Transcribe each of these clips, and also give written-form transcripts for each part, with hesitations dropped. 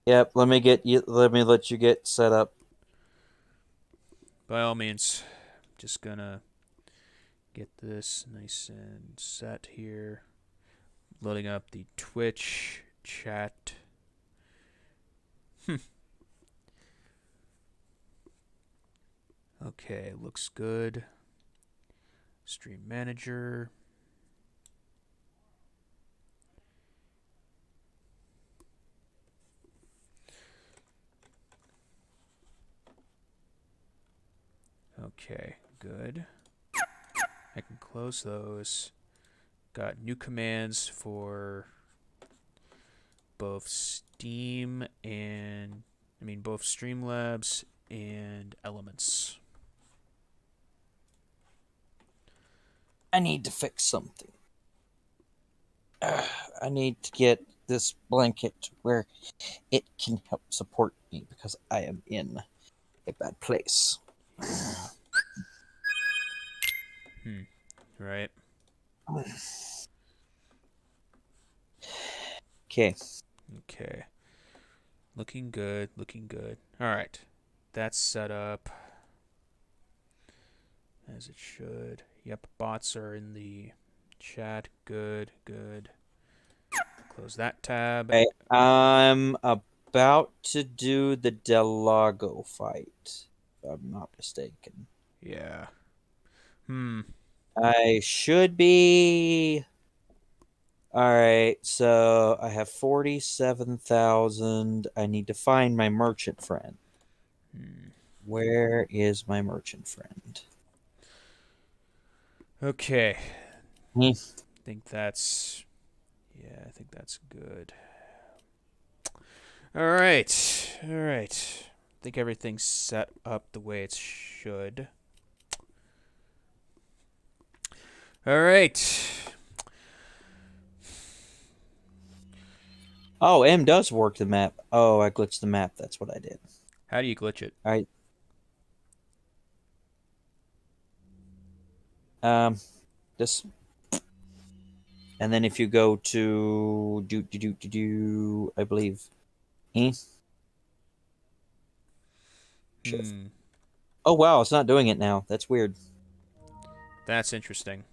Yep, let me get you. Let me let you get set up. By all means, just gonna get this nice and set here. Loading up the Twitch chat. Okay, looks good. Stream manager. Okay, good. I can close those. Got new commands for both Steam and both Streamlabs and Elements. I need to fix something. I need to get this blanket where it can help support me because I am in a bad place. Yeah. Right. Okay. Okay. Looking good, looking good. Alright. That's set up as it should. Yep, bots are in the chat. Good, good. Close that tab. Okay. I'm about to do the Delago fight, if I'm not mistaken. Yeah. Hmm. I should be. All right, so I have 47,000. I need to find my merchant friend. Hmm. Where is my merchant friend? Okay. Hmm. think that's yeah, I think that's good. All right. All right. I think everything's set up the way it should. All right. Oh, M does work the map. Oh, I glitched the map. That's what I did. How do you glitch it? All right. Um, this, and then if you go to I believe, eh? Shift. Hmm. Oh wow, it's not doing it now. That's weird. That's interesting.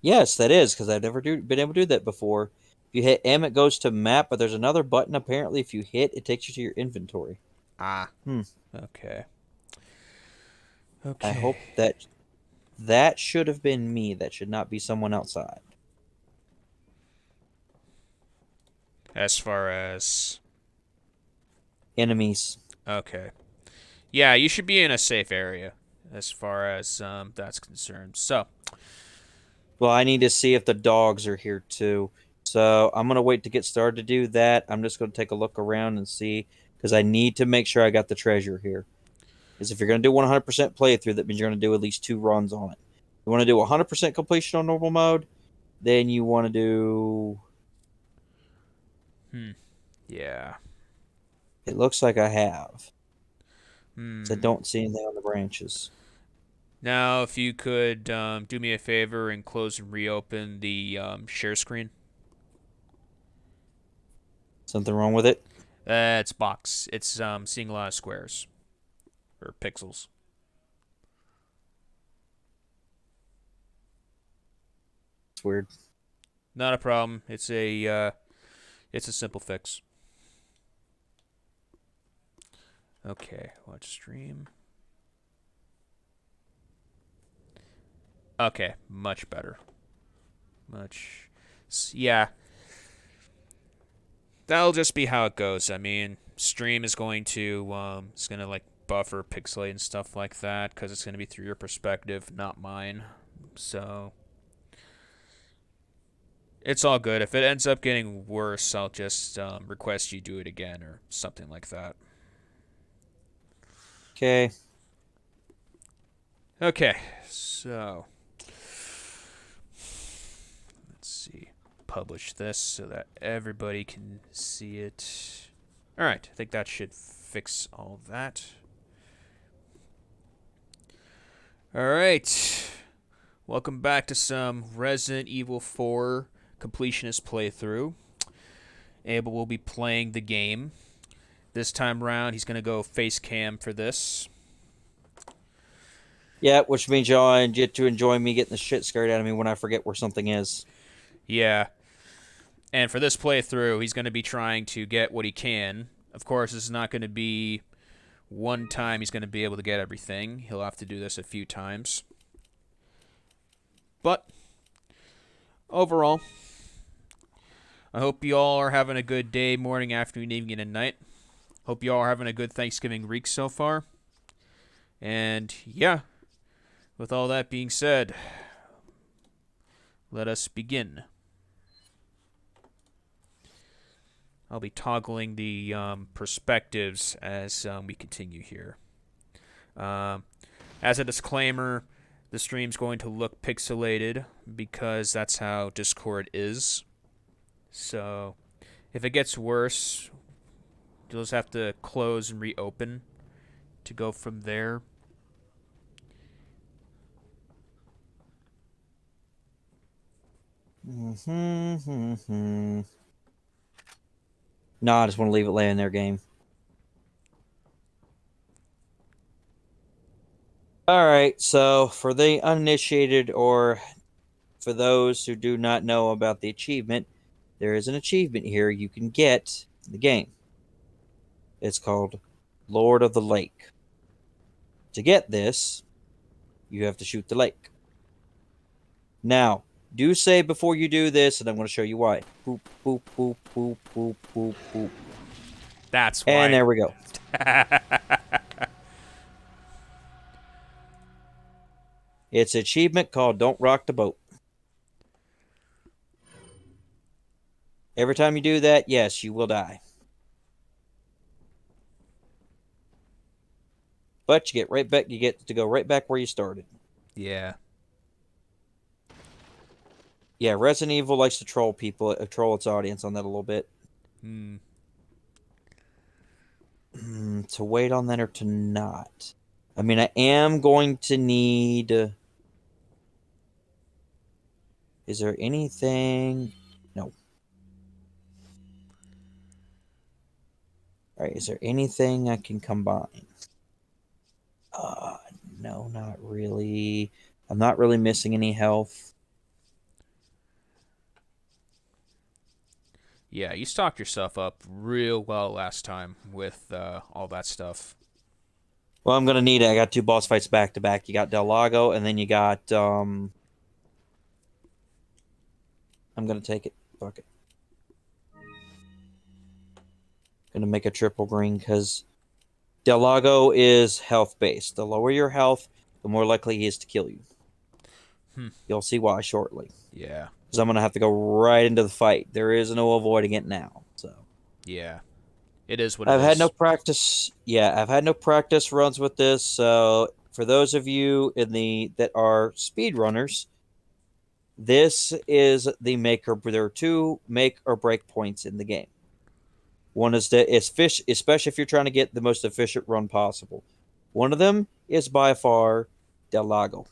Yes, that is because I've never been able to do that before. If you hit M, it goes to map, but there's another button apparently. If you hit, it takes you to your inventory. Ah. Hmm. Okay. I Okay. hope that should have been me. That should not be someone outside. As far as Enemies. okay. Yeah, you should be in a safe area as far as that's concerned. So, Well, I need to see if the dogs are here too. So I'm gonna wait to get started to do that. I'm just gonna take a look around and see because I need to make sure I got the treasure here. Because if you're gonna do 100% playthrough, that means you're gonna do at least 2 runs on it. You want to do 100% completion on normal mode, then you want to do. yeah. It looks like I have. So I Hmm. don't see anything on the branches. Now, if you could do me a favor and close and reopen the share screen. Something wrong with it? It's box. It's seeing a lot of squares or pixels. It's weird. Not a problem. It's a simple fix. Okay, watch stream. Okay, much better. Much. Yeah, that'll just be how it goes. I mean, stream is going to it's gonna like buffer, pixelate, and stuff like that because it's gonna be through your perspective, not mine. So it's all good. If it ends up getting worse, I'll just request you do it again or something like that. Okay. Okay, so let's see. Publish this so that everybody can see it. All right, I think that should fix all of that. All right, welcome back to some Resident Evil 4 completionist playthrough. Abel will be playing the game. This time around, he's going to go face cam for this. Yeah, which means y'all get to enjoy me getting the shit scared out of me when I forget where something is. Yeah. And for this playthrough, he's going to be trying to get what he can. Of course, this is not going to be one time he's going to be able to get everything. He'll have to do this a few times. But overall, I hope you all are having a good day, morning, afternoon, evening, and night. Hope you all are having a good Thanksgiving week so far. And yeah, with all that being said, let us begin. I'll be toggling the perspectives as we continue here. As a disclaimer, the stream's going to look pixelated because that's how Discord is. So if it gets worse, you'll just have to close and reopen to go from there. Mm-hmm. No, I just want to leave it laying there, game. All right, so for the uninitiated or for those who do not know about the achievement, there is an achievement here you can get in the game. It's called Lord of the Lake. To get this, you have to shoot the lake. Now, do say before you do this, and I'm going to show you why. Boop, boop, boop, boop, boop, boop, boop. That's And why. there we go. It's an achievement called Don't Rock the Boat. Every time you do that, yes, you will die. But you get to go right back where you started. Yeah. Yeah, Resident Evil likes to troll people, troll its audience on that a little bit. To wait on that or to not? I mean, I am going to need... is there anything... No. Alright, is there anything I can combine? No, not really. I'm not really missing any health. Yeah, you stocked yourself up real well last time with all that stuff. Well, I'm gonna need it. I got 2 boss fights back to back. You got Del Lago, and then you got I'm gonna take it. Fuck it. Gonna make a triple green because Del Lago is health based. The lower your health, the more likely he is to kill you. You'll see why shortly. Yeah. Because I'm gonna have to go right into the fight. There is no avoiding it now. So Yeah. It is what it I've had no is. practice. Yeah, I've had no practice runs with this. So for those of you that are speedrunners, this is the there are 2 make or break points in the game. One is that it's fish, especially if you're trying to get the most efficient run possible. One of them is by far Del Lago,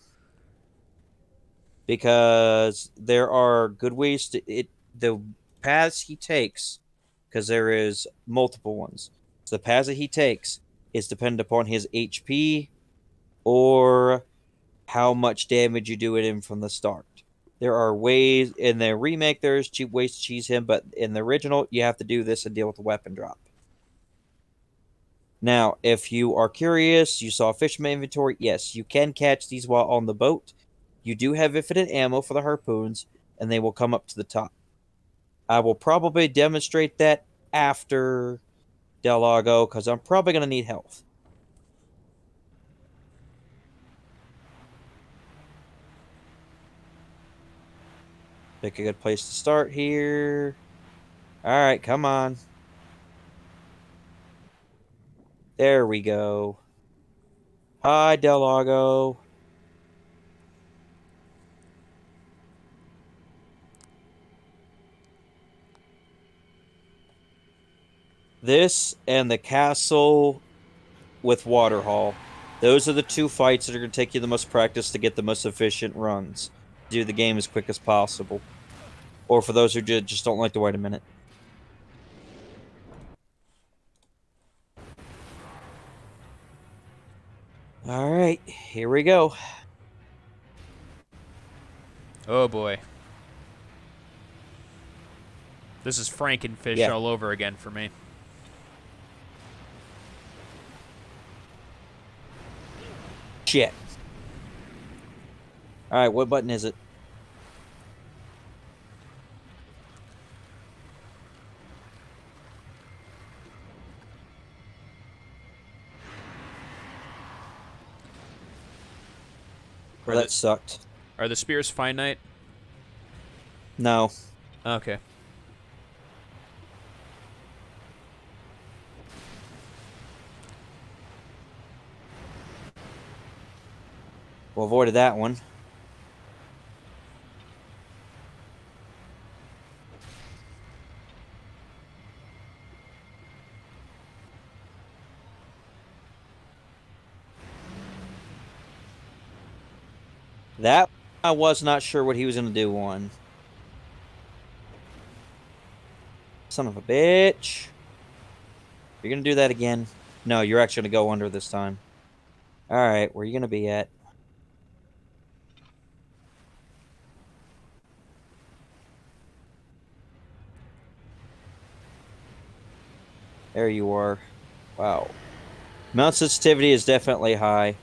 because there are good ways to it. The paths he takes, because there is multiple ones. So the paths that he takes is dependent upon his HP or how much damage you do it in from the start. There are ways in the remake. There's cheap ways to cheese him, but in the original, you have to do this and deal with the weapon drop. Now, if you are curious, you saw fisherman inventory. Yes, you can catch these while on the boat. You do have infinite ammo for the harpoons, and they will come up to the top. I will probably demonstrate that after Del Lago, because I'm probably going to need health. Pick a good place to start here. All right, come on. There we go. Hi, Del Lago. This and the castle with Waterhall. Those are the 2 fights that are going to take you the most practice to get the most efficient runs. Do the game as quick as possible. Or for those who just don't like to wait a minute. All right, here we go. Oh boy. This is Frankenfish Yeah, all over again for me. shit. All right, what button is it? Are Well, the that sucked. are the spears finite? No. Okay. We avoided that one. That I was not sure what he was going to do on. Son of a bitch. You're going to do that again? No, you're actually going to go under this time. All right, where are you going to be at? There you are. Wow. Mount sensitivity is definitely high.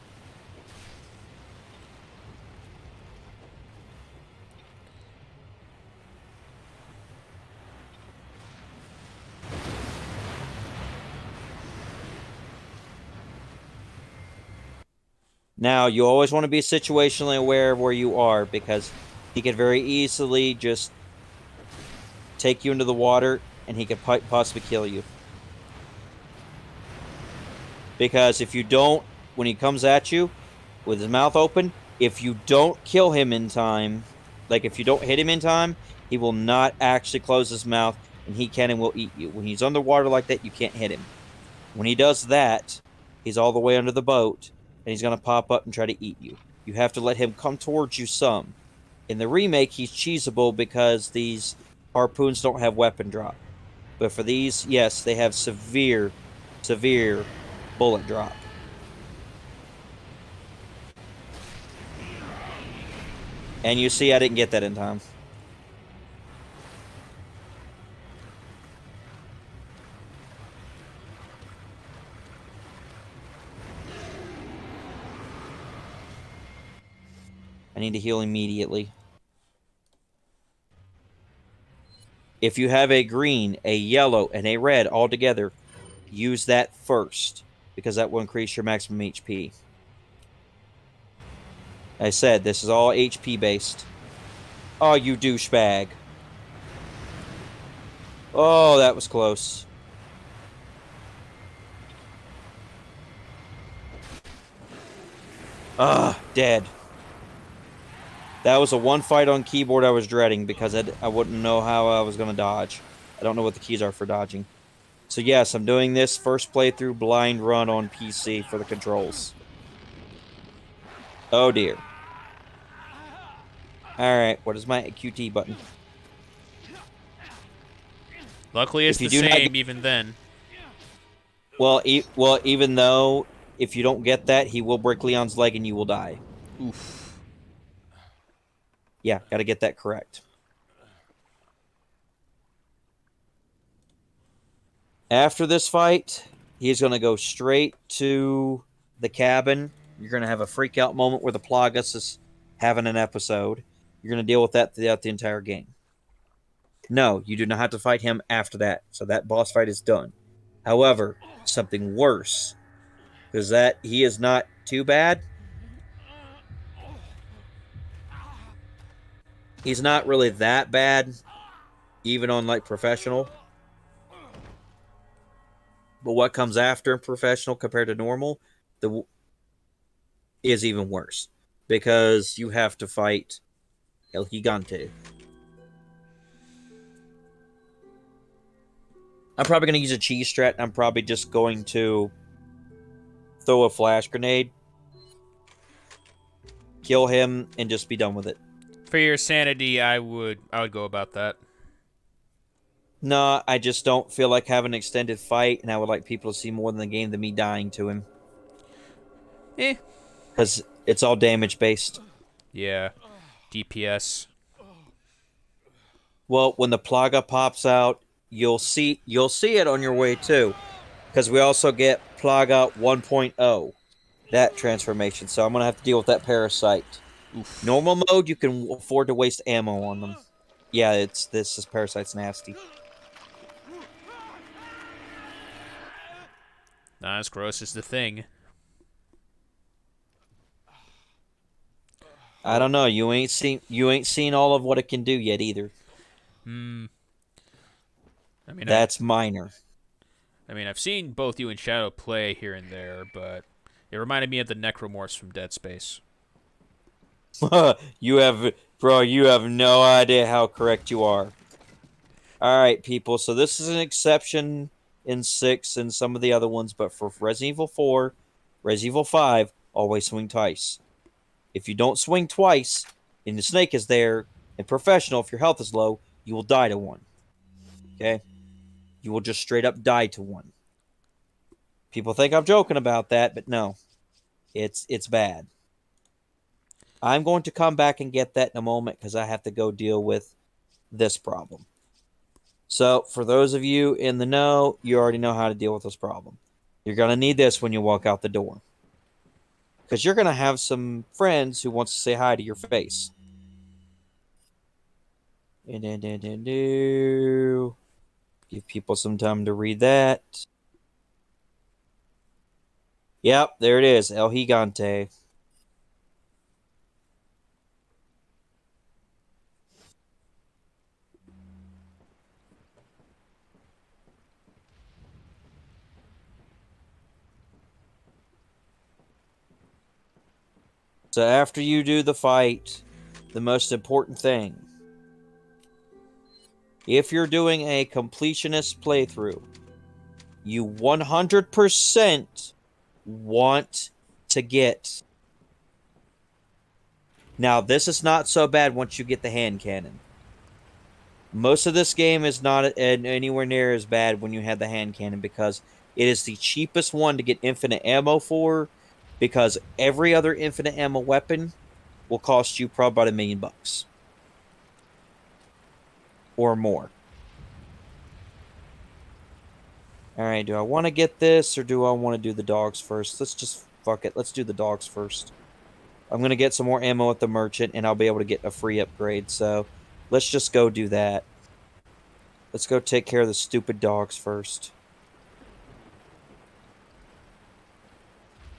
Now, you always want to be situationally aware of where you are because he could very easily just take you into the water and he could possibly kill you. Because if you don't, when he comes at you with his mouth open, if you don't kill him in time, like if you don't hit him in time, he will not actually close his mouth and he can and will eat you. When he's underwater like that, you can't hit him. When he does that, he's all the way under the boat and he's going to pop up and try to eat you. You have to let him come towards you some. In the remake, he's cheesable because these harpoons don't have weapon drop. But for these, yes, they have severe, severe bullet drop. And you see, I didn't get that in time. I need to heal immediately. If you have a green, a yellow, and a red all together, use that first because that will increase your maximum HP. I said, this is all HP based. Oh, you douchebag. Oh, that was close. Ah, dead. That was a one fight on keyboard I was dreading because I wouldn't know how I was going to dodge. I don't know what the keys are for dodging. So yes, I'm doing this first playthrough blind run on PC for the controls. Oh dear. Alright, what is my QT button? Luckily, it's If you the do not same even then. well, even though if you don't get that, he will break Leon's leg and you will die. Oof. Yeah, got to get that correct. After this fight, he's going to go straight to the cabin. You're going to have a freak out moment where the Plagas is having an episode. You're going to deal with that throughout the entire game. No, you do not have to fight him after that. So that boss fight is done. However, something worse, because that he is not too bad. He's not really that bad, even on like professional. But what comes after professional compared to normal, the is even worse because you have to fight El Gigante. I'm probably going to use a cheese strat. I'm probably just going to throw a flash grenade, kill him, and just be done with it. For your sanity, I would go about that. No, I just don't feel like having an extended fight, and I would like people to see more than the game than me dying to him. Eh. because it's all damage based. Yeah. DPS. Well, when the Plaga pops out, you'll see it on your way too, because we also get Plaga 1.0, that transformation. So I'm gonna have to deal with that parasite. Oof. Normal mode, you can afford to waste ammo on them. Yeah, this parasite's nasty. Not as gross as the thing. I Oh. don't know. You ain't seen all of what it can do yet either. Hmm. I mean, I. That's minor. I mean, I've seen both you and Shadow play here and there, but it reminded me of the Necromorphs from Dead Space. you have, bro. You have no idea how correct you are. All right, people. So this is an exception in 6 and some of the other ones, but for Resident Evil 4, Resident Evil 5, always swing twice. If you don't swing twice, and the snake is there, and professional, if your health is low, you will die to one. Okay, you will just straight up die to one. People think I'm joking about that, but no, it's bad. I'm going to come back and get that in a moment because I have to go deal with this problem. So, for those of you in the know, you already know how to deal with this problem. You're going to need this when you walk out the door. Because you're going to have some friends who wants to say hi to your face. Give people some time to read that. Yep, there it is. El Gigante. So after you do the fight, the most important thing, if you're doing a completionist playthrough, you 100% want to get. Now, this is not so bad once you get the hand cannon. Most of this game is not anywhere near as bad when you have the hand cannon because it is the cheapest one to get infinite ammo for, because every other infinite ammo weapon will cost you probably about $1,000,000 or more. All right, do I want to get this or do I want to do the dogs first? Let's just fuck it. Let's do the dogs first. I'm going to get some more ammo at the merchant and I'll be able to get a free upgrade. So let's just go do that. Let's go take care of the stupid dogs first.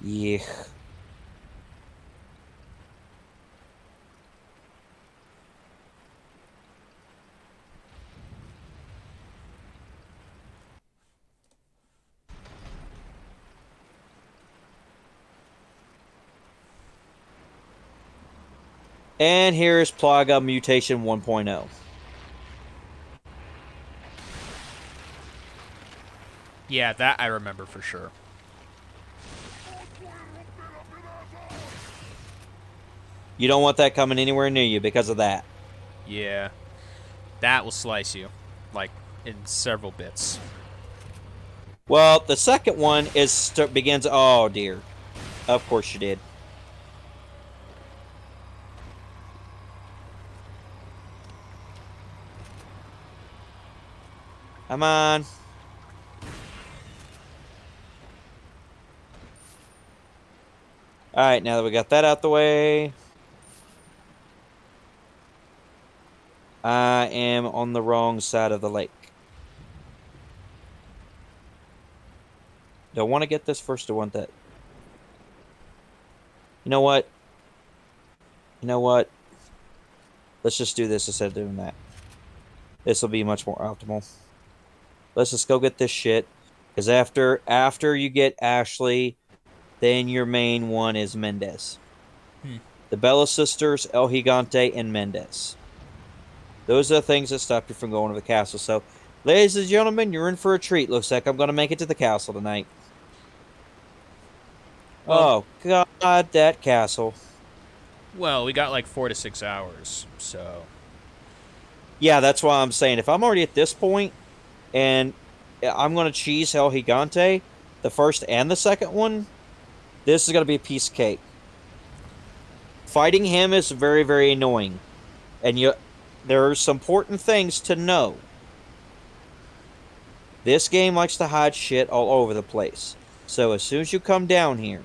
Yeah. And here is Plaga Mutation 1.0. Yeah, that I remember for sure. You don't want that coming anywhere near you because of that. Yeah. That will slice you, like, in several bits. Well, the second one begins. Oh dear. Of course you did. Come on. All right, now that we got that out the way, I am on the wrong side of the lake. Do I want to get this first or want that? You know what? You know what? Let's just do this instead of doing that. This will be much more optimal. Let's just go get this shit. Because after you get Ashley, then your main one is Mendez. Hmm. The Bella sisters, El Gigante, and Mendez. Those are the things that stop you from going to the castle. So, ladies and gentlemen, you're in for a treat. Looks like I'm going to make it to the castle tonight. Well, Oh, God, that castle. well, we got like 4 to 6 hours, so Yeah, that's why I'm saying if I'm already at this point and I'm going to cheese El Gigante, the first and the second one, This is going to be a piece of cake. Fighting him is very, very annoying. And there are some important things to know. This game likes to hide shit all over the place. So as soon as you come down here,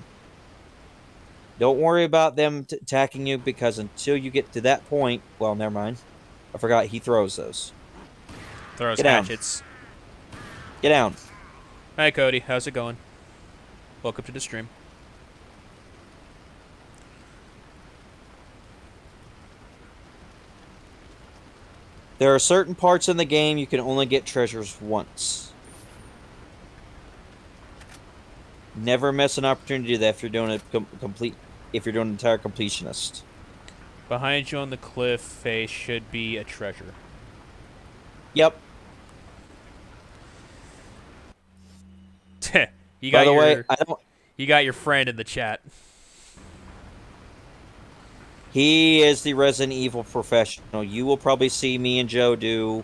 don't worry about them attacking you, because until you get to that point... Well, never mind. I forgot he throws those. Throws Get down. hatchets. Get down. Hi, Cody. How's it going? Welcome to the stream. There are certain parts in the game you can only get treasures once. Never miss an opportunity to do that if you're doing if you're doing an entire completionist. Behind you on the cliff face should be a treasure. Yep. You By got the way, you got your friend in the chat. he is the Resident Evil professional. You will probably see me and Joe do...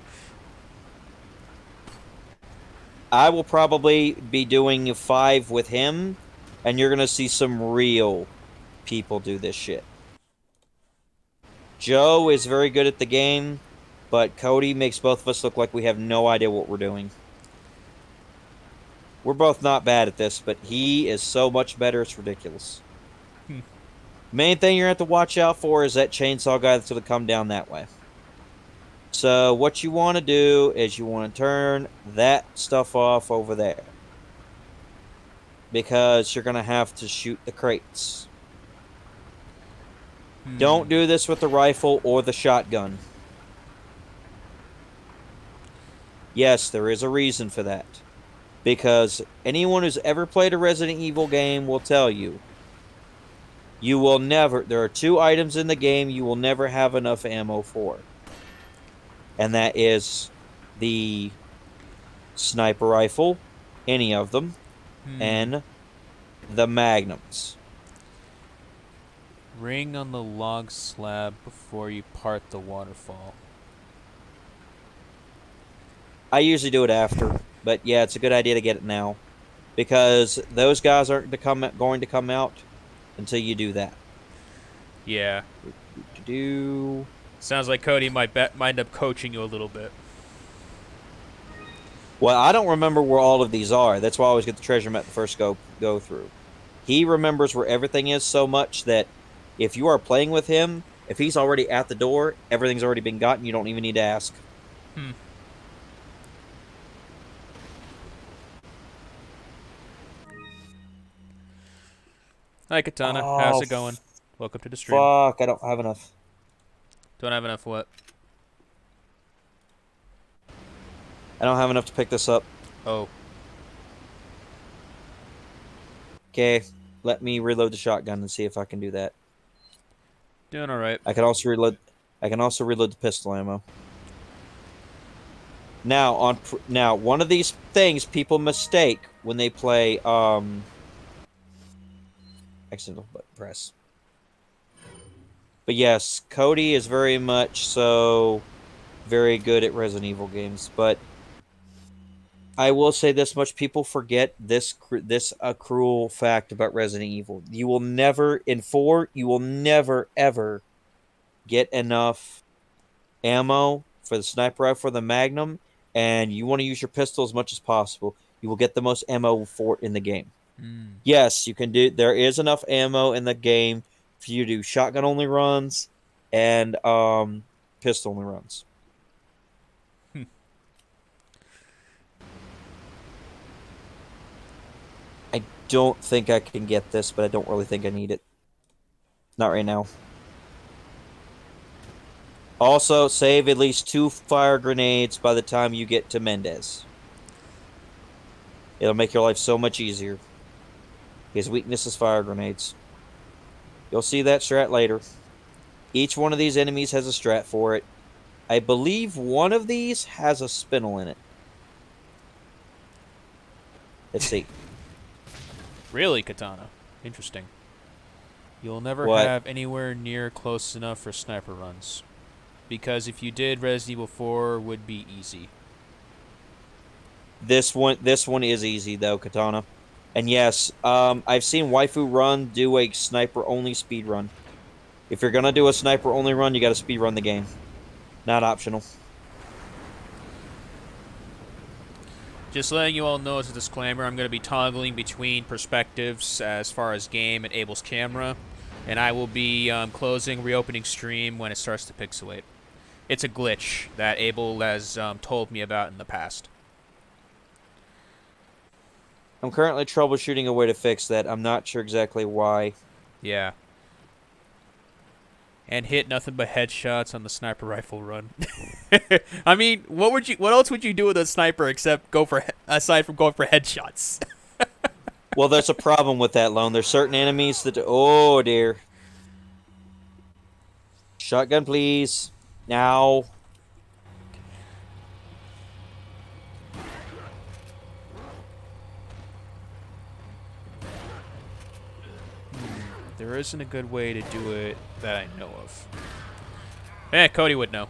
I will probably be doing 5 with him, and you're going to see some real people do this shit. Joe is very good at the game, but Cody makes both of us look like we have no idea what we're doing. We're both not bad at this, but he is so much better, it's ridiculous. Main thing you're going to have to watch out for is that chainsaw guy that's going to come down that way. So what you want to do is you want to turn that stuff off over there, because you're going to have to shoot the crates. Don't do this with the rifle or the shotgun. Yes, there is a reason for that. Because anyone who's ever played a Resident Evil game will tell you, you will never... There are 2 items in the game you will never have enough ammo for. And that is the sniper rifle, any of them, and the magnums. Ring on the log slab before you part the waterfall. I usually do it after, but yeah, it's a good idea to get it now, because those guys aren't going to come out until you do that. Yeah. Sounds like Cody might end up coaching you a little bit. Well, I don't remember where all of these are. That's why I always get the treasure map the first go through. He remembers where everything is so much that if you are playing with him, if he's already at the door, everything's already been gotten. You don't even need to ask. Hi, Katana. How's it going? Welcome to the stream. Fuck, I don't have enough. Don't have enough what? I don't have enough to pick this up. Oh. Okay, let me reload the shotgun and see if I can do that. Doing all right. I can also reload the pistol ammo. Now, one of these things people mistake when they play accidental button press. But yes, Cody is very much so very good at Resident Evil games, but I will say this much: people forget this cruel fact about Resident Evil. You will never, in 4, you will never, ever get enough ammo for the sniper rifle or the Magnum, and you want to use your pistol as much as possible. You will get the most ammo for in the game. Yes, you can do... There is enough ammo in the game for you to do shotgun-only runs and pistol-only runs. I don't think I can get this, but I don't really think I need it. Not right now. Also, save at least 2 fire grenades by the time you get to Mendez. It'll make your life so much easier. His weakness is fire grenades. You'll see that strat later. Each one of these enemies has a strat for it. I believe one of these has a spinel in it. Let's see. Really, Katana? Interesting. You'll never What? have anywhere near close enough for sniper runs. Because if you did, Resident Evil 4 would be easy. This one is easy though, Katana. And yes, I've seen Waifu Run do a sniper-only speed run. If you're gonna do a sniper-only run, you got to speed run the game. Not optional. Just letting you all know as a disclaimer, I'm going to be toggling between perspectives as far as game and Abel's camera, and I will be closing, reopening stream when it starts to pixelate. It's a glitch that Abel has told me about in the past. I'm currently troubleshooting a way to fix that. I'm not sure exactly why. Yeah. And hit nothing but headshots on the sniper rifle run. I mean, what else would you do with a sniper except aside from going for headshots? Well, there's a problem with that, Lone. There's certain enemies that... Oh, dear. Shotgun, please. Now. There isn't a good way to do it that I know of. Cody would know.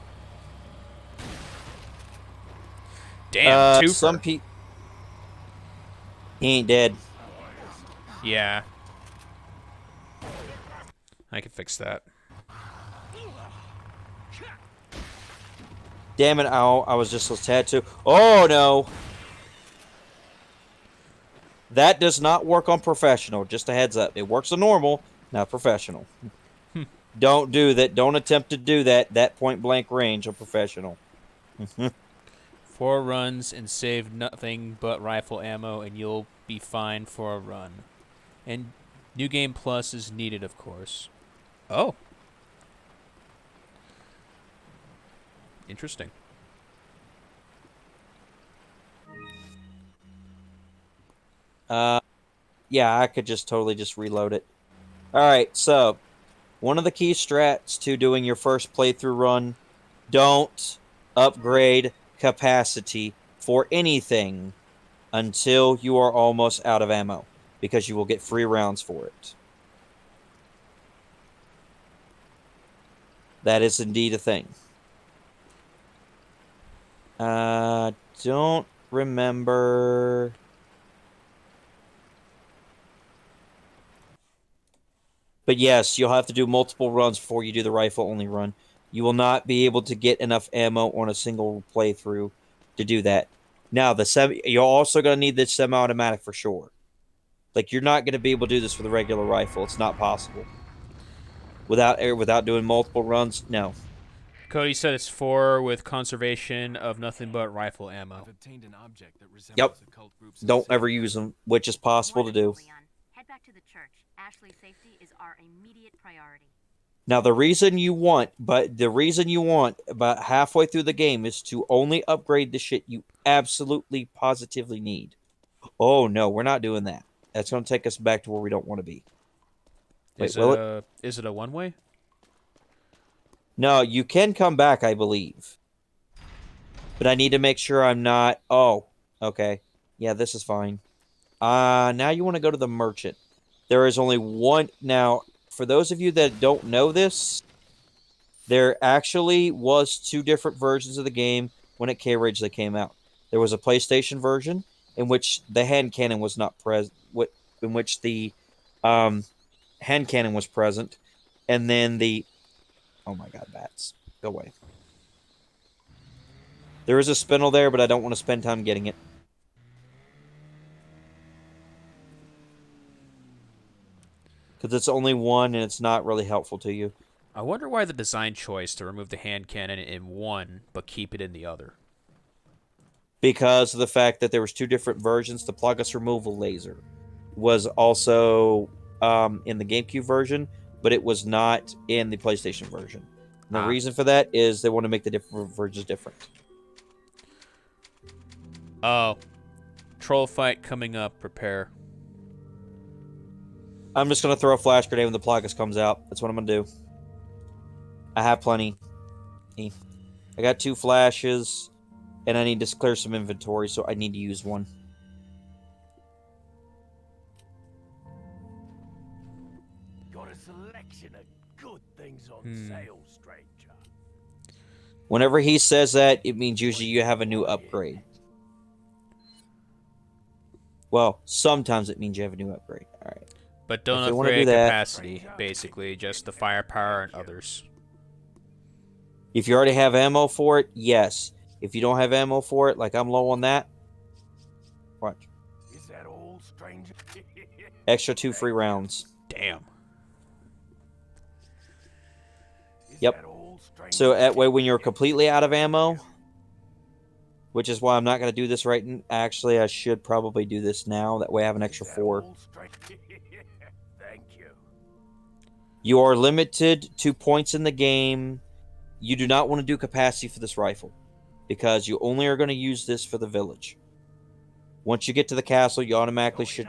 Damn, twofer. He ain't dead. Yeah. I can fix that. Damn it, ow. I was just a tad too... Oh, no. That does not work on professional. Just a heads up. It works on normal, not professional. Don't do that. Don't attempt to do that point blank range on professional. 4 runs and save nothing but rifle ammo, and you'll be fine for a run. And New Game Plus is needed, of course. Oh. Interesting. Yeah, I could just totally just reload it. Alright, so one of the key strats to doing your first playthrough run, don't upgrade capacity for anything until you are almost out of ammo, because you will get free rounds for it. That is indeed a thing. Don't remember... But yes, you'll have to do multiple runs before you do the rifle-only run. You will not be able to get enough ammo on a single playthrough to do that. Now, you're also going to need the semi-automatic for sure. Like, you're not going to be able to do this with a regular rifle. It's not possible. Without doing multiple runs, no. Cody said it's 4 with conservation of nothing but rifle ammo. Yep. Don't ever use them, which is possible to do. Head back to the church. Ashley's safety is our immediate priority. Now, the reason you want about halfway through the game is to only upgrade the shit you absolutely positively need. Oh, no, we're not doing that. That's going to take us back to where we don't want to be. Wait, is it a one-way? No, you can come back, I believe. But I need to make sure I'm not... Oh, okay. Yeah, this is fine. Now you want to go to the merchant. There is only one... Now, for those of you that don't know this, there actually was 2 different versions of the game when it originally came out. There was a PlayStation version in which the hand cannon was not present, in which the hand cannon was present, and then the... Oh my god, bats. Go away. There is a spindle there, but I don't want to spend time getting it. Because it's only one, and it's not really helpful to you. I wonder why the design choice to remove the hand cannon in one, but keep it in the other. Because of the fact that there was 2 different versions. The Plagas removal laser was also in the GameCube version, but it was not in the PlayStation version. And the reason for that is they want to make the different versions different. Oh. Troll fight coming up. Prepare. I'm just going to throw a flash grenade when the Plagas comes out. That's what I'm going to do. I have plenty. I got 2 flashes, and I need to clear some inventory, so I need to use one. Got a selection of good things on sale, stranger. Whenever he says that, it means usually you have a new upgrade. Well, sometimes it means you have a new upgrade. All right. But don't If we want to do upgrade that, capacity, basically, just the firepower and others. if you already have ammo for it, yes. If you don't have ammo for it, like I'm low on that, watch. Is that all, stranger? Extra 2 free rounds. Damn. Is Yep. that all, stranger? So that way, when you're completely out of ammo, which is why I'm not going to do this right. Actually, I should probably do this now. That way, I have an extra 4. Thank you. You are limited to points in the game. You do not want to do capacity for this rifle because you only are going to use this for the village. Once you get to the castle, you automatically should.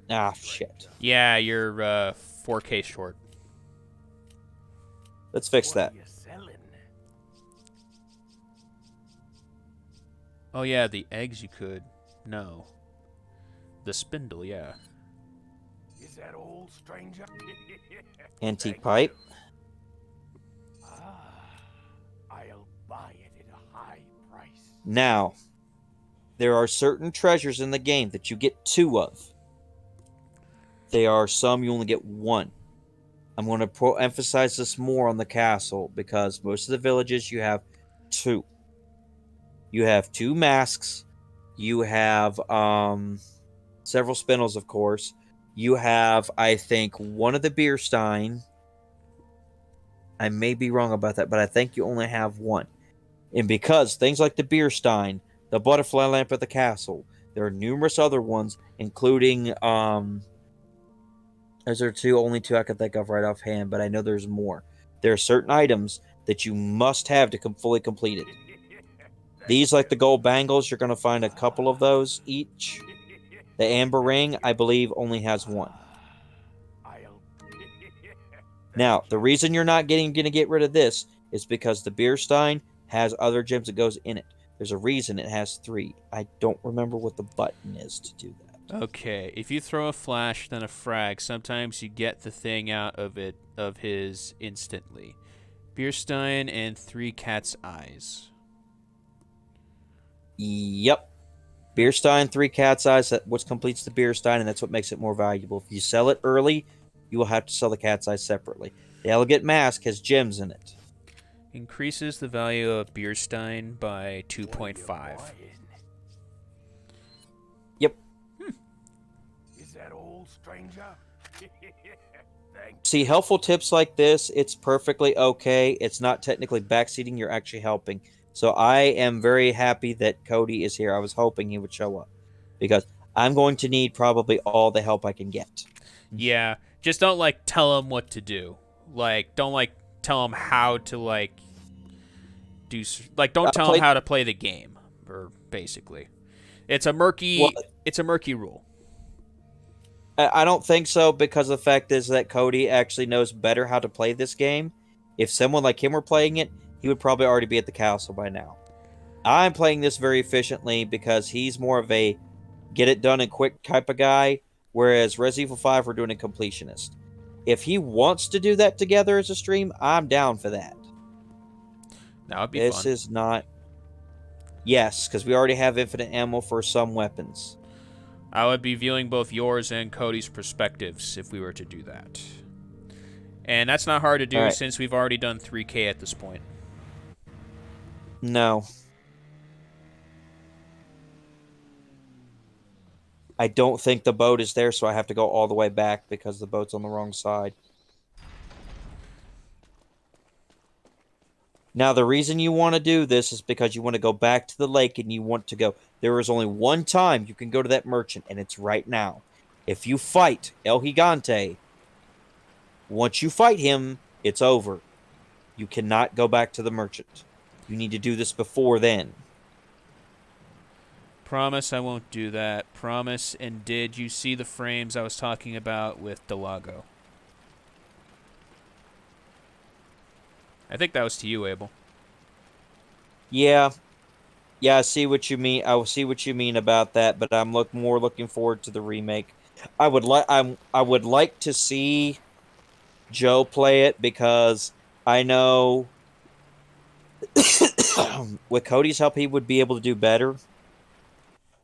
Ah, shit. Yeah, you're 4K short. Let's fix that. Oh yeah, the eggs you could. No. The spindle, yeah. Is that all, stranger? Antique pipe. I'll buy it at a high price. Now, there are certain treasures in the game that you get 2 of. There are some you only get 1. I'm going to emphasize this more on the castle because most of the villages you have 2. You have 2 masks. You have several spindles, of course. You have, I think, 1 of the beer stein. I may be wrong about that, but I think you only have 1. And because things like the beer stein, the butterfly lamp at the castle, there are numerous other ones, including those are only 2 I can think of right offhand, but I know there's more. There are certain items that you must have to fully complete it. These, like the gold bangles, you're going to find a couple of those each. The amber ring, I believe, only has 1. Now, the reason you're not going to get rid of this is because the beer stein has other gems that goes in it. There's a reason it has 3. I don't remember what the button is to do that. Okay, if you throw a flash then a frag, sometimes you get the thing out of his instantly. Beerstein and 3 cat's eyes. Yep. Beer stein, 3 cat's eyes, that's what completes the beer stein, and that's what makes it more valuable. If you sell it early, you will have to sell the cat's eyes separately. The elegant mask has gems in it. Increases the value of Beerstein by 2.5. Yep. Is that all, stranger? See, helpful tips like this, it's perfectly okay. It's not technically backseating, you're actually helping. So I am very happy that Cody is here. I was hoping he would show up because I'm going to need probably all the help I can get. Yeah, just don't tell him what to do. Don't tell him how to do don't tell him how to play the game, or basically. It's a murky rule. I don't think so because the fact is that Cody actually knows better how to play this game. If someone like him were playing it, he would probably already be at the castle by now. I'm playing this very efficiently because he's more of a get it done and quick type of guy, whereas Resident Evil 5 we're doing a completionist. If he wants to do that together as a stream, I'm down for that. That would be fun. This is not... Yes, because we already have infinite ammo for some weapons. I would be viewing both yours and Cody's perspectives if we were to do that. And that's not hard to do since we've already done 3K at this point. No. I don't think the boat is there, so I have to go all the way back because the boat's on the wrong side. Now, the reason you want to do this is because you want to go back to the lake and you want to go... There is only one time you can go to that merchant, and it's right now. If you fight El Gigante, once you fight him, it's over. You cannot go back to the merchant. You need to do this before then. Promise I won't do that. Promise. And did you see the frames I was talking about with Delago? I think that was to you, Abel. Yeah. Yeah, I see what you mean. I see what you mean about that, but I'm more looking forward to the remake. I would like to see Joe play it because I know with Cody's help he would be able to do better.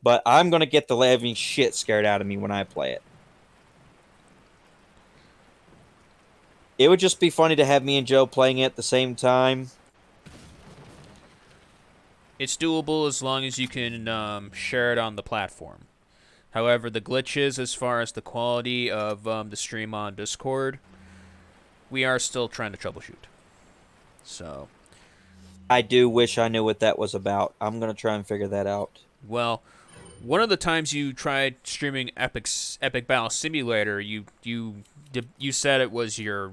but I'm going to get the living shit scared out of me when I play it. It would just be funny to have me and Joe playing it at the same time. It's doable as long as you can share it on the platform. However, the glitches as far as the quality of the stream on Discord, we are still trying to troubleshoot. So, I do wish I knew what that was about. I'm going to try and figure that out. well, one of the times you tried streaming Epic Battle Simulator, you said it was your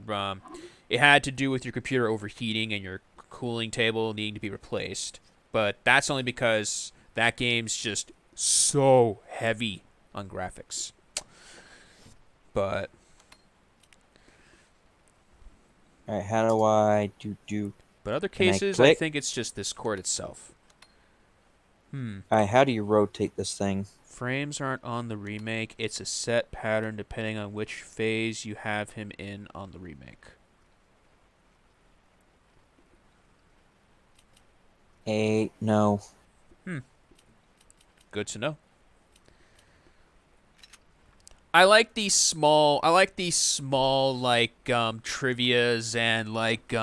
it had to do with your computer overheating and your cooling table needing to be replaced. But that's only because that game's just so heavy on graphics. But All right, how do I do? but other Can I cases, I click? think it's just this cord itself. All right, how do you rotate this thing? Frames aren't on the remake. It's a set pattern depending on which phase you have him in on the remake. No. Good to know. I like these small like trivias and like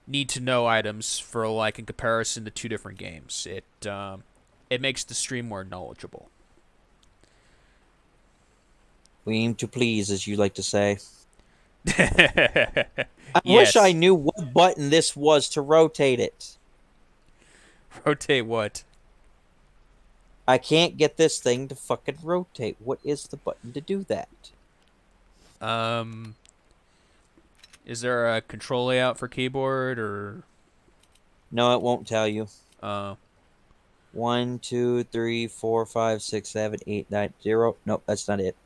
need to know items for like in comparison to two different games. It makes the stream more knowledgeable. We aim to please, as you like to say. I I wish I knew what button this was to rotate it. Rotate what? I can't get this thing to fucking rotate. What is the button to do that? Is there a control layout for keyboard or? No, it won't tell you. Uh, 1, 2, 3, 4, 5, 6, 7, 8, 9, 0. Nope, that's not it.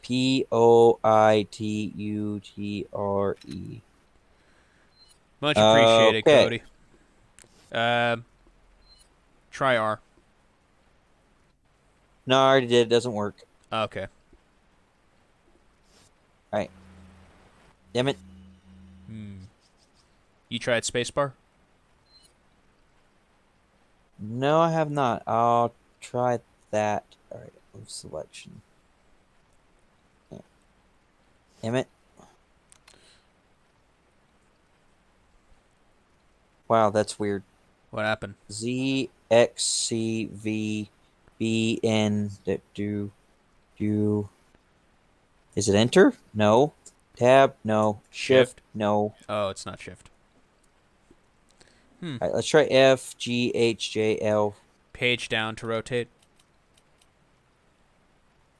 Poitutre. much appreciated, Okay. Cody. Try R. No, I already did. It doesn't work. Okay. Alright. Damn it. You tried spacebar? No, I have not. I'll try that. Alright, move selection. Damn it. Wow, that's weird. What happened? ZXCVBN that do. Is it enter? No. Tab? No. Shift? No. Oh, it's not shift. Alright, let's try FGHJL. Page down to rotate.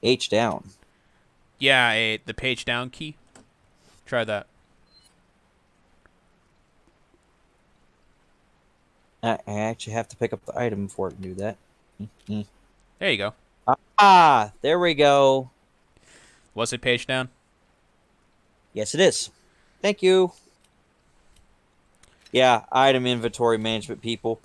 H down. Yeah, the page down key. Try that. I actually have to pick up the item before I can do that. There you go. Ah, there we go. Was it page down? Yes, it is. Thank you. Yeah, item inventory management, people.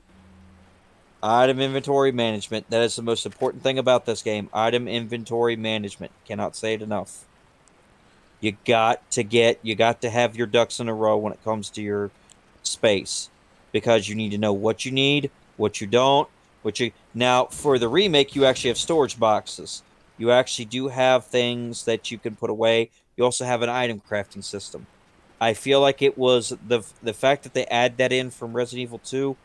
Item inventory management. That is the most important thing about this game. Item inventory management. Cannot say it enough. You got to have your ducks in a row when it comes to your space. Because you need to know what you need, what you don't, now for the remake you actually have storage boxes. You actually do have things that you can put away. You also have an item crafting system. I feel like it was the fact that they add that in from Resident Evil 2,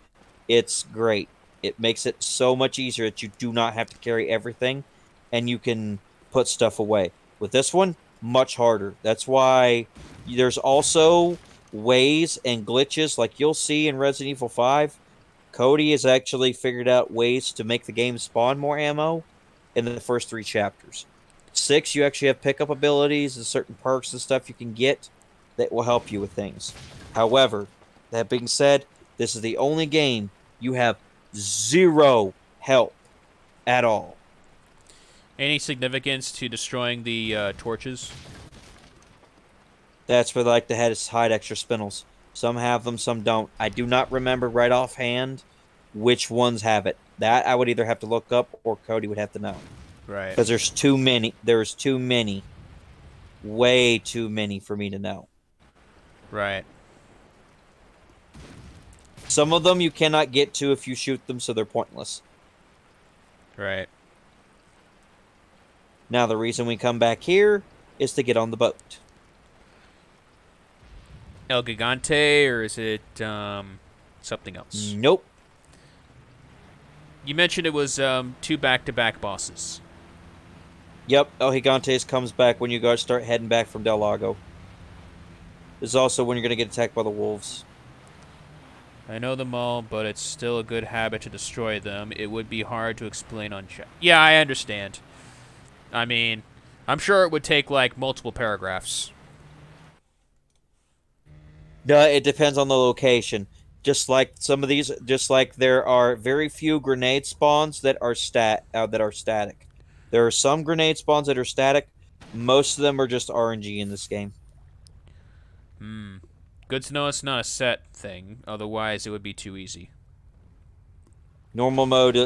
it's great. It makes it so much easier that you do not have to carry everything and you can put stuff away. With this one, much harder. That's why there's also ways and glitches like you'll see in Resident Evil 5. Cody has actually figured out ways to make the game spawn more ammo in the first 3 chapters. 6, you actually have pickup abilities and certain perks and stuff you can get that will help you with things. However, that being said, this is the only game you have 0 help at all. Any significance to destroying the torches? That's where they like to hide extra spindles. Some have them, some don't. I do not remember right offhand which ones have it. That I would either have to look up or Cody would have to know. Right. Because there's too many. There's too many. Way too many for me to know. Right. Some of them you cannot get to if you shoot them, so they're pointless. Right. Now, the reason we come back here is to get on the boat. El Gigante, or is it something else? Nope. You mentioned it was 2 back-to-back bosses. Yep, El Gigantes comes back when you guys start heading back from Del Lago. This is also when you're going to get attacked by the wolves. I know them all, but it's still a good habit to destroy them. It would be hard to explain on chat. Yeah, I understand. I mean, I'm sure it would take, like, multiple paragraphs. No, it depends on the location. Just like some of these, just like there are very few grenade spawns that are static. There are some grenade spawns that are static. Most of them are just RNG in this game. Good to know it's not a set thing, otherwise it would be too easy. Normal mode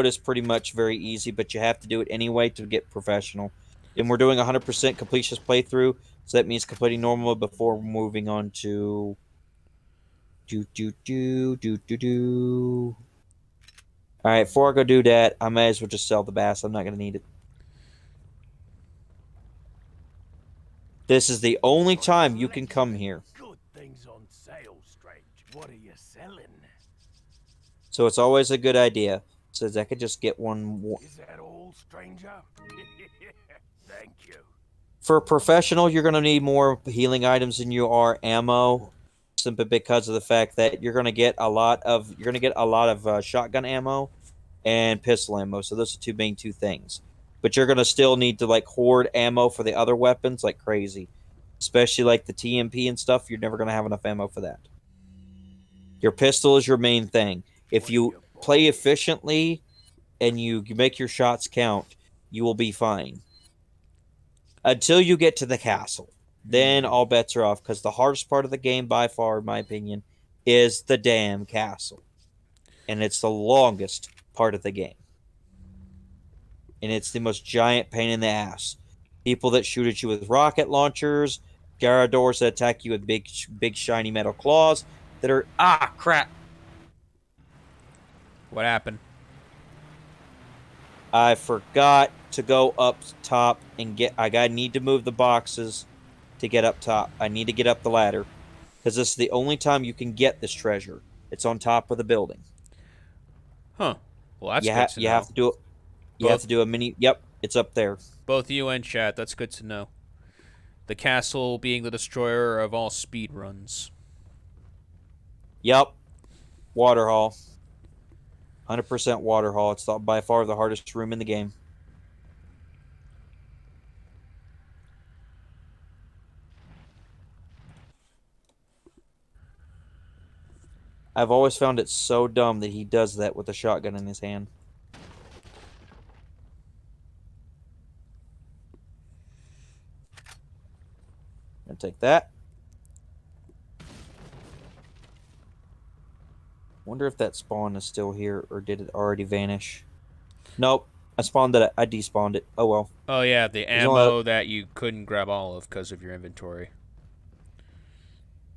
is pretty much very easy, but you have to do it anyway to get professional. And we're doing 100% completionist playthrough, so that means completing normal mode before moving on to All right, before I go do that, I may as well just sell the bass. I'm not going to need it. This is the only time you can come here. Good things on sale, stranger. What are you selling? So it's always a good idea. Says I could just get one more. Is that all, stranger? Thank you. For a professional, you're going to need more healing items than you are ammo, simply because of the fact that you're going to get a lot of shotgun ammo and pistol ammo. So those are two things. But you're going to still need to like hoard ammo for the other weapons like crazy, especially like the TMP and stuff. You're never going to have enough ammo for that. Your pistol is your main thing. If you play efficiently and you make your shots count, you will be fine. Until you get to the castle. Then all bets are off, because the hardest part of the game, by far, in my opinion, is the damn castle. And it's the longest part of the game. And it's the most giant pain in the ass. People that shoot at you with rocket launchers, Gyarados that attack you with big shiny metal claws that are... Ah, crap! What happened? I forgot to go up top and get... I need to move the boxes to get up top. I need to get up the ladder. Because this is the only time you can get this treasure. It's on top of the building. Huh. Well, that's good to know. You have to do it. You have to do a mini... Yep, it's up there. Both you and chat, that's good to know. The castle being the destroyer of all speed runs. Yep. Waterhall. 100% Waterhall. It's by far the hardest room in the game. I've always found it so dumb that he does that with a shotgun in his hand. Gonna take that. Wonder if that spawn is still here, or did it already vanish? Nope. I spawned it. I despawned it. Oh well. Oh yeah, the ammo that you couldn't grab all of because of your inventory.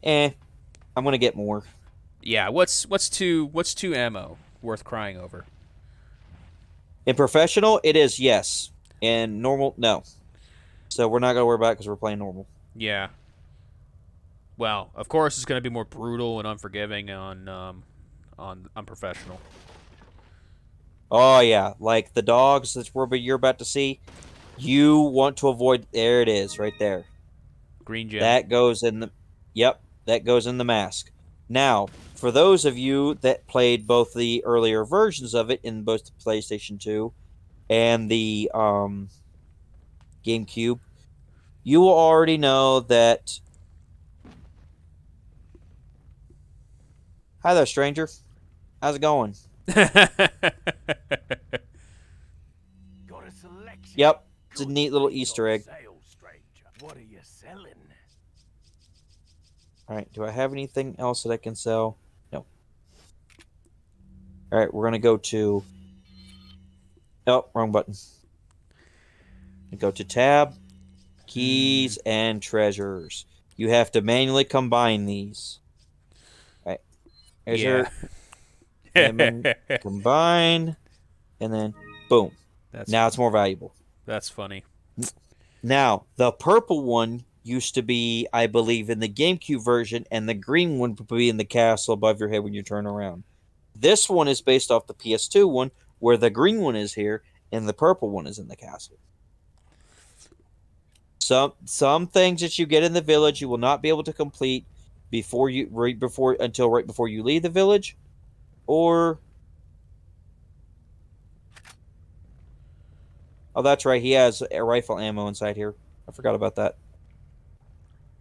I'm gonna get more. Yeah, what's two ammo worth crying over? In professional, it is yes. In normal, no. So we're not gonna worry about it because we're playing normal. Yeah. Well, of course it's gonna be more brutal and unforgiving on professional. Oh yeah, like the dogs that you're about to see. You want to avoid. There it is, right there. Green gem. That goes in the. Yep, that goes in the mask. Now, for those of you that played both the earlier versions of it in both the PlayStation 2 and the GameCube, you will already know that. Hi there, stranger. How's it going? Got a selection. Yep, it's a neat little Easter egg. Sale, stranger. What are you selling? All right, do I have anything else that I can sell? No. All right, we're gonna go to. Oh, wrong button. Go to tab, keys, and treasures. You have to manually combine these. All right. There's Yeah. your combine, and then boom. That's Now it's more valuable. That's funny. Now, the purple one used to be, I believe, in the GameCube version, and the green one would be in the castle above your head when you turn around. This one is based off the PS2 one, where the green one is here, and the purple one is in the castle. Some things that you get in the village you will not be able to complete right before you leave the village, or oh, that's right, he has a rifle ammo inside here. I forgot about that.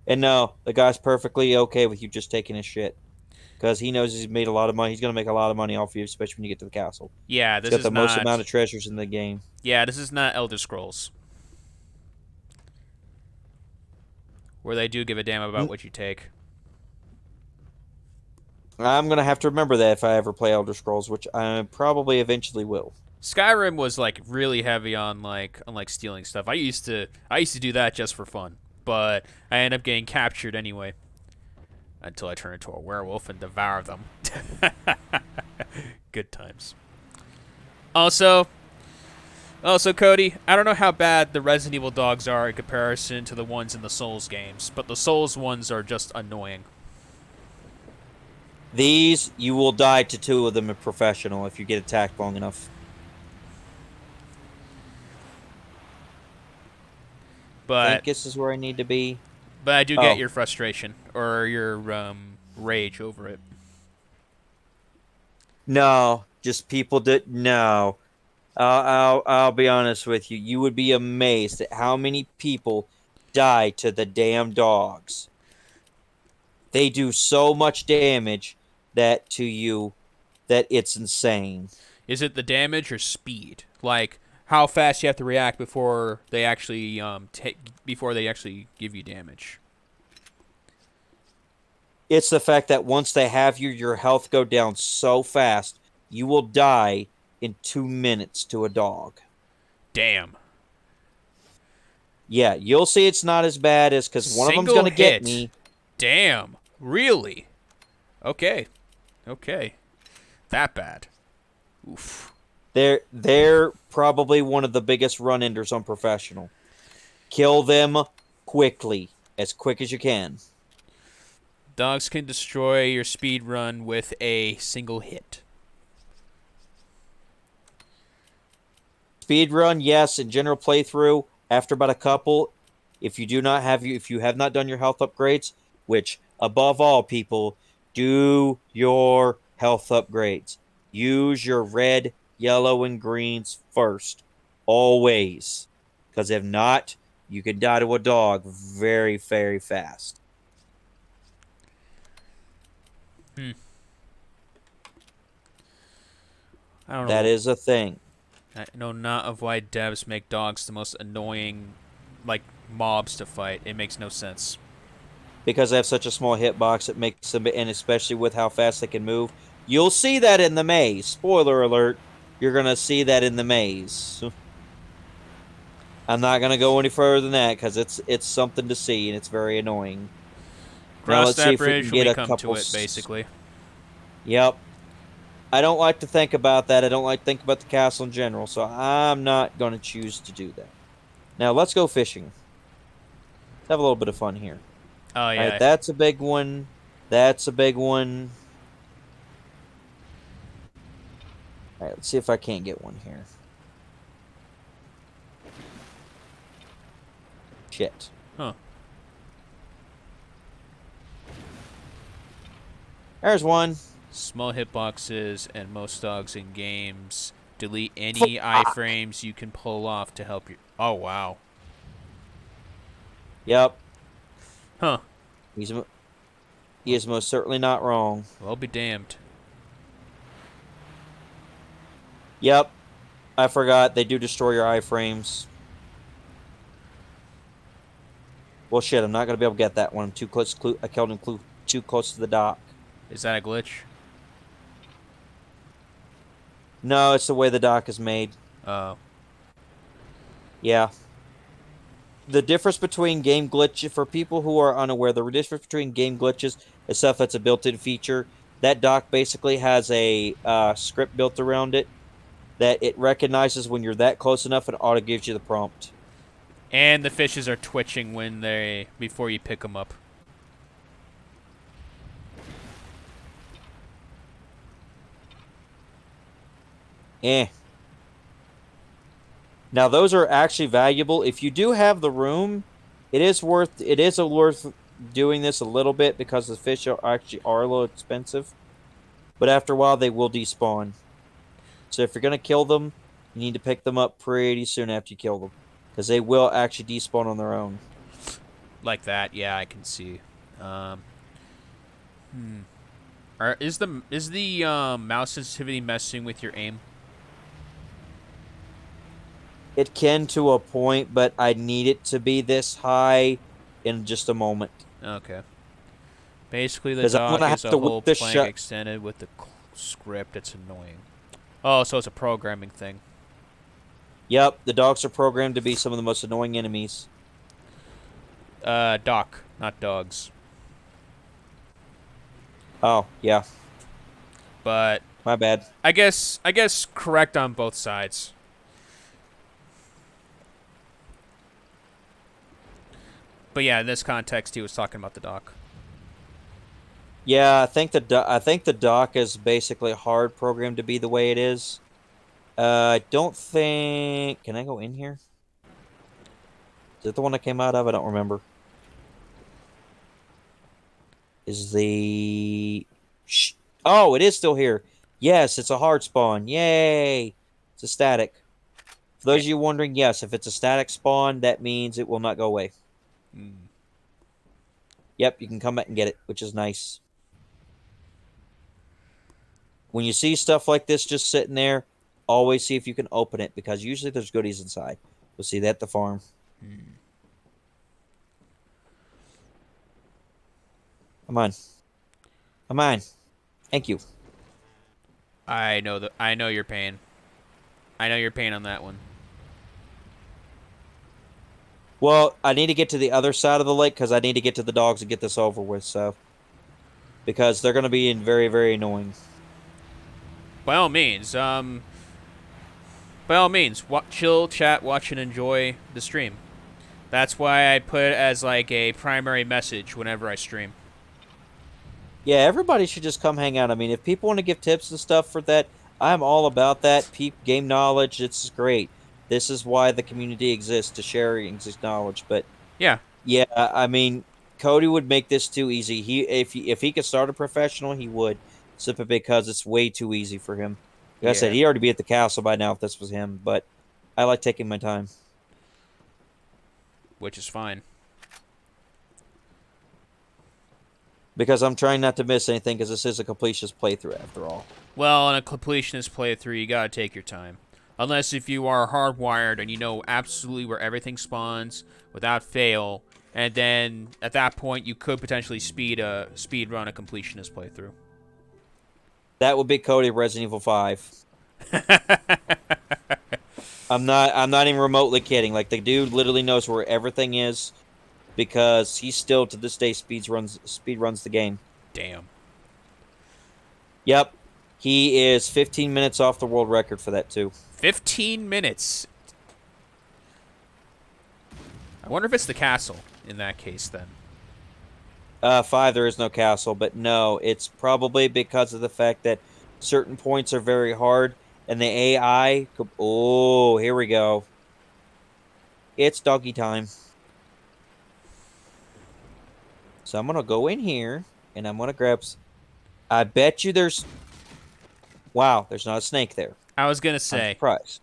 And no, the guy's perfectly okay with you just taking his shit. Because he knows he's made a lot of money. He's going to make a lot of money off you, especially when you get to the castle. Yeah, He's this got is the most not. amount of treasures in the game. Yeah, this is not Elder Scrolls, where they do give a damn about what you take. I'm going to have to remember that if I ever play Elder Scrolls, which I probably eventually will. Skyrim was like really heavy on like stealing stuff. I used to do that just for fun, but I ended up getting captured anyway. Until I turn into a werewolf and devour them. Good times. Also, Cody, I don't know how bad the Resident Evil dogs are in comparison to the ones in the Souls games, but the Souls ones are just annoying. These, you will die to 2 of them in professional if you get attacked long enough. I think But this is where I need to be. I do get your frustration or your rage over it. No, just people that no. I'll be honest with you. You would be amazed at how many people die to the damn dogs. They do so much damage to you that it's insane. Is it the damage or speed? Like how fast you have to react before they actually give you damage? It's the fact that once they have you, your health go down so fast, you will die in 2 minutes to a dog. Damn. Yeah, you'll see it's not as bad as because one of them's going to get me. Damn. Really? Okay. That bad. Oof. They're probably one of the biggest run-enders on professional. Kill them quickly, as quick as you can. Dogs can destroy your speed run with a single hit. Speed run, yes. In general playthrough, after about a couple, if you have not done your health upgrades, which above all, people, do your health upgrades. Use your red, yellow, and greens first, always, because if not, you can die to a dog very, very fast. I don't know. That is a thing. I know not of why devs make dogs the most annoying, mobs to fight. It makes no sense. Because they have such a small hitbox, it makes them, and especially with how fast they can move. You'll see that in the maze. Spoiler alert, you're going to see that in the maze. I'm not going to go any further than that, because it's something to see, and it's very annoying. Cross that bridge when we come to it, basically. Yep. I don't like to think about that. I don't like to think about the castle in general, so I'm not going to choose to do that. Now, let's go fishing. Let's have a little bit of fun here. Oh, yeah. All right, that's a big one. That's a big one. All right, let's see if I can't get one here. Shit. Huh. There's one. Small hitboxes and most dogs in games delete any iframes you can pull off to help you. Oh, wow. Yep. Huh. He is most certainly not wrong. Well, be damned. Yep. I forgot. They do destroy your iframes. Well, shit. I'm not going to be able to get that one. I'm too close. I killed him too close to the dock. Is that a glitch? No, it's the way the dock is made. Oh. Yeah. The difference between game glitches, for people who are unaware, the difference between game glitches and stuff that's a built-in feature, that dock basically has a script built around it that it recognizes when you're that close enough and auto gives you the prompt. And the fishes are twitching before you pick them up. Eh. Now those are actually valuable. If you do have the room, it is worth doing this a little bit because the fish are a little expensive. But after a while they will despawn. So if you're gonna kill them, you need to pick them up pretty soon after you kill them. Because they will actually despawn on their own. Like that, yeah, I can see. Is the mouse sensitivity messing with your aim? It can to a point, but I need it to be this high in just a moment. Okay. Basically, the 'Cause I'm dock gonna is have a to whole whip this plank shut. extended with the script. It's annoying. Oh, so it's a programming thing. Yep, the dogs are programmed to be some of the most annoying enemies. Dock, not dogs. Oh, yeah. But My bad. I guess correct on both sides. But yeah, in this context, he was talking about the dock. Yeah, I think the dock is basically hard programmed to be the way it is. I don't think. Can I go in here? Is it the one I came out of? I don't remember. Is the? Oh, it is still here. Yes, it's a hard spawn. Yay! It's a static. For those of you wondering, yes, if it's a static spawn, that means it will not go away. Yep, you can come back and get it, which is nice. When you see stuff like this just sitting there, always see if you can open it, because usually there's goodies inside. We'll see that at the farm. Come on. Come on. Thank you. I know your pain. I know your pain on that one. Well, I need to get to the other side of the lake because I need to get to the dogs and get this over with, so. Because they're going to be very, very annoying. By all means, chill, chat, watch, and enjoy the stream. That's why I put it as like a primary message whenever I stream. Yeah, everybody should just come hang out. I mean, if people want to give tips and stuff for that, I'm all about that. Game knowledge, it's great. This is why the community exists, to share knowledge. But yeah, I mean, Cody would make this too easy. If he could start a professional, he would, simply because it's way too easy for him. Like I said, he'd already be at the castle by now if this was him. But I like taking my time, which is fine. Because I'm trying not to miss anything, because this is a completionist playthrough after all. Well, in a completionist playthrough, you gotta take your time. Unless if you are hardwired and you know absolutely where everything spawns without fail, and then at that point you could potentially speed run a completionist playthrough. That would be Cody Resident Evil 5. I'm not even remotely kidding. Like, the dude literally knows where everything is, because he still to this day speed runs the game. Damn. Yep. He is 15 minutes off the world record for that too. 15 minutes. I wonder if it's the castle in that case then. 5, there is no castle, but no, it's probably because of the fact that certain points are very hard, and the AI... Oh, here we go. It's doggy time. So I'm going to go in here, and I'm going to grab... I bet you there's... Wow, there's not a snake there. I was gonna I'm say surprised.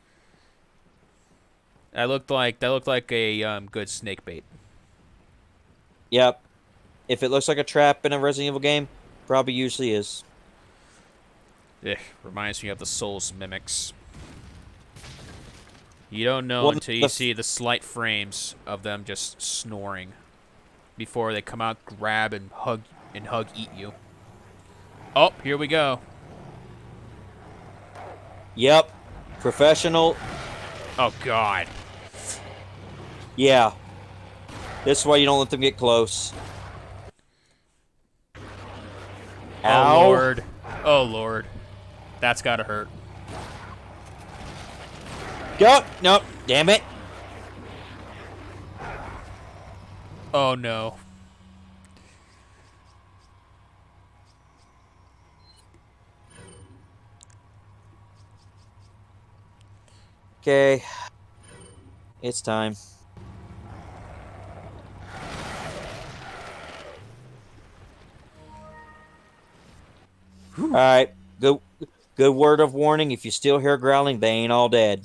that looked like a good snake bait. Yep. If it looks like a trap in a Resident Evil game, probably usually is. Ugh, reminds me of the Souls mimics. You don't know until you see the slight frames of them just snoring before they come out, grab and hug eat you. Oh, here we go. Yep. Professional. Oh, God. Yeah. This is why you don't let them get close. Oh, Ow. Lord. Oh, Lord. That's gotta hurt. Go! Nope. Damn it. Oh no. Okay. It's time. Alright. Good word of warning. If you still hear growling, they ain't all dead.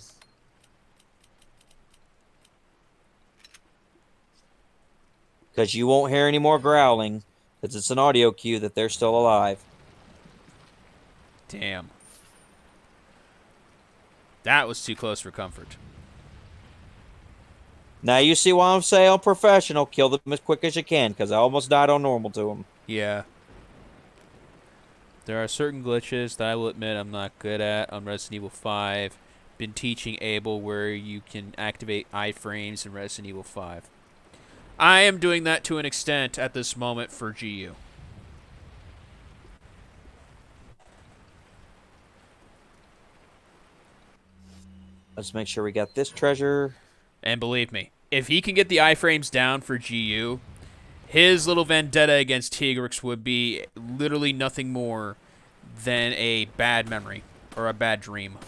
Because you won't hear any more growling. Because it's an audio cue that they're still alive. Damn. That was too close for comfort. Now you see why I'm saying professional. Kill them as quick as you can. Because I almost died on normal to them. Yeah. There are certain glitches that I will admit I'm not good at on Resident Evil 5. Been teaching Abel where you can activate iframes in Resident Evil 5. I am doing that to an extent at this moment for GU. Let's make sure we got this treasure. And believe me, if he can get the iframes down for GU, his little vendetta against Tigrex would be literally nothing more than a bad memory or a bad dream.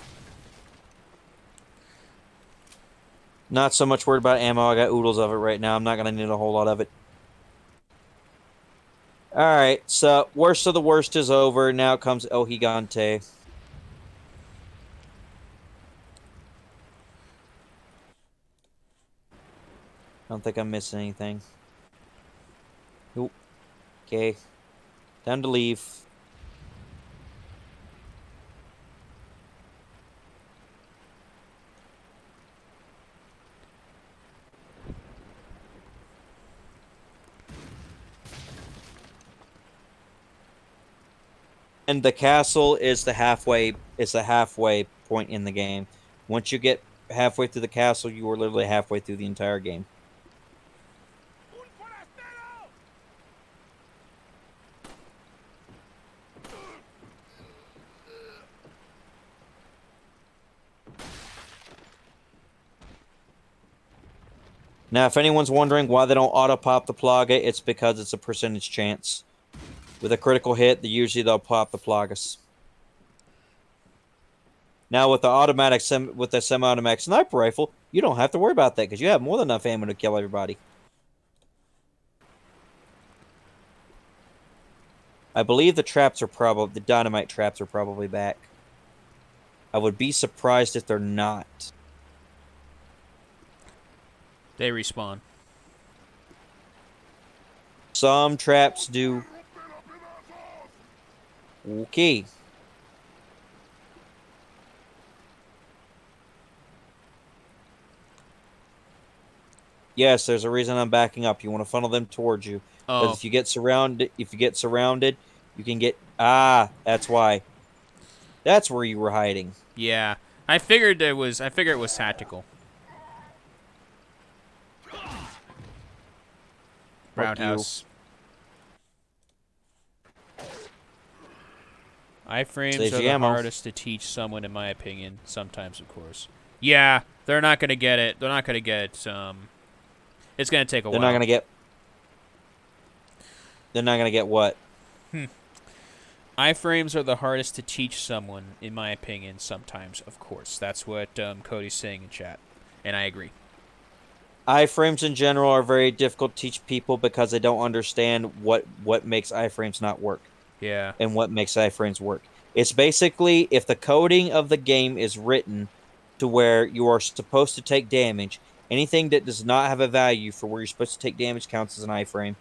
Not so much worried about ammo. I got oodles of it right now. I'm not going to need a whole lot of it. Alright, so worst of the worst is over. Now comes El Gigante. I don't think I'm missing anything. Nope. Okay. Time to leave. And the castle is the halfway point in the game. Once you get halfway through the castle, you are literally halfway through the entire game. Now, if anyone's wondering why they don't auto-pop the Plaga, it's because it's a percentage chance. With a critical hit, they'll pop the Plagas. Now, with the semi-automatic sniper rifle, you don't have to worry about that because you have more than enough ammo to kill everybody. I believe the dynamite traps are probably back. I would be surprised if they're not. They respawn. Some traps do. Okay. Yes, there's a reason I'm backing up. You want to funnel them towards you. Because if you get surrounded, you can get. Ah, that's why. That's where you were hiding. Yeah, I figured it was tactical. Roundhouse. Iframes are the hardest to teach someone, in my opinion. Sometimes, of course. Yeah, they're not gonna get it. They're not gonna get. It's gonna take a while. They're not gonna get. They're not gonna get what? Iframes are the hardest to teach someone, in my opinion. Sometimes, of course. That's what Cody's saying in chat, and I agree. Iframes in general are very difficult to teach people because they don't understand what makes iframes not work. Yeah. And what makes iframes work. It's basically if the coding of the game is written to where you are supposed to take damage, anything that does not have a value for where you're supposed to take damage counts as an iframe.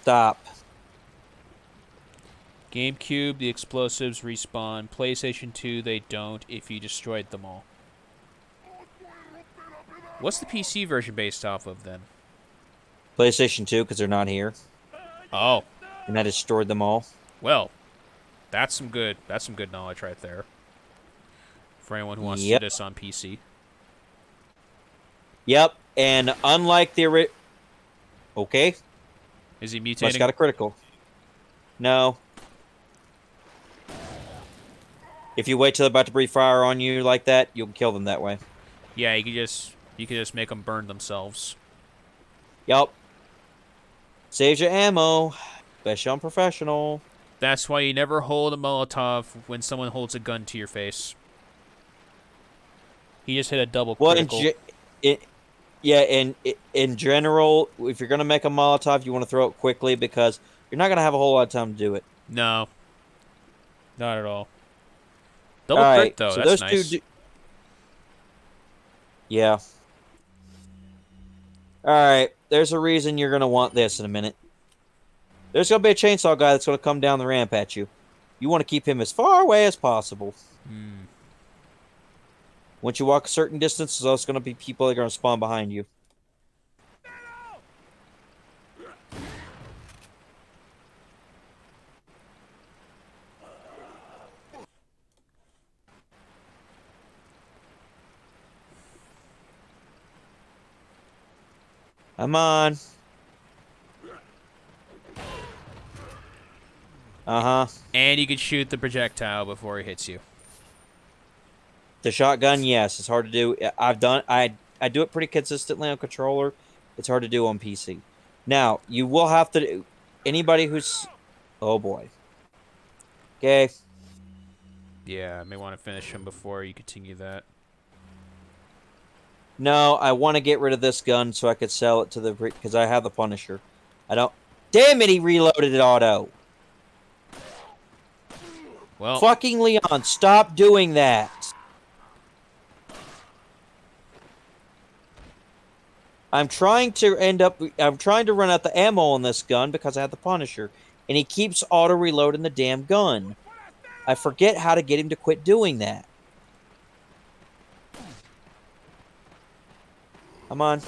Stop. GameCube, the explosives respawn. PlayStation 2, they don't if you destroyed them all. What's the PC version based off of, then? PlayStation 2, because they're not here. Oh. And I destroyed them all. Well, that's some good knowledge right there. For anyone who wants to do Yep. this on PC. Yep. And unlike the okay, Is he must mutating? got a critical. No. If you wait till they're about to breathe fire on you like that, you'll kill them that way. Yeah, you could just make them burn themselves. Yep. Saves your ammo. Especially on professional. That's why you never hold a Molotov when someone holds a gun to your face. He just hit a double Well, critical. in general, if you're gonna make a Molotov, you want to throw it quickly because you're not gonna have a whole lot of time to do it. No, not at all. All Double crit right, though, so that's those nice. two. Yeah. All right, there's a reason you're gonna want this in a minute. There's gonna be a chainsaw guy that's gonna come down the ramp at you. You want to keep him as far away as possible. Once you walk a certain distance, there's also gonna be people that are gonna spawn behind you. Come on. Uh-huh. And you can shoot the projectile before he hits you. The shotgun, yes, it's hard to do. I do it pretty consistently on controller. It's hard to do on PC. Now, you will have to anybody who's oh boy. Okay. Yeah, I may want to finish him before you continue that. No, I want to get rid of this gun so I could sell it to the because I have the Punisher. I don't. Damn it! He reloaded it auto. Well, Fucking Leon, stop doing that. I'm trying to run out the ammo on this gun because I have the Punisher, and he keeps auto reloading the damn gun. I forget how to get him to quit doing that. Come on.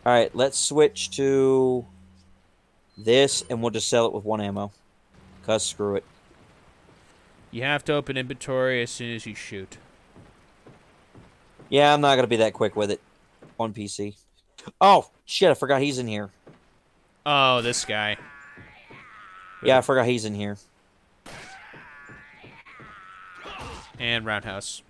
Alright, let's switch to this, and we'll just sell it with one ammo. Because screw it. you have to open inventory as soon as you shoot. Yeah, I'm not going to be that quick with it on PC. Oh, shit, I forgot he's in here. Oh, this guy. Yeah, I forgot he's in here. And roundhouse.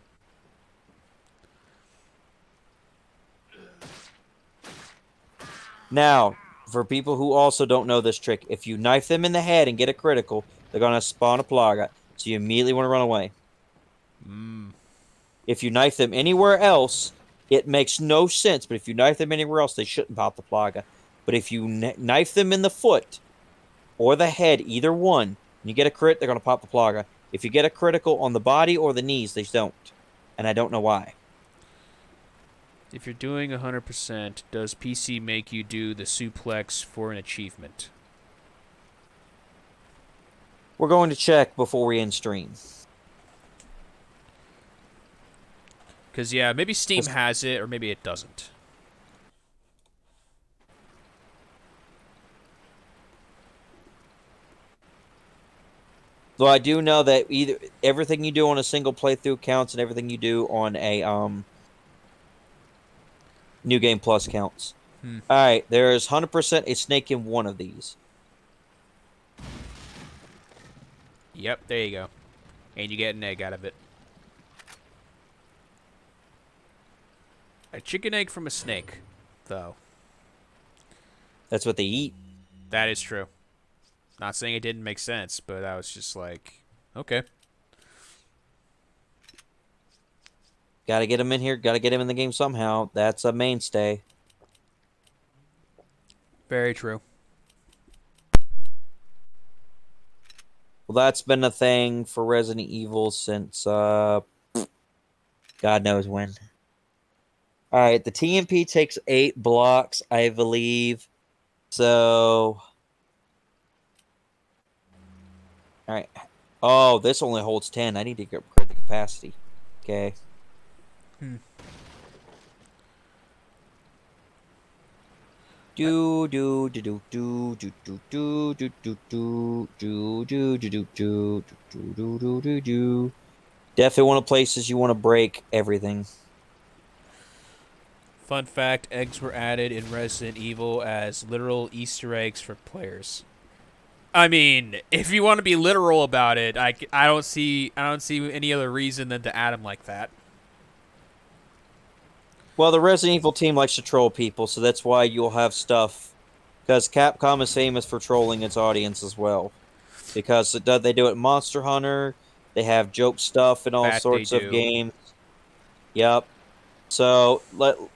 Now, for people who also don't know this trick, if you knife them in the head and get a critical, they're going to spawn a plaga. So you immediately want to run away. If you knife them anywhere else, it makes no sense. But if you knife them anywhere else, they shouldn't pop the plaga. But if you knife them in the foot or the head, either one, and you get a crit, they're going to pop the plaga. If you get a critical on the body or the knees, they don't. And I don't know why. If you're doing 100%, does PC make you do the suplex for an achievement? We're going to check before we end stream. Because, yeah, maybe Steam has it, or maybe it doesn't. Though I do know that either everything you do on a single playthrough counts, and everything you do on a New Game Plus counts. All right, there is 100% a snake in one of these. Yep, there you go. And you get an egg out of it. A chicken egg from a snake, though. That's what they eat. That is true. Not saying it didn't make sense, but I was just like, okay. Got to get him in here. Got to get him in the game somehow. That's a mainstay. Very true. Well, that's been a thing for Resident Evil since God knows when. All right, the TMP takes 8 blocks, I believe. So, all right. Oh, this only holds 10. I need to upgrade the capacity. Okay. Do do do do do do do do do do do do do do do do do do do do. Definitely one of the places you want to break everything. Fun fact: eggs were added in Resident Evil as literal Easter eggs for players. I mean, if you want to be literal about it, I don't see any other reason than to add them like that. Well, the Resident Evil team likes to troll people, so that's why you'll have stuff. Because Capcom is famous for trolling its audience as well. Because they do it in Monster Hunter, they have joke stuff in all That they sorts of do. games. Yep. So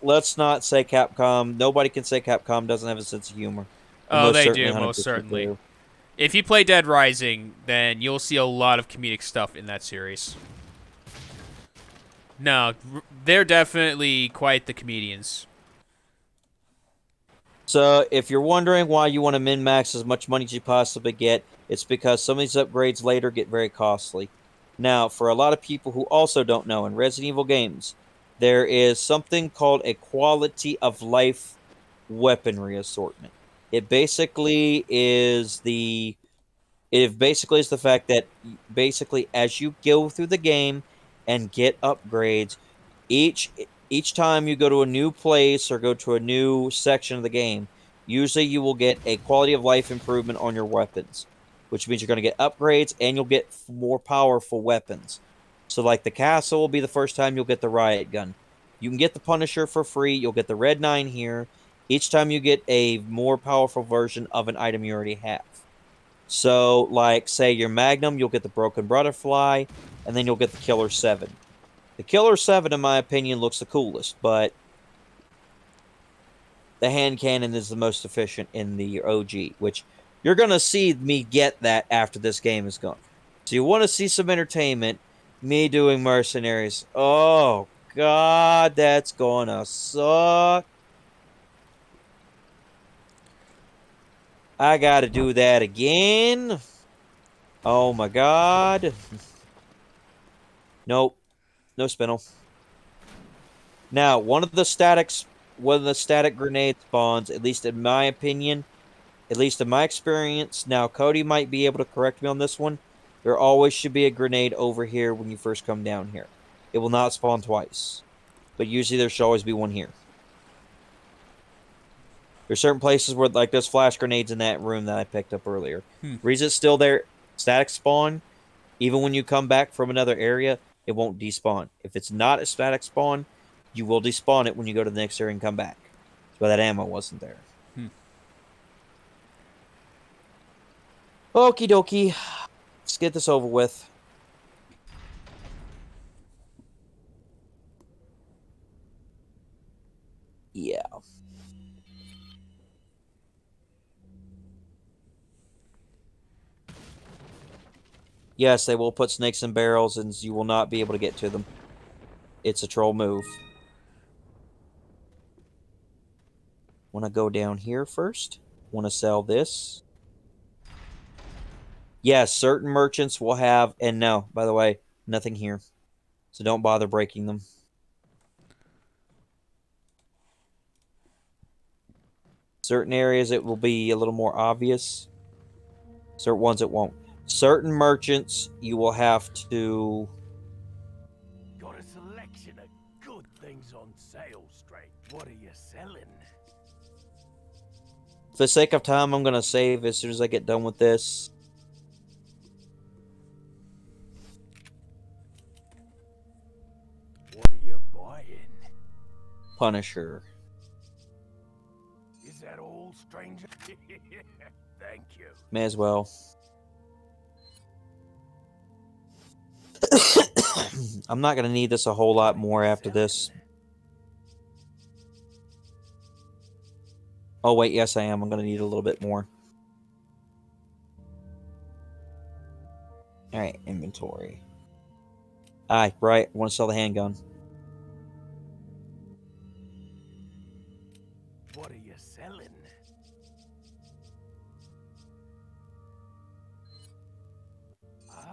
let's not say Capcom. Nobody can say Capcom doesn't have a sense of humor. They Oh, most they certainly do, most 100% certainly. do. If you play Dead Rising, then you'll see a lot of comedic stuff in that series. No, they're definitely quite the comedians. So if you're wondering why you want to min-max as much money as you possibly get, it's because some of these upgrades later get very costly. Now, for a lot of people who also don't know, in Resident Evil games, there is something called a quality of life weaponry assortment. It basically is the fact that basically as you go through the game and get upgrades, each each time you go to a new place or go to a new section of the game, usually you will get a quality of life improvement on your weapons, which means you're going to get upgrades and you'll get more powerful weapons. So like the castle will be the first time you'll get the riot gun. You can get the Punisher for free, you'll get the Red 9 here. Each time you get a more powerful version of an item you already have. So, like, say your Magnum, you'll get the Broken Butterfly, and then you'll get the Killer 7. The Killer 7, in my opinion, looks the coolest, but the hand cannon is the most efficient in the OG, which you're going to see me get that after this game is gone. So you want to see some entertainment, me doing Mercenaries. Oh, God, that's going to suck. I got to do that again. Oh, my God. Nope. No spinel. Now, one of the static grenade spawns, at least in my opinion, at least in my experience. Now, Cody might be able to correct me on this one. There always should be a grenade over here when you first come down here. It will not spawn twice, but usually there should always be one here. There's certain places where, like, there's flash grenades in that room that I picked up earlier. Reason it's still there, static spawn, even when you come back from another area, it won't despawn. If it's not a static spawn, you will despawn it when you go to the next area and come back. That's why that ammo wasn't there. Okie dokie. Let's get this over with. Yeah. Yes, they will put snakes in barrels, and you will not be able to get to them. It's a troll move. Want to go down here first? Want to sell this? Yes, certain merchants will have... And no, by the way, nothing here. So don't bother breaking them. Certain areas it will be a little more obvious. Certain ones it won't. Certain merchants you will have to... Got a selection of good things on sale, straight. What are you selling? For the sake of time, I'm going to save as soon as I get done with this. What are you buying? Punisher. Is that all, stranger? Thank you. May as well. I'm not going to need this a whole lot more after this. Oh, wait, yes, I am. I'm going to need a little bit more. Alright, inventory. Aye, right. I want to sell the handgun. What are you selling?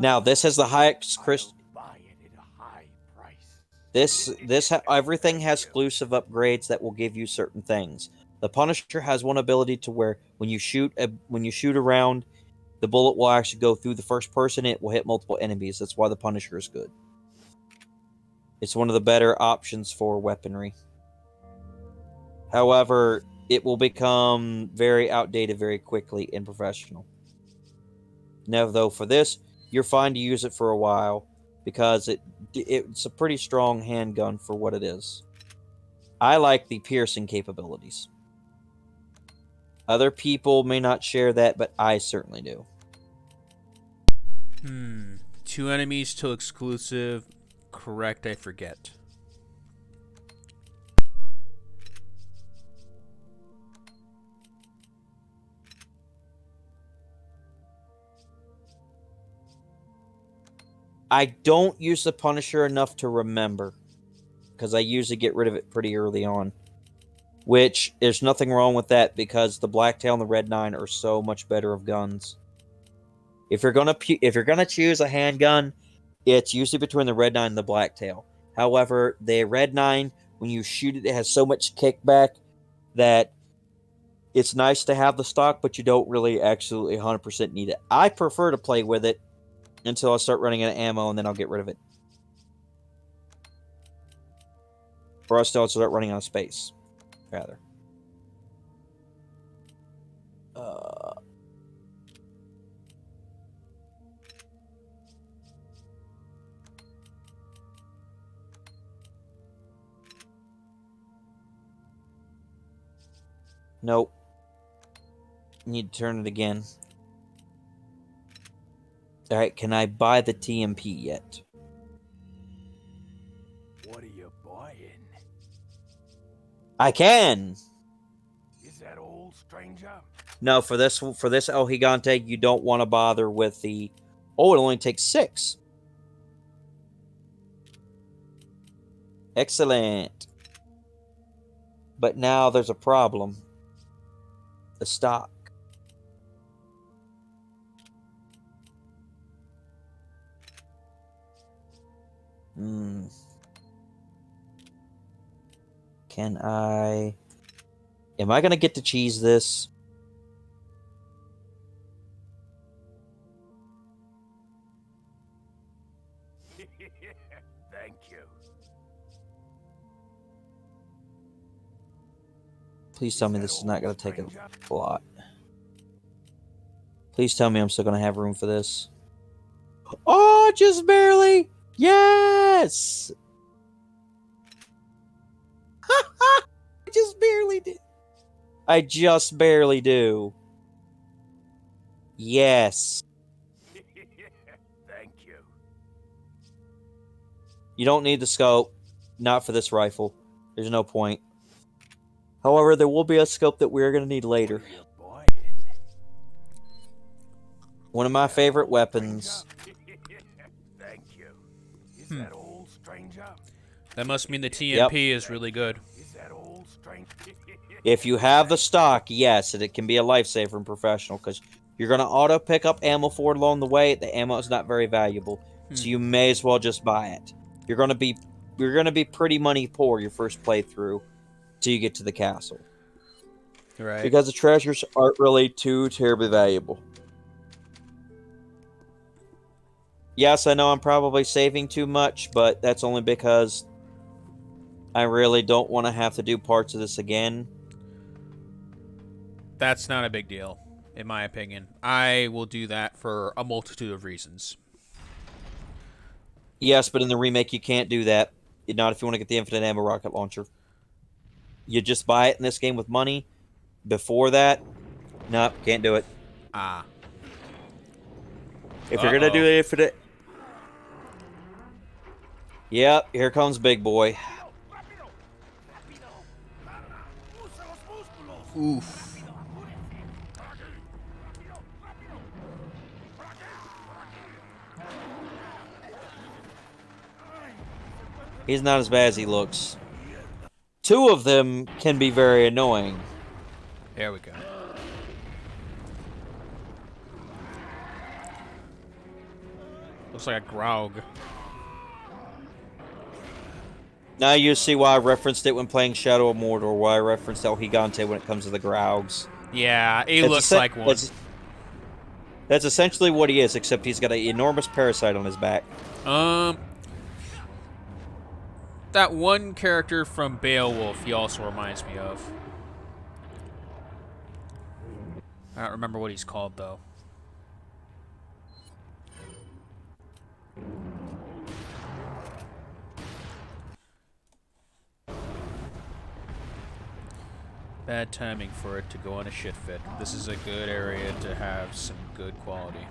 Now, this has the highest Buy it at a high price. everything has exclusive upgrades that will give you certain things. The Punisher has one ability to where when you shoot around, the bullet will actually go through the first person. It will hit multiple enemies. That's why the Punisher is good. It's one of the better options for weaponry. However, it will become very outdated very quickly in professional. Now, though, for this, you're fine to use it for a while because it's a pretty strong handgun for what it is. I like the piercing capabilities. Other people may not share that, but I certainly do. 2 enemies till exclusive. Correct, I forget. I don't use the Punisher enough to remember, because I usually get rid of it pretty early on. Which, there's nothing wrong with that, because the Blacktail and the Red 9 are so much better of guns. If you're gonna choose a handgun, it's usually between the Red 9 and the Blacktail. However, the Red 9, when you shoot it, it has so much kickback that it's nice to have the stock, but you don't really absolutely 100% need it. I prefer to play with it until I start running out of ammo, and then I'll get rid of it. Or I'll still start running out of space, rather. Nope. Need to turn it again. Alright, can I buy the TMP yet? What are you buying? I can! Is that all, stranger? No, for this El Gigante, you don't want to bother with the... Oh, it only takes 6. Excellent. But now there's a problem. The stock. Can I... Am I going to get to cheese this? Thank you. Please tell me this is not going to take a lot. Please tell me I'm still going to have room for this. Oh, just barely! Yes! I just barely did. I just barely do. Yes. Thank you. You don't need the scope. Not for this rifle. There's no point. However, there will be a scope that we're going to need later. What are you buying? One of my favorite weapons. Thank you. Is that all, stranger? That must mean the TMP is really good. Is that all, stranger? If you have the stock, yes, and it can be a lifesaver in professional, because you're going to auto pick up ammo for it along the way. The ammo is not very valuable, so you may as well just buy it. You're going to be pretty money poor your first playthrough till you get to the castle. Right. Because the treasures aren't really too terribly valuable. Yes, I know I'm probably saving too much, but that's only because I really don't want to have to do parts of this again. That's not a big deal, in my opinion. I will do that for a multitude of reasons. Yes, but in the remake you can't do that. Not if you want to get the infinite ammo rocket launcher. You just buy it in this game with money. Before that, nope, can't do it. Ah. If you're gonna do the infinite... Yep, here comes big boy. Oof. He's not as bad as he looks. 2 of them can be very annoying. There we go. Looks like a Graug. Now you see why I referenced it when playing Shadow of Mordor, why I referenced El Gigante when it comes to the Graugs. Yeah, he It's looks like one. That's essentially what he is, except he's got an enormous parasite on his back. Um, that one character from Beowulf he also reminds me of. I don't remember what he's called, though. Bad timing for it to go on a shit fit. This is a good area to have some good quality.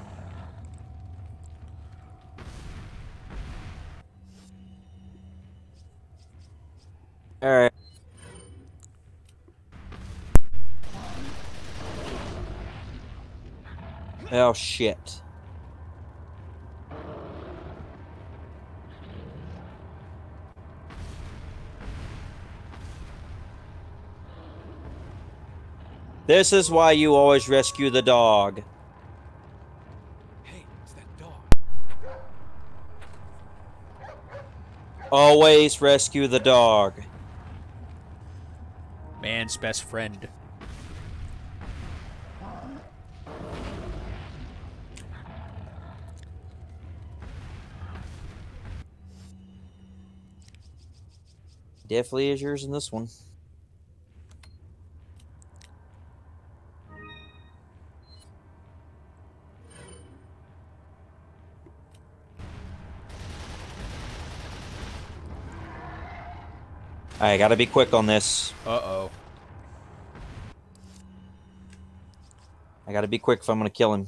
Alright. Oh, shit. This is why you always rescue the dog. Hey, it's that dog. Always rescue the dog. Man's best friend. Definitely is yours in this one. I gotta be quick on this. Uh-oh. I gotta be quick if I'm gonna kill him.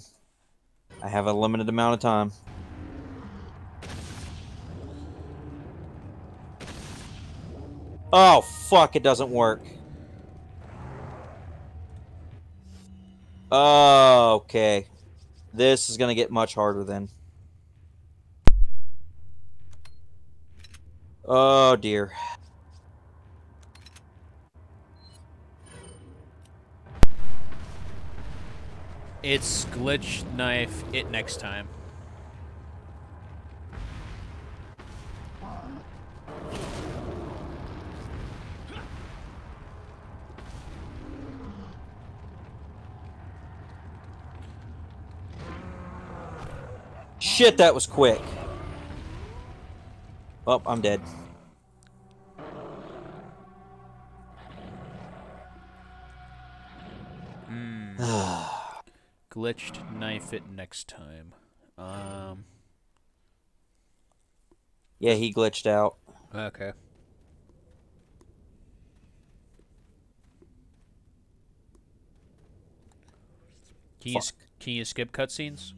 I have a limited amount of time. Oh, fuck, it doesn't work. Oh, okay. This is gonna get much harder then. Oh, dear. It's glitch knife it next time. Shit, that was quick. Oh, I'm dead. Glitched knife it next time. Yeah, he glitched out. Okay. Fuck. Can you skip cutscenes?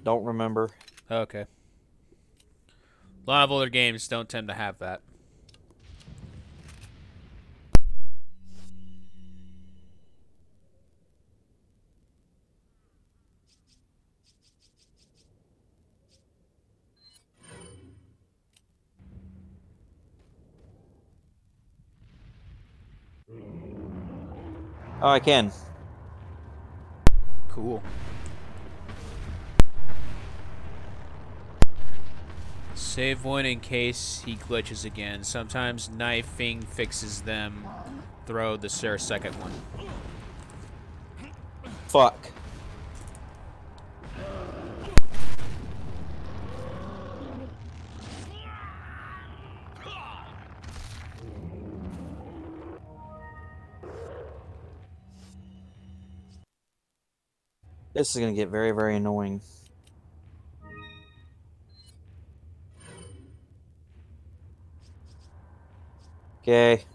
Don't remember. Okay. A lot of older games don't tend to have that. Oh, I can. Cool. Save one in case he glitches again. Sometimes knifing fixes them. Throw the second one. Fuck. This is gonna get very, very annoying. Okay.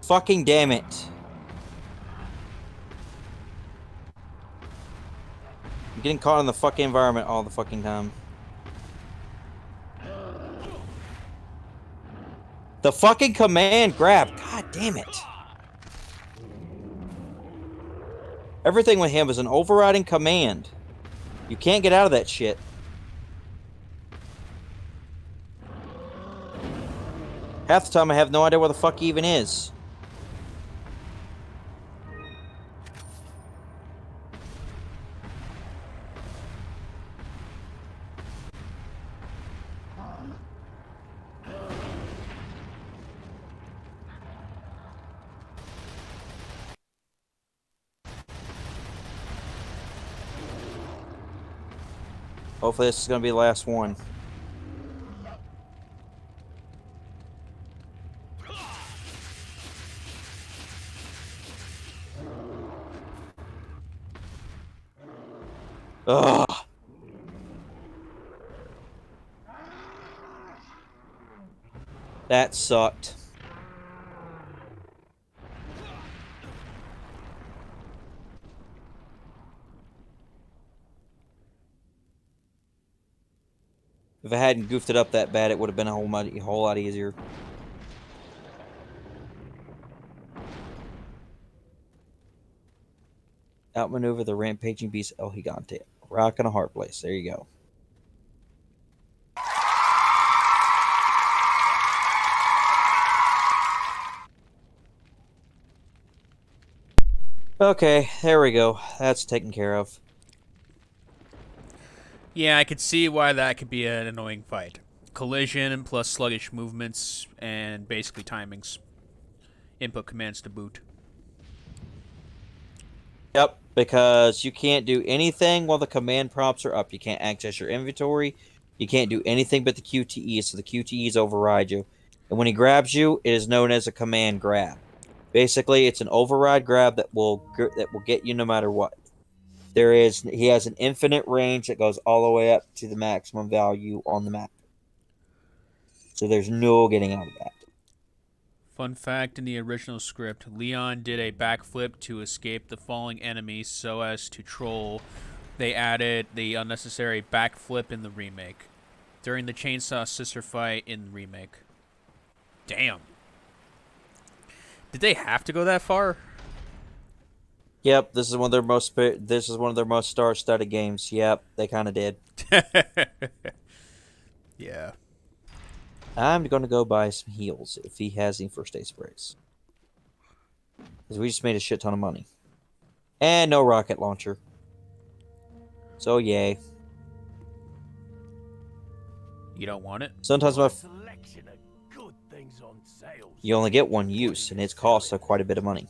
Fucking damn it. I'm getting caught in the fucking environment all the fucking time. The fucking command grab. God damn it. Everything with him is an overriding command. You can't get out of that shit. Half the time I have no idea where the fuck he even is. Hopefully this is going to be the last one. Ugh. That sucked. If I hadn't goofed it up that bad, it would have been a whole lot easier. Outmaneuver the rampaging beast El Gigante. Rock and a hard place. There you go. Okay, there we go. That's taken care of. Yeah, I could see why that could be an annoying fight. Collision plus sluggish movements and basically timings. Input commands to boot. Yep, because you can't do anything while the command prompts are up. You can't access your inventory. You can't do anything but the QTEs, so the QTEs override you. And when he grabs you, it is known as a command grab. Basically, it's an override grab that will get you no matter what. He has an infinite range that goes all the way up to the maximum value on the map. So there's no getting out of that. Fun fact, in the original script, Leon did a backflip to escape the falling enemy so as to troll. They added the unnecessary backflip in the remake. During the Chainsaw Sister fight in the remake. Damn. Did they have to go that far? Yep, this is one of their most star-studded games. Yep, they kind of did. Yeah. I'm going to go buy some heals if he has any first aid sprays. Because we just made a shit ton of money. And no rocket launcher. So, yay. You don't want it? Sometimes you only get one use, and it costs quite a bit of money.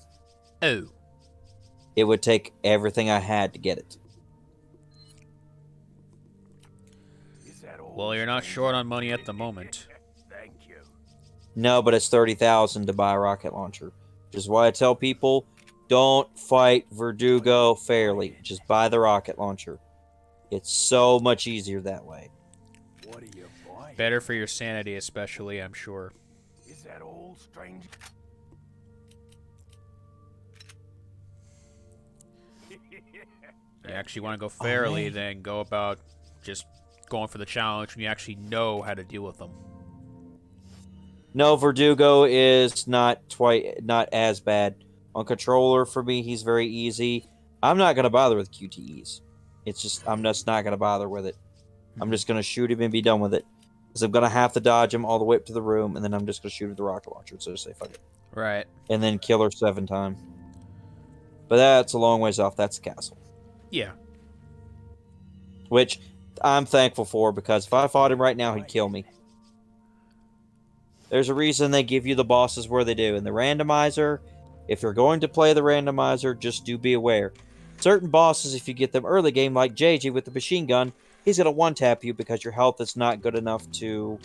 Oh. It would take everything I had to get it. Well, you're not short on money at the moment. No, but it's $30,000 to buy a rocket launcher. Which is why I tell people, don't fight Verdugo fairly. Just buy the rocket launcher. It's so much easier that way. Better for your sanity, especially, I'm sure. Is that all, stranger? You actually want to go fairly, then go about just going for the challenge when you actually know how to deal with them. No, Verdugo is not as bad. On controller, for me, he's very easy. I'm not gonna bother with QTEs. It's just I'm just not gonna bother with it. I'm just gonna shoot him and be done with it. Because I'm gonna have to dodge him all the way up to the room, and then I'm just gonna shoot with the rocket launcher. So say fuck it. Right. And then kill her 7 times. But that's a long ways off. That's the castle. Yeah. Which I'm thankful for, because if I fought him right now, he'd kill me. There's a reason they give you the bosses where they do. And the randomizer, if you're going to play the randomizer, just do be aware. Certain bosses, if you get them early game, like JJ with the machine gun, he's going to one-tap you because your health is not good enough to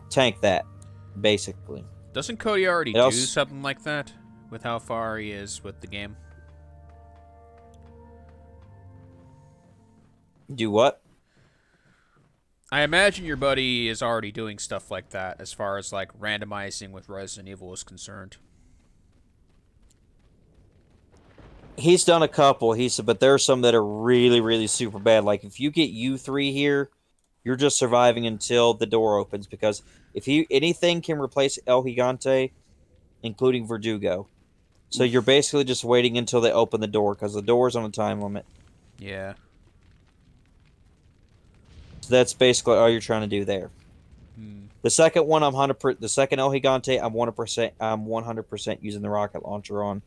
tank that, basically. Doesn't Cody already do something like that with how far he is with the game? Do what? I imagine your buddy is already doing stuff like that as far as like randomizing with Resident Evil is concerned. He's done a couple. But there are some that are really, really super bad. Like if you get U3 here, you're just surviving until the door opens, because if anything can replace El Gigante, including Verdugo. So you're basically just waiting until they open the door, because the door's on a time limit. Yeah. So that's basically all you're trying to do there. The second one, the second El Gigante, I'm 100% using the rocket launcher on.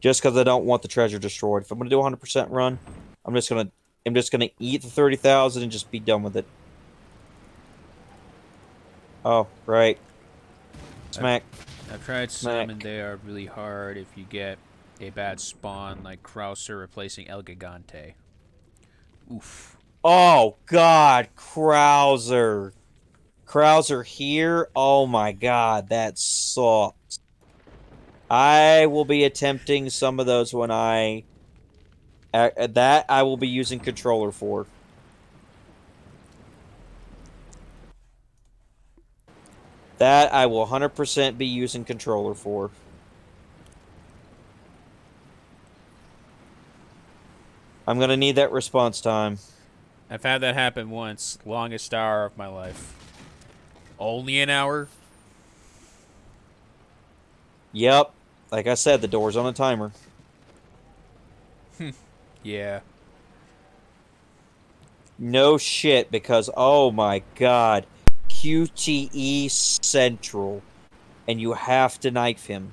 Just because I don't want the treasure destroyed. If I'm gonna do a 100% run, I'm just gonna eat the 30,000 and just be done with it. Oh, right. Smack. I've tried some, and they are really hard if you get a bad spawn like Krauser replacing El Gigante. Oof. Oh, God. Krauser. Krauser here? Oh, my God. That sucks. I will be attempting some of those when I... that I will be using controller for. That I will 100% be using controller for. I'm going to need that response time. I've had that happen once. Longest hour of my life. Only an hour? Yep. Like I said, the door's on a timer. Yeah. No shit, because, oh my God. QTE Central. And you have to knife him.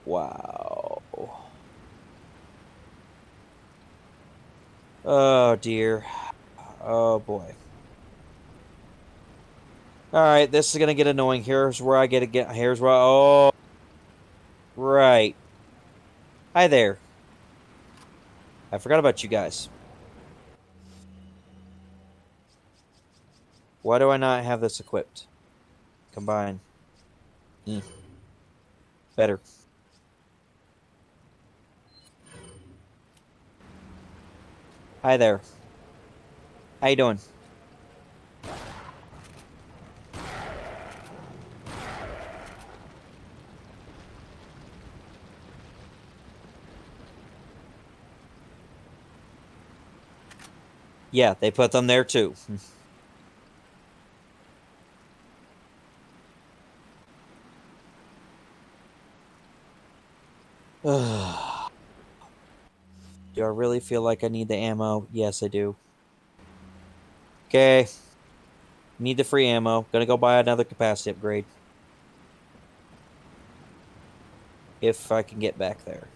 Wow. Oh, dear. Oh, boy. Alright, this is going to get annoying. Here's where I here's where oh. Right. Hi there. I forgot about you guys. Why do I not have this equipped? Combine. Better. Hi there. How you doing? Yeah, they put them there too. Do I really feel like I need the ammo? Yes, I do. Okay. Need the free ammo. Gonna go buy another capacity upgrade. If I can get back there.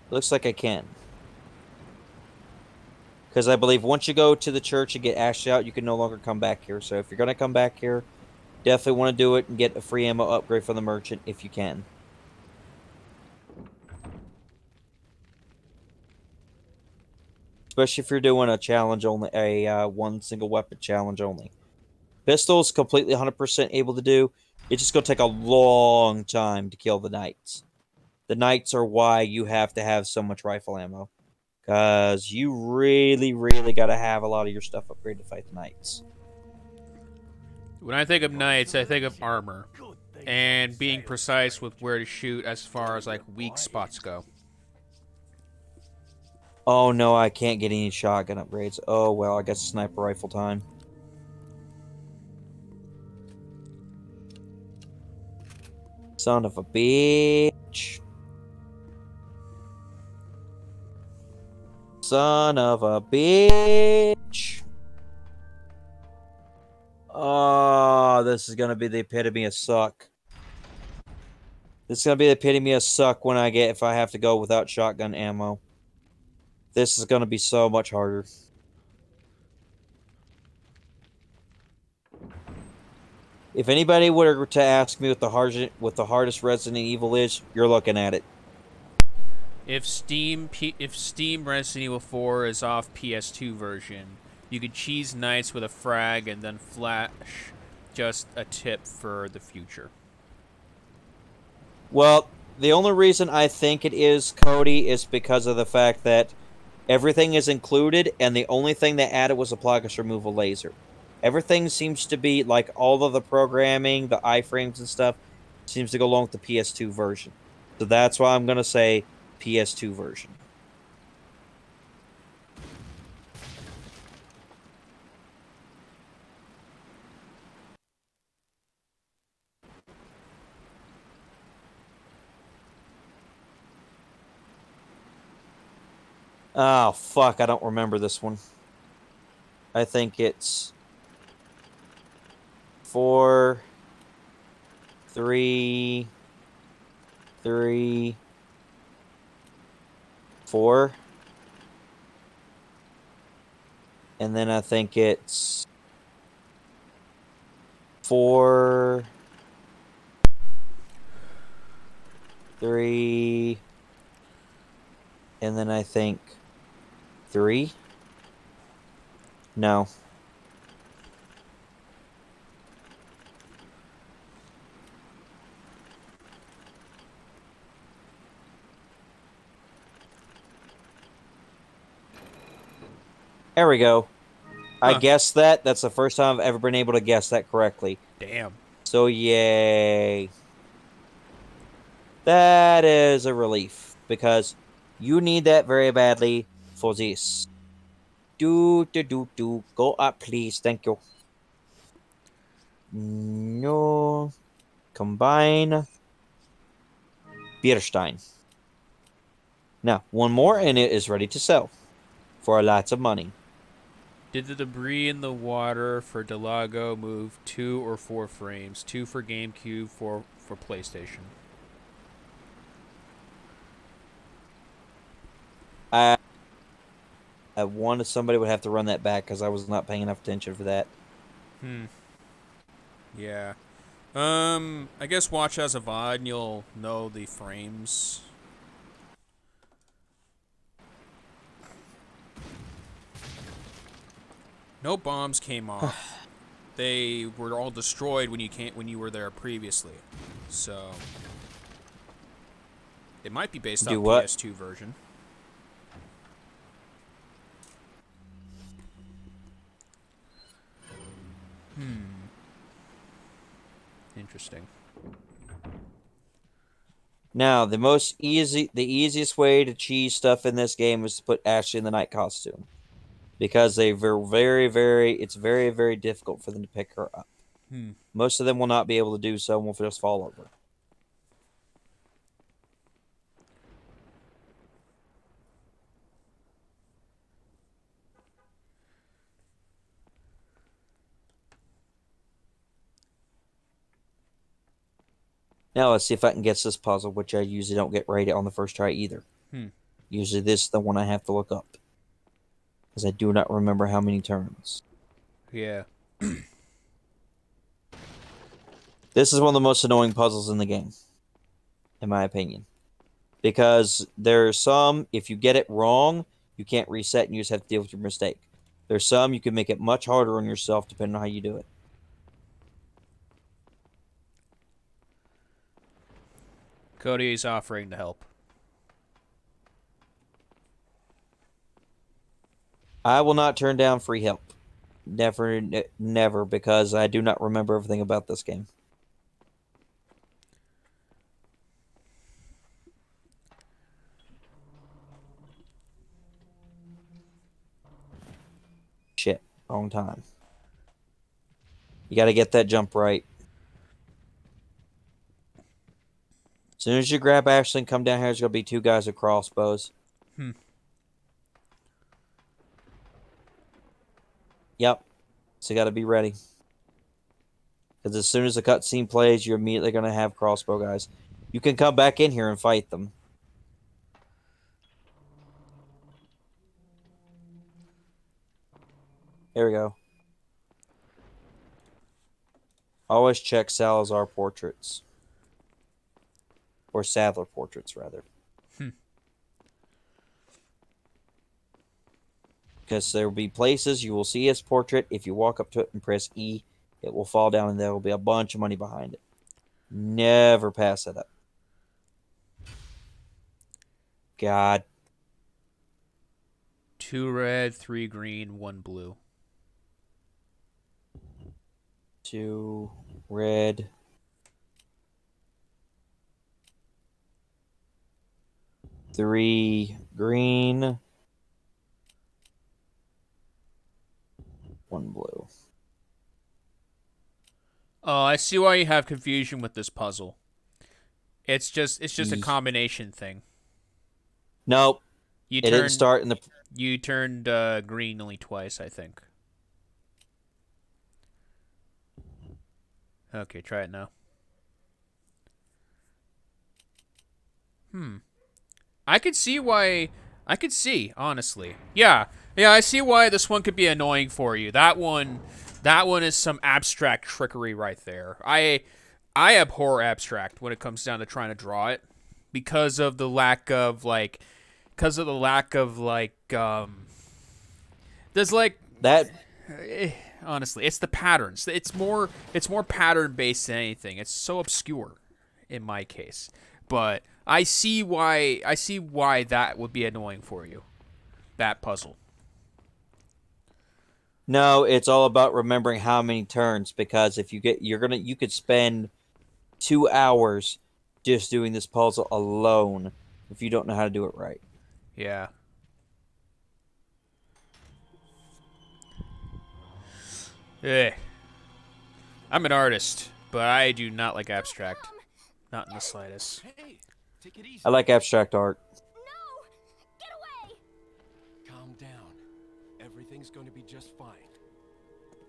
Looks like I can. Because I believe once you go to the church and get ashed out, you can no longer come back here. So if you're going to come back here, definitely want to do it and get a free ammo upgrade from the merchant if you can. Especially if you're doing a challenge only, one single weapon challenge only. Pistol's completely 100% able to do. It's just going to take a long time to kill the knights. The knights are why you have to have so much rifle ammo. Because you really, really got to have a lot of your stuff upgraded to fight the knights. When I think of knights, I think of armor. And being precise with where to shoot as far as, like, weak spots go. Oh, no, I can't get any shotgun upgrades. Oh, well, I guess sniper rifle time. Son of a bitch. Son of a bitch. Oh, this is gonna be the epitome of suck. This is gonna be the epitome of suck when if I have to go without shotgun ammo. This is gonna be so much harder. If anybody were to ask me what the hardest Resident Evil is, you're looking at it. If Steam Resident Evil 4 is off PS2 version, you could cheese nights with a frag and then flash just a tip for the future. Well, the only reason I think it is, Cody, is because of the fact that everything is included, and the only thing they added was a progress removal laser. Everything seems to be like all of the programming, the iframes and stuff, seems to go along with the PS2 version. So that's why I'm gonna say PS2 version. Oh, fuck, I don't remember this one. I think it's 4, 3, 3, 4. And then I think it's 4, 3, and then I think 3. No. There we go. I Huh. guessed that. That's the first time I've ever been able to guess that correctly. Damn. So, yay. That is a relief, because you need that very badly for this. Do. Go up, please. Thank you. No. Combine. Bierstein. Now, one more, and it is ready to sell for lots of money. Did the debris in the water for Delago move 2 or 4 frames? 2 for GameCube, 4 for PlayStation. I wanted somebody would have to run that back because I was not paying enough attention for that. Yeah. I guess watch as a VOD and you'll know the frames. No bombs came off. They were all destroyed when you were there previously. So it might be based Do off what? PS2 version. Interesting. Now, the easiest way to cheese stuff in this game is to put Ashley in the night costume, because it's very, very difficult for them to pick her up. Most of them will not be able to do so and will just fall over. Now let's see if I can guess this puzzle, which I usually don't get right on the first try either. Usually this is the one I have to look up, because I do not remember how many turns. Yeah. This is one of the most annoying puzzles in the game, in my opinion. Because there's some, if you get it wrong, you can't reset and you just have to deal with your mistake. There's some you can make it much harder on yourself depending on how you do it. Cody is offering to help. I will not turn down free help. Never, because I do not remember everything about this game. Shit, wrong time. You gotta get that jump right. soon as you grab Ashley and come down here, there's going to be 2 guys with crossbows. Yep. So you got to be ready. Because as soon as the cutscene plays, you're immediately going to have crossbow guys. You can come back in here and fight them. There we go. Always check Salazar portraits. Or Sadler portraits, rather. Because there will be places you will see his portrait. If you walk up to it and press E, it will fall down and there will be a bunch of money behind it. Never pass it up. God. 2 red, 3 green, 1 blue. 2 red. 3 green. 1 blue. Oh, I see why you have confusion with this puzzle. It's just a combination thing. Nope. You It didn't start in the... You turned green only twice, I think. Okay, try it now. I could see why... I could see, honestly. Yeah, I see why this one could be annoying for you. That one is some abstract trickery right there. I abhor abstract when it comes down to trying to draw it because of the lack of there's like That... honestly, it's the patterns. It's more pattern based than anything. It's so obscure in my case. But I see why that would be annoying for you. That puzzle. No, it's all about remembering how many turns, because if you could spend 2 hours just doing this puzzle alone if you don't know how to do it right. Yeah. I'm an artist, but I do not like abstract. Not in the slightest. Hey, take it easy. I like abstract art. No! Get away! Calm down. Everything's going to be just fine.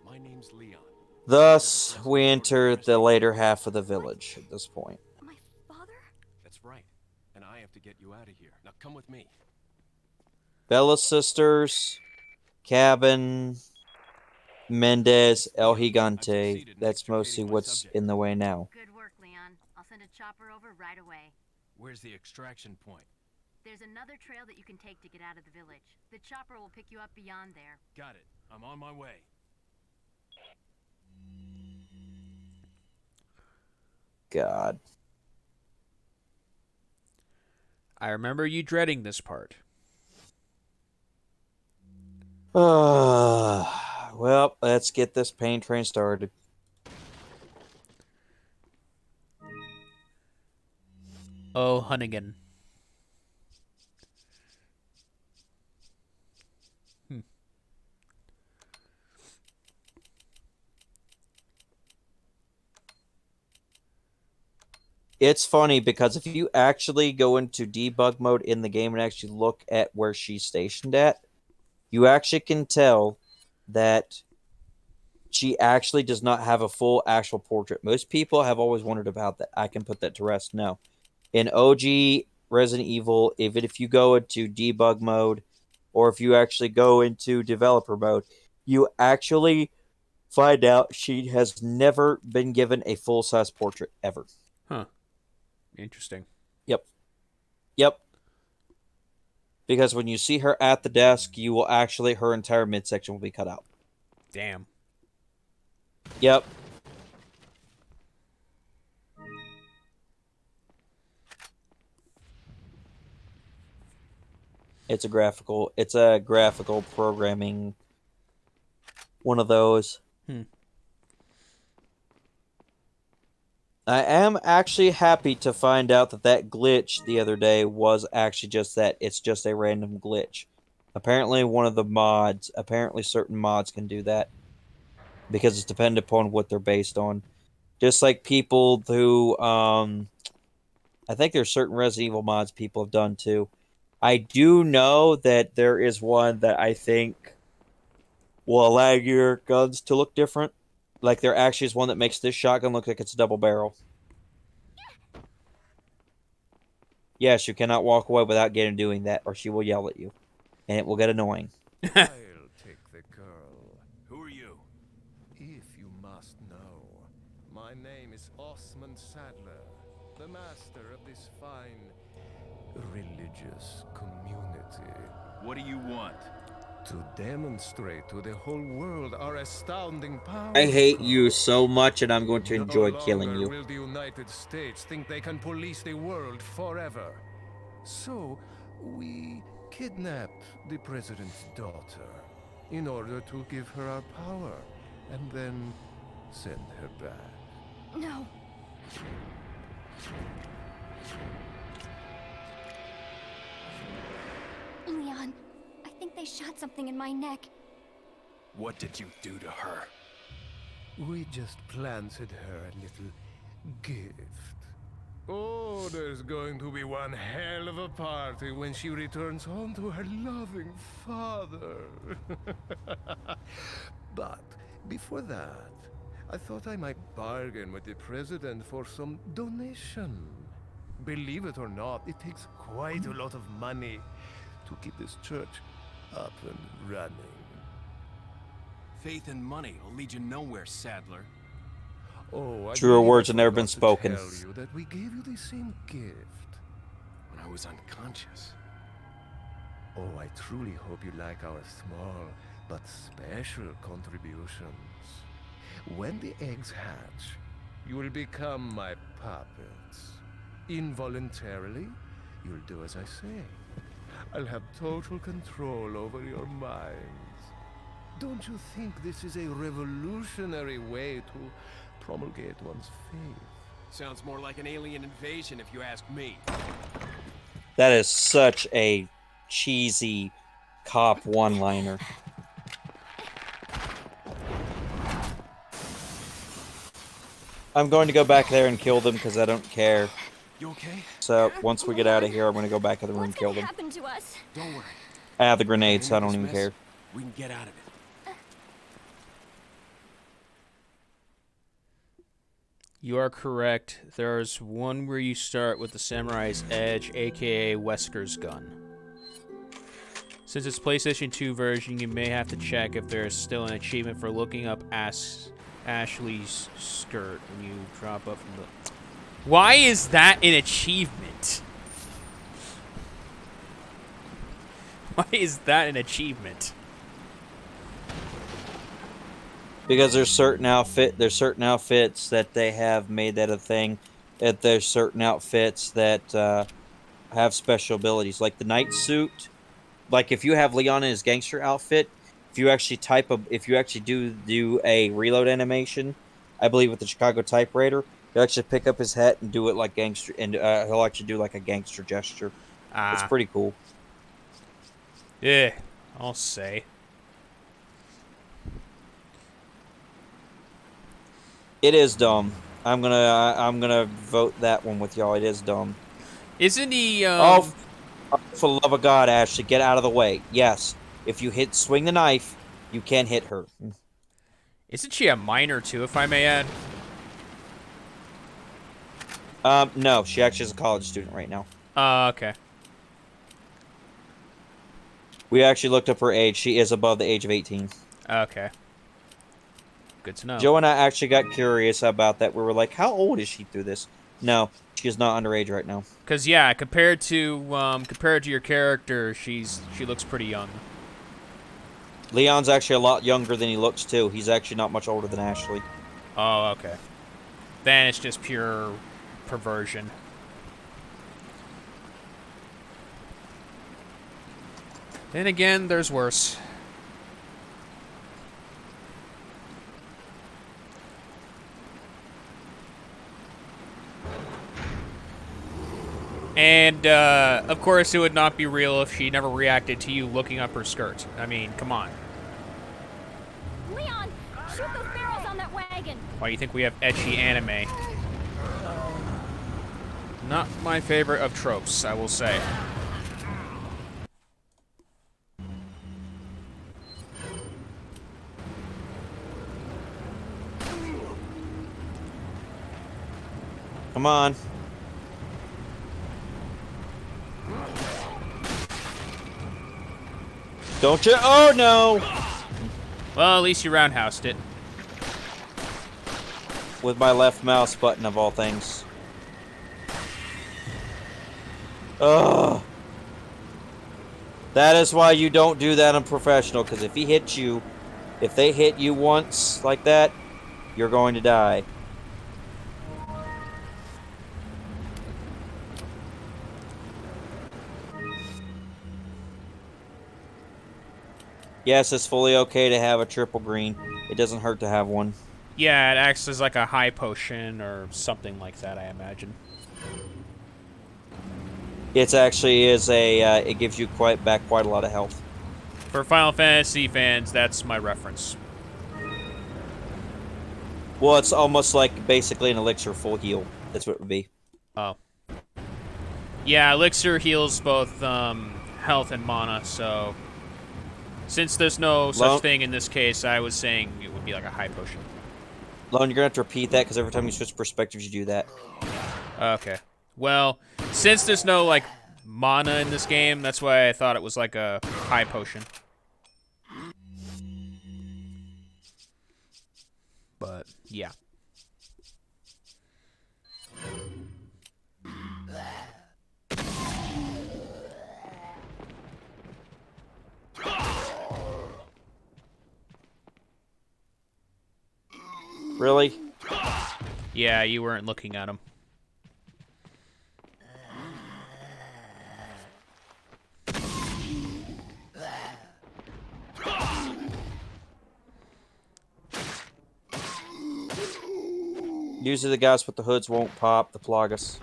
My name's Leon. Thus, we enter the later half of the village at this point. My father? That's right. And I have to get you out of here. Now come with me. Bella's sisters, cabin, Mendez, El Gigante. That's mostly what's in the way now. Good work, Leon. I'll send a chopper over right away. Where's the extraction point? There's another trail that you can take to get out of the village. The chopper will pick you up beyond there. Got it. I'm on my way. God. I remember you dreading this part. Well, let's get this pain train started. Oh, Hunnigan. It's funny because if you actually go into debug mode in the game and actually look at where she's stationed at, you actually can tell that she actually does not have a full actual portrait. Most people have always wondered about that. I can put that to rest now. In OG Resident Evil, even if you go into debug mode or if you actually go into developer mode, you actually find out she has never been given a full-size portrait ever. Huh. Interesting. Yep. Because when you see her at the desk, you will actually, her entire midsection will be cut out. Damn. Yep. It's a graphical programming, one of those. I am actually happy to find out that glitch the other day was actually just that. It's just a random glitch. Apparently one of the mods, certain mods can do that. Because it's dependent upon what they're based on. Just like people who I think there's certain Resident Evil mods people have done too. I do know that there is one that I think will allow your guns to look different. Like there actually is one that makes this shotgun look like it's a double barrel. Yes, you cannot walk away without getting doing that, or she will yell at you, and it will get annoying. I'll take the girl. Who are you? If you must know, my name is Osman Sadler, the master of this fine religious community. What do you want? To demonstrate to the whole world our astounding power. I hate you so much, and I'm going to enjoy killing No you. longer will the United States think they can police the world forever. So, we kidnapped the president's daughter in order to give her our power, and then send her back. No. Leon, I think they shot something in my neck. What did you do to her? We just planted her a little gift. Oh, there's going to be one hell of a party when she returns home to her loving father. But before that, I thought I might bargain with the president for some donation. Believe it or not, it takes quite a lot of money to keep this church up and running. Faith and money will lead you nowhere, Sadler. Oh, I Truer believe words I have never been forgot to spoken. tell you that we gave you the same gift. When I was unconscious. Oh, I truly hope you like our small but special contributions. When the eggs hatch, you will become my puppets. Involuntarily, you'll do as I say. I'll have total control over your minds. Don't you think this is a revolutionary way to promulgate one's faith? Sounds more like an alien invasion if you ask me. That is such a cheesy cop one-liner. I'm going to go back there and kill them because I don't care. You okay? So once we get out of here, I'm going to go back in the room and What's kill gonna them. happen to us? Don't worry. I have the grenades, so I don't This even mess, care. We can get out of it. You are correct. There's one where you start with the Samurai's Edge, aka Wesker's gun. Since it's PlayStation 2 version, you may have to check if there is still an achievement for looking up Ashley's skirt when you drop up from the... Why is that an achievement? Why is that an achievement? Because there's certain outfits that they have made that a thing. That there's certain outfits that have special abilities, like the night suit. Like if you have Leon in his gangster outfit, if you actually do a reload animation, I believe with the Chicago typewriter, he'll actually pick up his hat and do it like gangster, and he'll actually do like a gangster gesture. It's pretty cool. Yeah, I'll say. It is dumb. I'm gonna vote that one with y'all. It is dumb. Isn't he? Oh, for the love of God, Ashley, get out of the way. Yes, if you swing the knife, you can hit her. Isn't she a minor too, if I may add? No, she actually is a college student right now. Okay. We actually looked up her age. She is above the age of 18. Okay. Good to know. Joe and I actually got curious about that. We were like, how old is she through this? No, she is not underage right now. Cause yeah, compared to your character, she looks pretty young. Leon's actually a lot younger than he looks too. He's actually not much older than Ashley. Oh, okay. Then it's just pure perversion. Then again, there's worse. And, of course, it would not be real if she never reacted to you looking up her skirt. I mean, come on. Leon, shoot those barrels on that wagon. Why do you think we have ecchi anime? Not my favorite of tropes, I will say. Come on. Don't you? Oh, no! Well, at least you roundhoused it. With my left mouse button, of all things. Ugh. That is why you don't do that on professional, because if he hits you, if they hit you once like that, you're going to die. Yes, it's fully okay to have a triple green. It doesn't hurt to have one. Yeah, it acts as like a high potion or something like that, I imagine. It actually is a. It gives you quite a lot of health. For Final Fantasy fans, that's my reference. Well, it's almost like basically an elixir full heal. That's what it would be. Oh. Yeah, elixir heals both health and mana, so since there's no such thing in this case, I was saying it would be like a high potion. Lone, you're gonna have to repeat that because every time you switch perspectives, you do that. Okay. Well, since there's no like mana in this game, that's why I thought it was like a high potion. But yeah. Really? Yeah, you weren't looking at him. Usually the guys with the hoods won't pop the Plagas.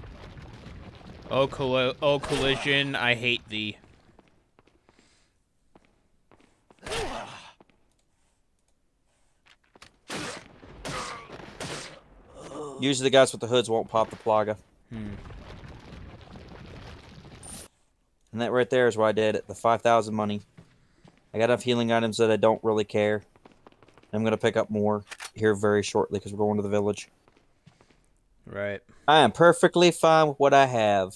Oh, collision, I hate thee. Usually the guys with the hoods won't pop the Plaga. And that right there is why I did it. The 5,000 money. I got enough healing items that I don't really care. I'm going to pick up more here very shortly because we're going to the village. Right. I am perfectly fine with what I have.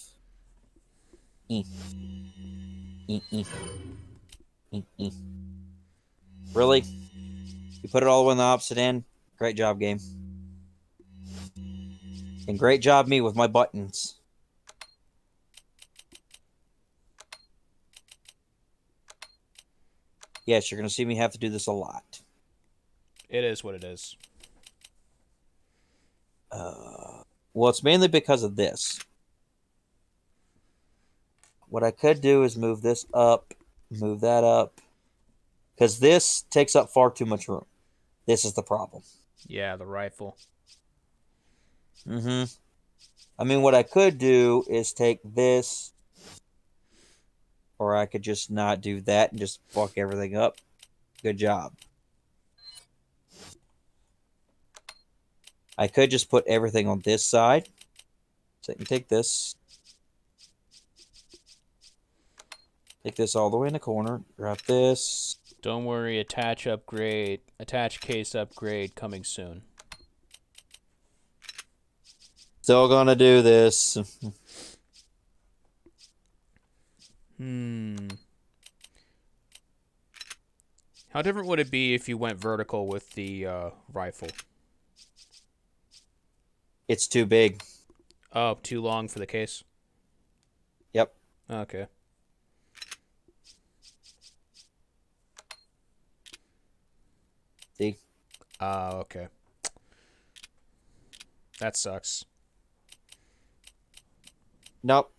Really? You put it all in the opposite end? Great job, game. And great job me with my buttons. Yes, you're going to see me have to do this a lot. It is what it is. Well, it's mainly because of this. What I could do is move this up, move that up. Because this takes up far too much room. This is the problem. Yeah, the rifle. I mean, what I could do is take this, or I could just not do that and just fuck everything up. Good job. I could just put everything on this side. So I can take this. Take this all the way in the corner. Drop this. Don't worry, attach case upgrade coming soon. Still gonna do this. How different would it be if you went vertical with the rifle? It's too big. Oh, too long for the case? Yep. Okay. See? Okay. That sucks. Nope.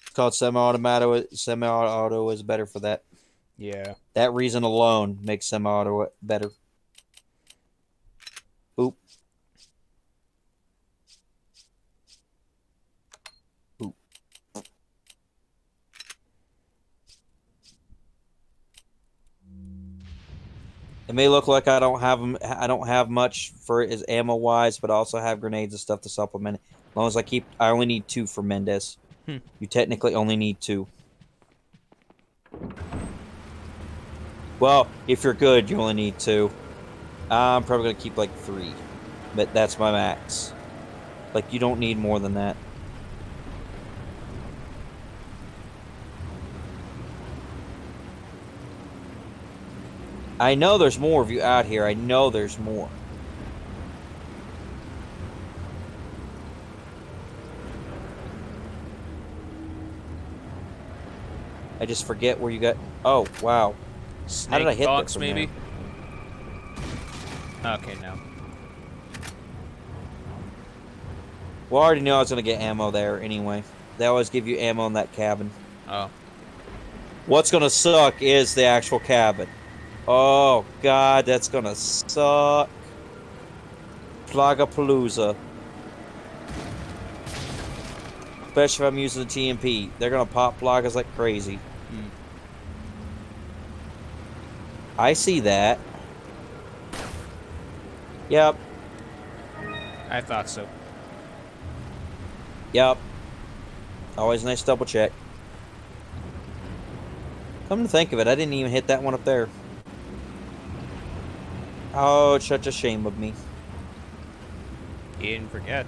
It's called semi-automatic. Semi-auto is better for that. Yeah. That reason alone makes semi-auto better. Oop. Oop. It may look like I don't have much for it as ammo wise, but I also have grenades and stuff to supplement it. As long as I only need 2 for Mendez. You technically only need 2. Well, if you're good, you only need 2. I'm probably gonna keep like 3, but that's my max. Like, you don't need more than that. I know there's more of you out here. I know there's more. I just forget where you got... Oh, wow. How did I hit that from maybe? there? Okay, no. Well, I already knew I was going to get ammo there anyway. They always give you ammo in that cabin. Oh. What's going to suck is the actual cabin. Oh, God, that's going to suck. Plagapalooza. Especially if I'm using the TMP. They're going to pop plagas like crazy. I see that. Yep. I thought so. Yep. Always nice double check. Come to think of it, I didn't even hit that one up there. Oh, it's such a shame of me. You didn't forget.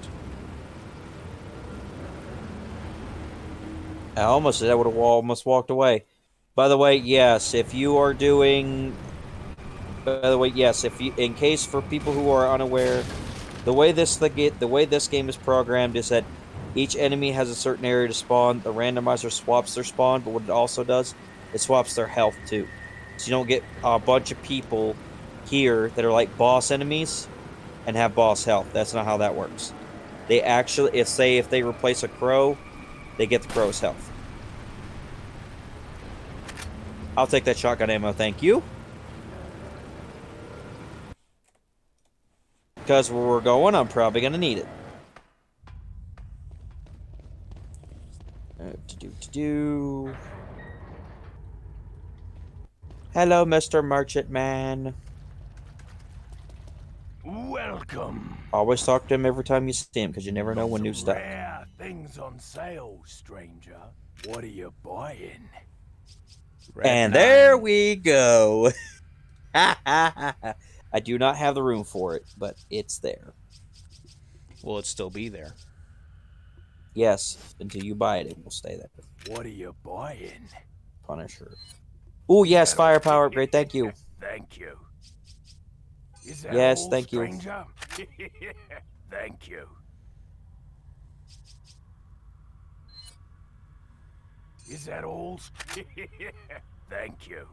I almost did. I would have almost walked away. By the way, yes, if you are doing... By the way, yes, if you, in case for people who are unaware, the way this game is programmed is that each enemy has a certain area to spawn. The randomizer swaps their spawn, but what it also does, it swaps their health too. So you don't get a bunch of people here that are like boss enemies and have boss health. That's not how that works. They actually, if they replace a crow, they get the crow's health. I'll take that shotgun ammo, thank you. Because where we're going, I'm probably going to need it. Hello, Mr. Merchant Man. Welcome. Always talk to him every time you see him, because you never know when new stuff. Rare things on sale, stranger. What are you buying? And there we go. I do not have the room for it, but it's there. Will it still be there? Yes, until you buy it, it will stay there. What are you buying? Punisher. Oh, yes, firepower upgrade, thank you. Thank you. Is that Yes, all, thank you. stranger? Thank you. Is that all? Thank you.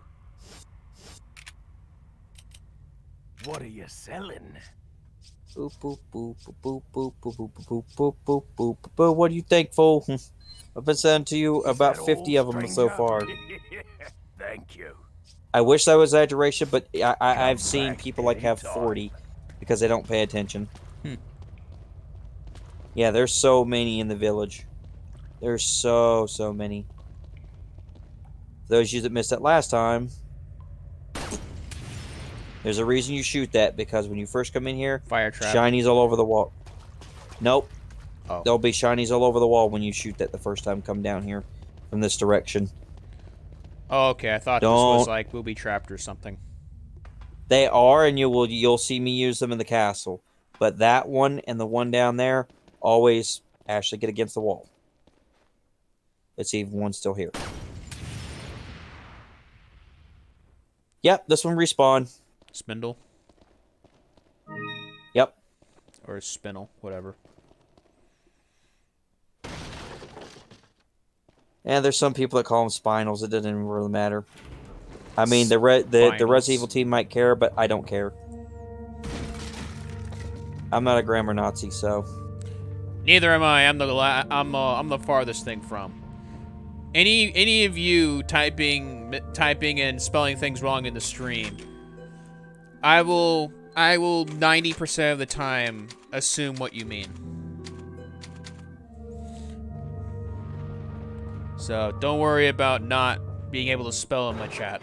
What are you selling? Boop, boop, boop, boop, boop, boop, boop, boop, boop, boop, boop, boop. What do you think, fool? I've been sending to you about 50 of them so far. Thank you. I wish that was exaggeration, but I've Come seen back people like have anytime. 40 because they don't pay attention. Yeah, there's so many in the village. There's so many. Those of you that missed it last time, there's a reason you shoot that, because when you first come in here, Fire trap. shinies all over the wall. Nope. Oh. There'll be shinies all over the wall when you shoot that the first time come down here from this direction. Oh, okay. I thought this was like booby trapped or something. They are, and you'll see me use them in the castle. But that one and the one down there always actually get against the wall. Let's see if one's still here. Yep, this one respawned. Spindle? Yep. Or spindle, whatever. And there's some people that call them spinals. It doesn't even really matter. I mean, the Resident Evil team might care, but I don't care. I'm not a grammar Nazi, so. Neither am I. I'm the farthest thing from. Any of you typing and spelling things wrong in the stream, I will 90% of the time assume what you mean. So don't worry about not being able to spell in my chat.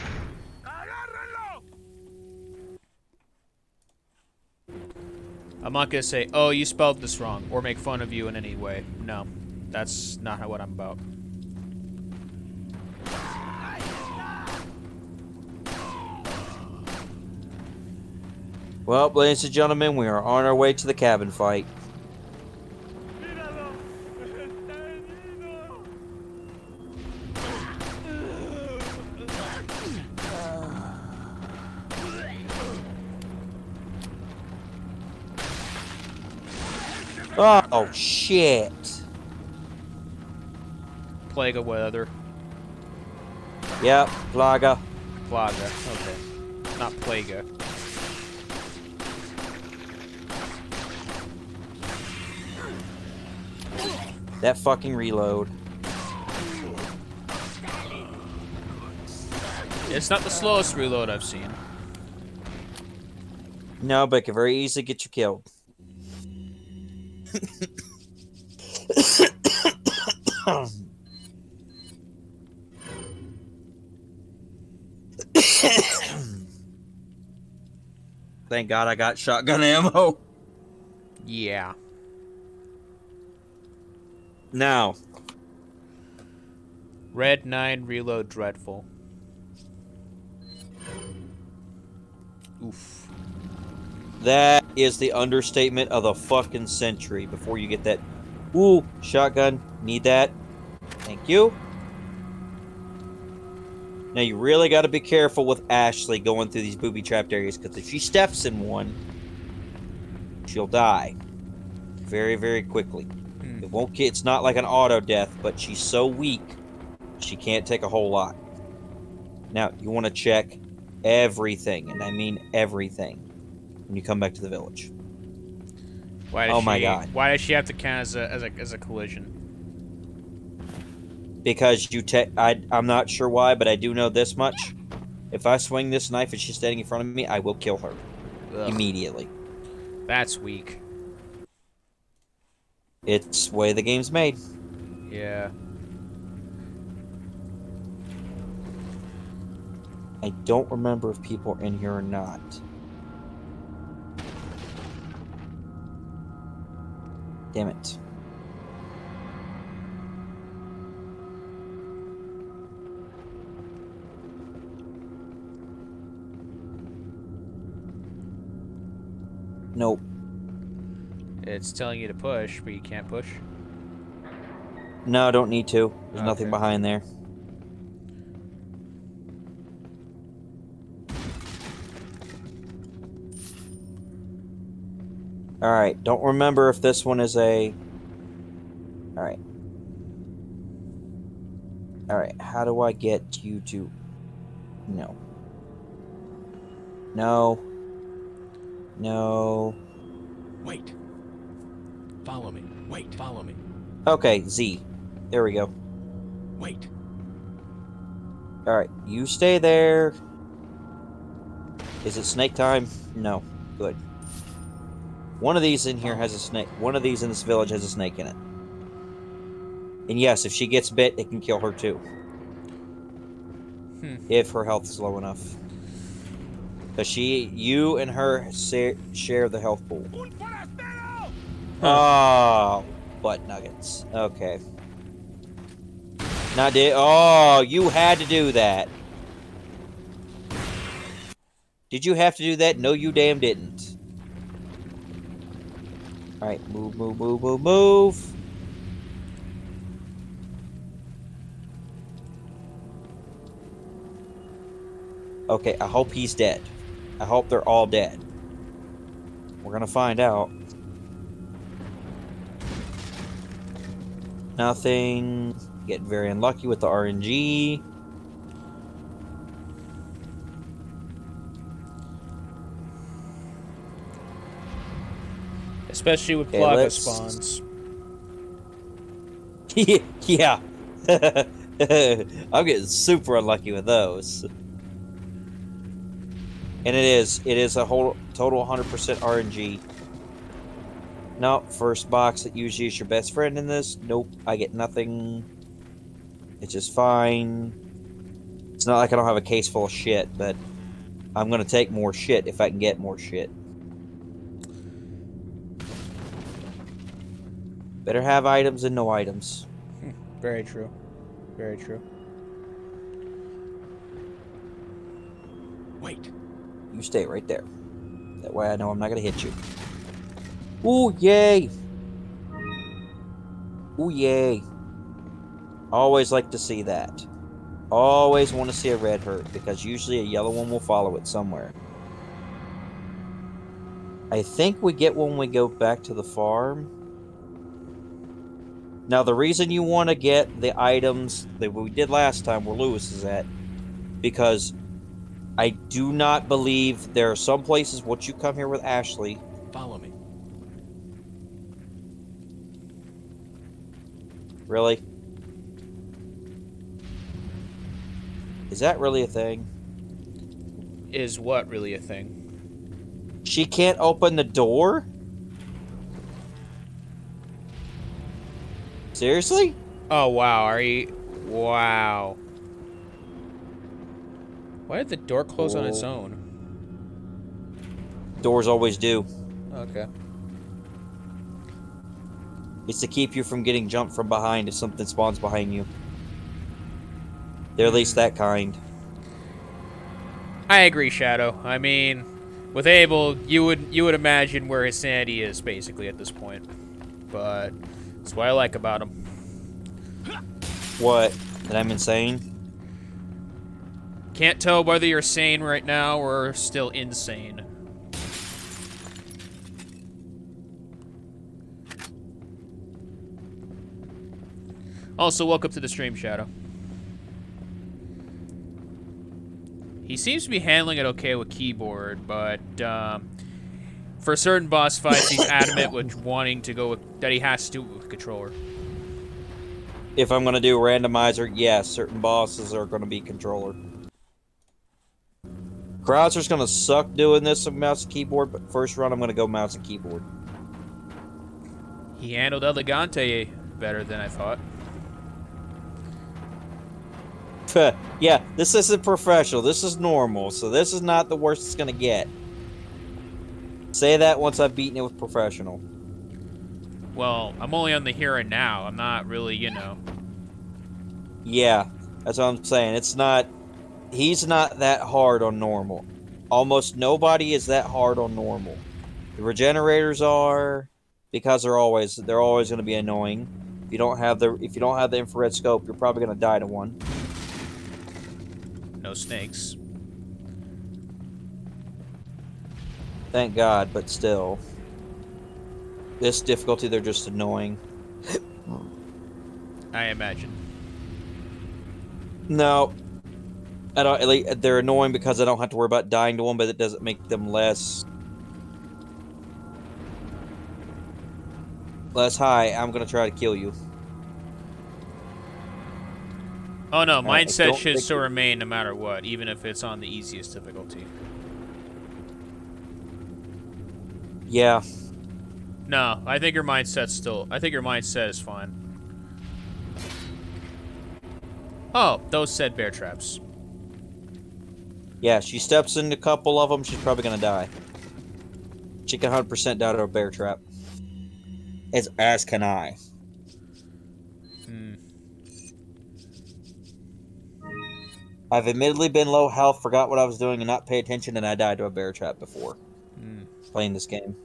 I'm not gonna say, oh, you spelled this wrong, or make fun of you in any way. No, that's not what I'm about. Well, ladies and gentlemen, we are on our way to the cabin fight. Oh, shit. Plague of weather. Yep, Plaga. Plaga. Okay. Not Plaga. That fucking reload. It's not the slowest reload I've seen. No, but it can very easily get you killed. Thank God I got shotgun ammo. Yeah. Now, Red 9 reload dreadful. Oof. that is the understatement of the fucking century. Before you get that, ooh, shotgun, need that. Thank you. Now you really got to be careful with Ashley going through these booby-trapped areas, because if she steps in one, she'll die very, very quickly. It won't get. It's not like an auto death, but she's so weak she can't take a whole lot. Now you want to check everything, and I mean everything, when you come back to the village. Why does Oh my God. Why does she have to count as a collision? Because I'm not sure why, but I do know this much. If I swing this knife and she's standing in front of me, I will kill her. Ugh. Immediately. That's weak. It's the way the game's made. Yeah. I don't remember if people are in here or not. Damn it. Nope. It's telling you to push, but you can't push. No, I don't need to. There's nothing Okay. behind there. Alright, don't remember if this one is a... Alright. Alright, how do I get you to... No. No. No. Wait. Follow me. Wait, follow me. Okay, Z. There we go. Wait. Alright, you stay there. Is it snake time? No. Good. One of these in here has a snake. One of these in this village has a snake in it. And yes, if she gets bit, it can kill her too. If her health is low enough. Because you and her share the health pool. Oh, butt nuggets. Okay. Not did. Oh, you had to do that. Did you have to do that? No, you damn didn't. Alright, move, move, move, move, move. Okay, I hope he's dead. I hope they're all dead. We're gonna find out. Nothing. Getting very unlucky with the RNG. Especially with Okay, Plaga let's- spawns. Yeah. I'm getting super unlucky with those. And it is a whole total 100% RNG. Nope, first box that usually is your best friend in this. Nope, I get nothing. It's just fine. It's not like I don't have a case full of shit, but I'm gonna take more shit if I can get more shit. Better have items than no items. Very true. Very true. Wait. You stay right there. That way I know I'm not gonna hit you. Ooh, yay! Ooh, yay. Always like to see that. Always want to see a red hurt, because usually a yellow one will follow it somewhere. I think we get when we go back to the farm. Now, the reason you want to get the items that we did last time where Lewis is at, because I do not believe there are some places once you come here with Ashley. Follow me. Really? Is that really a thing? Is what really a thing? She can't open the door? Seriously? Oh, wow. Are you... Wow. Why did the door close on its own? Doors always do. Okay. It's to keep you from getting jumped from behind if something spawns behind you. They're at least that kind. I agree, Shadow. I mean, with Abel, you would imagine where his sanity is, basically, at this point. But that's what I like about him. What? That I'm insane? Can't tell whether you're sane right now or still insane. Also, welcome to the stream, Shadow. He seems to be handling it okay with keyboard, but for certain boss fights, he's adamant with wanting to go with that he has to do it with controller. If I'm gonna do a randomizer, yes, certain bosses are gonna be controller. Krauser's gonna suck doing this with mouse and keyboard, but first run I'm gonna go mouse and keyboard. He handled Elegante better than I thought. Yeah, this isn't professional. This is normal, so this is not the worst it's gonna get. Say that once I've beaten it with professional. Well, I'm only on the here and now. I'm not really, you know. Yeah, that's what I'm saying. It's not... He's not that hard on normal. Almost nobody is that hard on normal. The regenerators are, because they're always going to be annoying. If you don't have the infrared scope, you're probably going to die to one. No snakes. Thank God, but still. This difficulty, they're just annoying. I imagine. No. I don't. Like, they're annoying because I don't have to worry about dying to one, but it doesn't make them less high. I'm gonna try to kill you. Oh no, I mindset don't should think still remain no matter what, even if it's on the easiest difficulty. Yeah. No, I think your mindset's still... I think your mindset is fine. Oh, those said bear traps. Yeah, she steps into a couple of them, she's probably gonna die. She can 100% die to a bear trap. As can I. I've admittedly been low health, forgot what I was doing, and not pay attention, and I died to a bear trap before. Playing this game.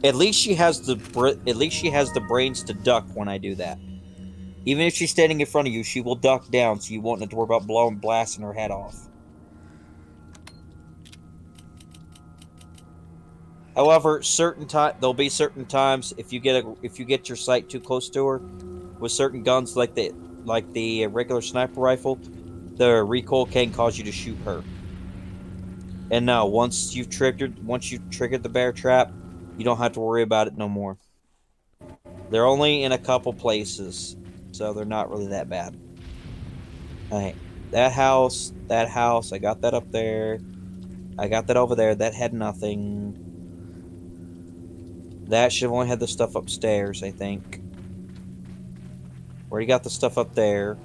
At least she has the brains to duck when I do that. Even if she's standing in front of you, she will duck down, so you won't have to worry about blasting her head off. However, there'll be certain times if you get your sight too close to her, with certain guns like the regular sniper rifle, the recoil can cause you to shoot her. And no, once you've triggered the bear trap, you don't have to worry about it no more. They're only in a couple places, so they're not really that bad. Alright, that house, I got that up there. I got that over there, that had nothing. That should have only had the stuff upstairs, I think. Already got the stuff up there.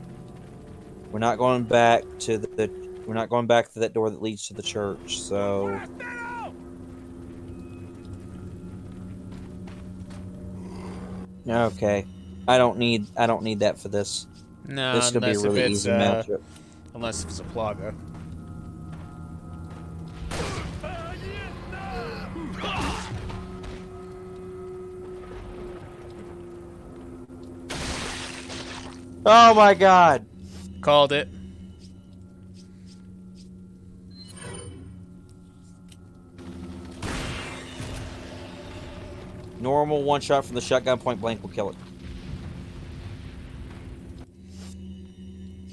We're not going back to that door that leads to the church, so... Okay. I don't need that for this. No, This is gonna be a really easy matchup. unless it's a Plaga. Oh my god! Called it. Normal one shot from the shotgun point blank will kill it.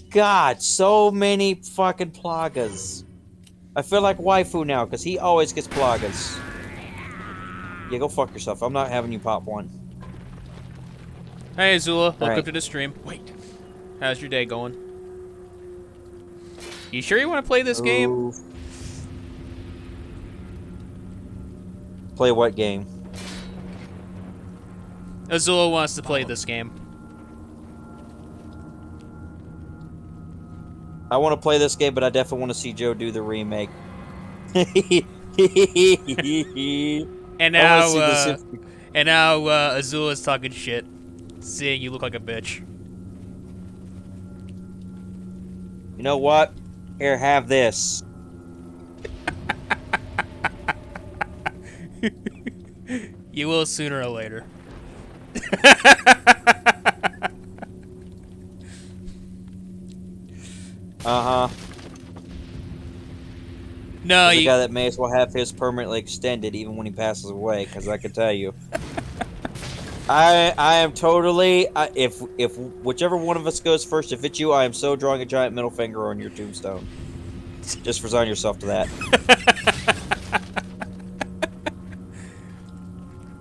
God, so many fucking plagas. I feel like waifu now, because he always gets plagas. Yeah, go fuck yourself. I'm not having you pop one. Hey, Azula, welcome Alright. to the stream. Wait. How's your day going? You sure you want to play this game? Ooh. Play what game? Azula wants to play this game. I want to play this game, but I definitely want to see Joe do the remake. And I now, wanna see this. Azula's talking shit, saying you look like a bitch. You know what? Here, have this. You will sooner or later. Uh-huh. No, The you. guy that may as well have his permanently extended even when he passes away, because I can tell you. I am totally... if whichever one of us goes first, if it's you, I am so drawing a giant middle finger on your tombstone. Just resign yourself to that.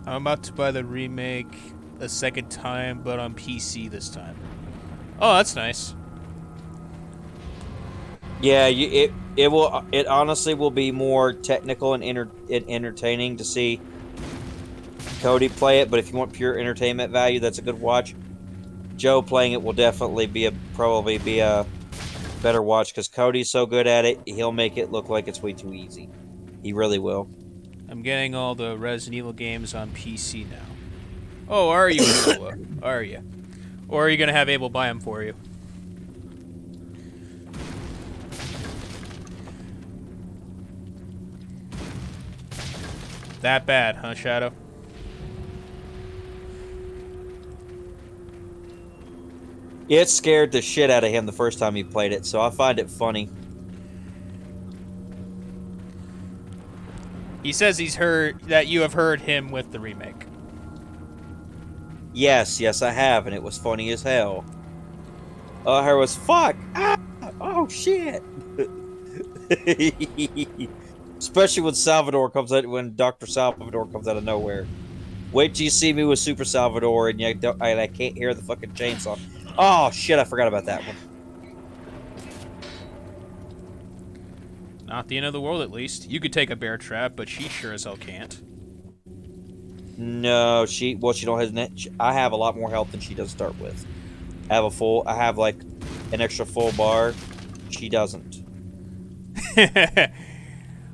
I'm about to buy the remake a second time, but on PC this time. Oh, that's nice. Yeah, it honestly will be more technical and entertaining to see Cody play it, but if you want pure entertainment value, that's a good watch. Joe playing it will definitely probably be a better watch, because Cody's so good at it, he'll make it look like it's way too easy. He really will. I'm getting all the Resident Evil games on PC now. Oh, are you, Azula? Are you? Or are you gonna have Abel buy them for you? That bad, huh, Shadow? It scared the shit out of him the first time he played it, so I find it funny. He says he's heard that you have heard him with the remake. Yes, I have, and it was funny as hell. All I heard was, fuck! Ah! Oh, shit! Especially when Dr. Salvador comes out of nowhere. Wait till you see me with Super Salvador and I can't hear the fucking chainsaw. Oh, shit, I forgot about that one. Not the end of the world, at least. You could take a bear trap, but she sure as hell can't. No, she don't have... I have a lot more health than she does start with. I have, like, an extra full bar. She doesn't.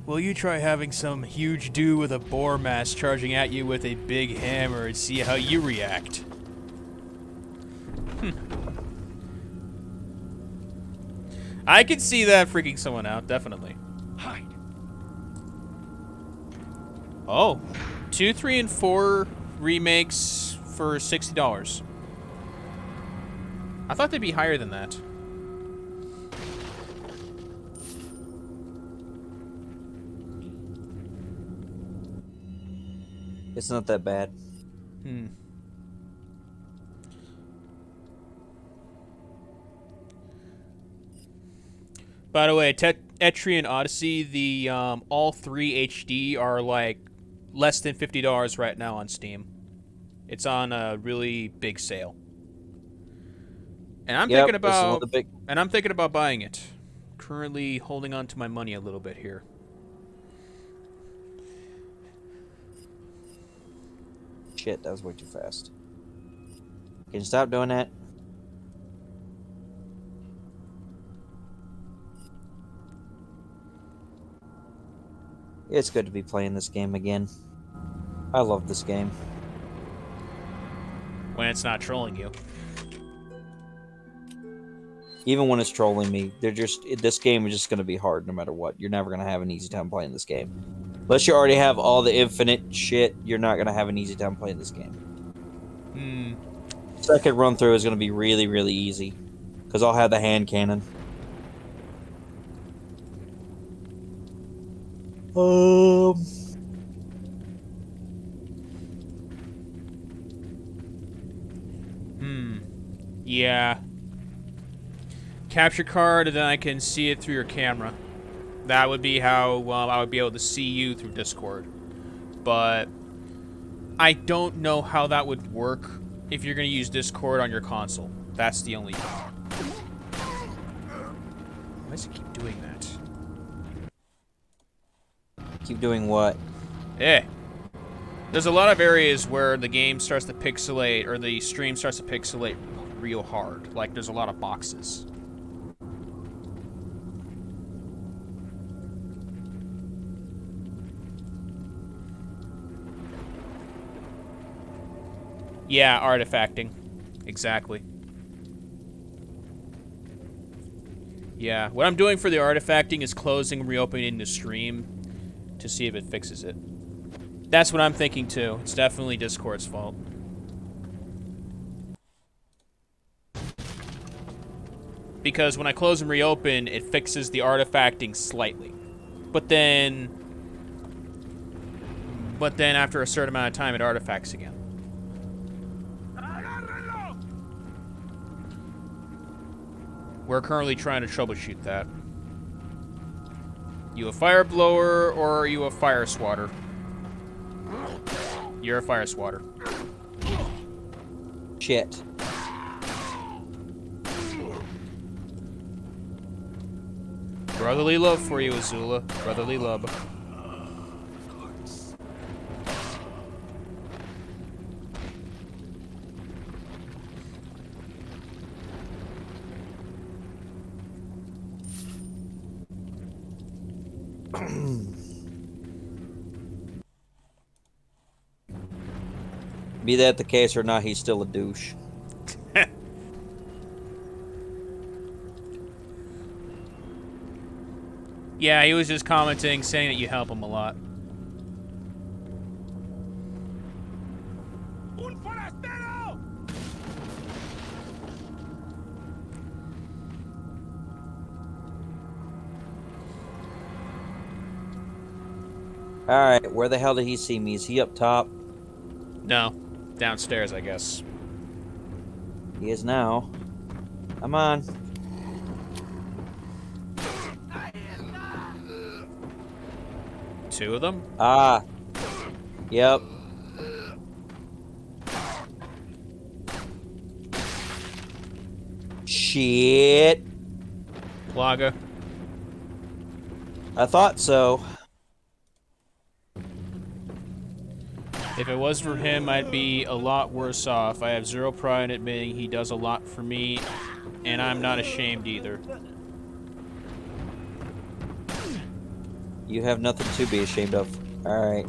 Will you try having some huge dude with a boar mask charging at you with a big hammer and see how you react? I could see that freaking someone out, definitely. Hide. Oh, 2, 3, and 4 remakes for $60. I thought they'd be higher than that. It's not that bad. By the way, Etrian Odyssey, the all 3 HD are like less than $50 right now on Steam. It's on a really big sale. And I'm thinking about buying it. Currently holding on to my money a little bit here. Shit, that was way too fast. Can you stop doing that? It's good to be playing this game again. I love this game. when it's not trolling you. Even when it's trolling me, this game is just going to be hard no matter what. You're never going to have an easy time playing this game. Unless you already have all the infinite shit, you're not going to have an easy time playing this game. Second run through is going to be really, really easy. Because I'll have the hand cannon. Yeah. Capture card, and then I can see it through your camera. That would be how I would be able to see you through Discord. But I don't know how that would work if you're going to use Discord on your console. That's the only thing. Why does it keep doing that? Keep doing what? There's a lot of areas where the game starts to pixelate, or the stream starts to pixelate real hard. Like, there's a lot of boxes. Yeah, artifacting. Exactly. Yeah, what I'm doing for the artifacting is closing and reopening the stream to see if it fixes it. That's what I'm thinking too. It's definitely Discord's fault. Because when I close and reopen, it fixes the artifacting slightly. But then after a certain amount of time, it artifacts again. We're currently trying to troubleshoot that. You a fire blower or are you a fire swatter? You're a fire swatter. Shit. Brotherly love for you, Azula. Brotherly love. Be that the case or not, he's still a douche. Yeah, he was just commenting, saying that you help him a lot. Alright, where the hell did he see me? Is he up top? No, downstairs, I guess. He is now. Come on. Two of them? Ah. Yep. Shit. Plaga. I thought so. If it was for him, I'd be a lot worse off. I have zero pride in admitting he does a lot for me, and I'm not ashamed either. You have nothing to be ashamed of. Alright.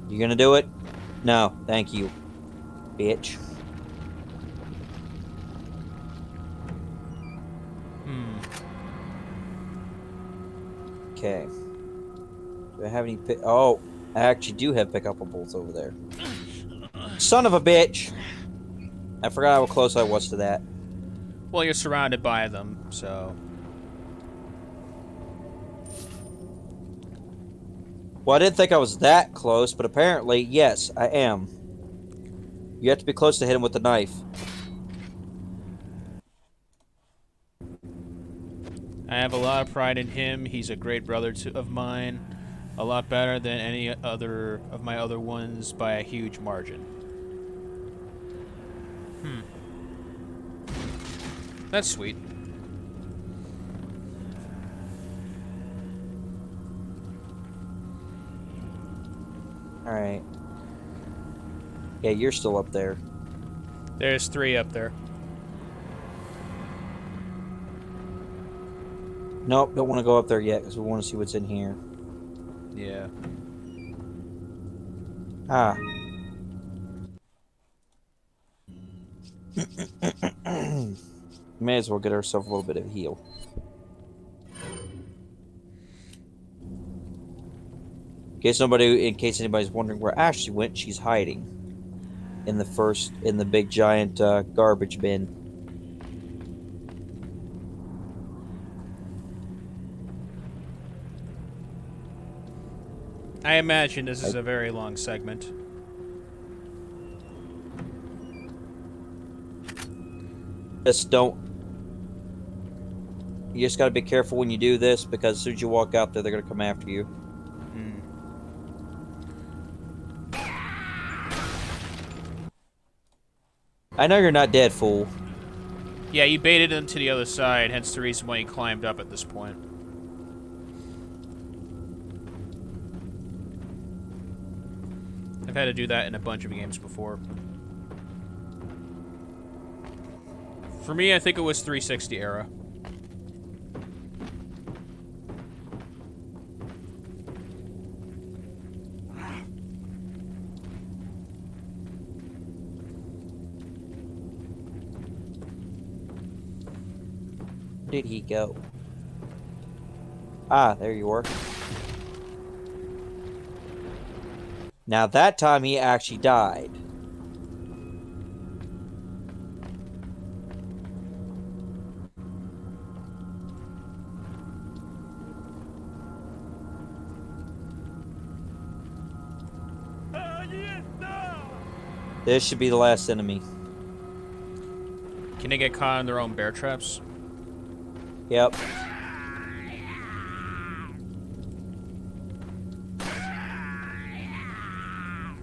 You gonna do it? No, thank you. Bitch. Okay. Do I have any oh, I actually do have pickupables over there. Son of a bitch! I forgot how close I was to that. Well, you're surrounded by them, so... Well, I didn't think I was that close, but apparently, yes, I am. You have to be close to hit him with the knife. I have a lot of pride in him. He's a great brother of mine. A lot better than any other of my other ones by a huge margin. That's sweet. Alright. Yeah, you're still up there. There's 3 up there. Nope, don't want to go up there yet, because we want to see what's in here. Yeah. Ah. May as well get ourselves a little bit of heal. In case anybody's wondering where Ashley went, she's hiding in the big giant garbage bin. I imagine this is a very long segment. Just don't. You just gotta be careful when you do this, because as soon as you walk out there, they're gonna come after you. I know you're not dead, fool. Yeah, you baited him to the other side, hence the reason why he climbed up at this point. I've had to do that in a bunch of games before. For me, I think it was 360 era. Where did he go? Ah, there you were. Now that time he actually died. This should be the last enemy. Can they get caught in their own bear traps? Yep.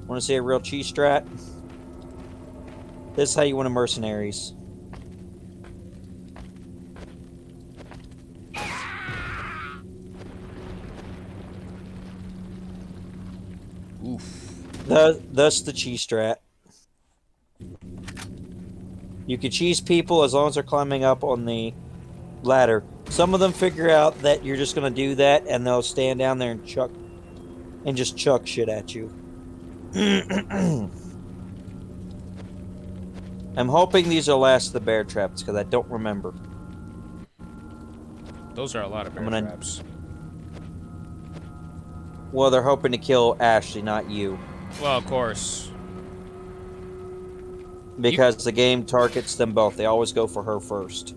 Want to see a real cheese strat? This is how you win a mercenaries. Oof. Thus the cheese strat. You can cheese people as long as they're climbing up on the ladder. Some of them figure out that you're just going to do that, and they'll stand down there and just chuck shit at you. I'm hoping these are last of the bear traps, because I don't remember. Those are a lot of bear traps. Well, they're hoping to kill Ashley, not you. Well, of course. Because the game targets them both. They always go for her first.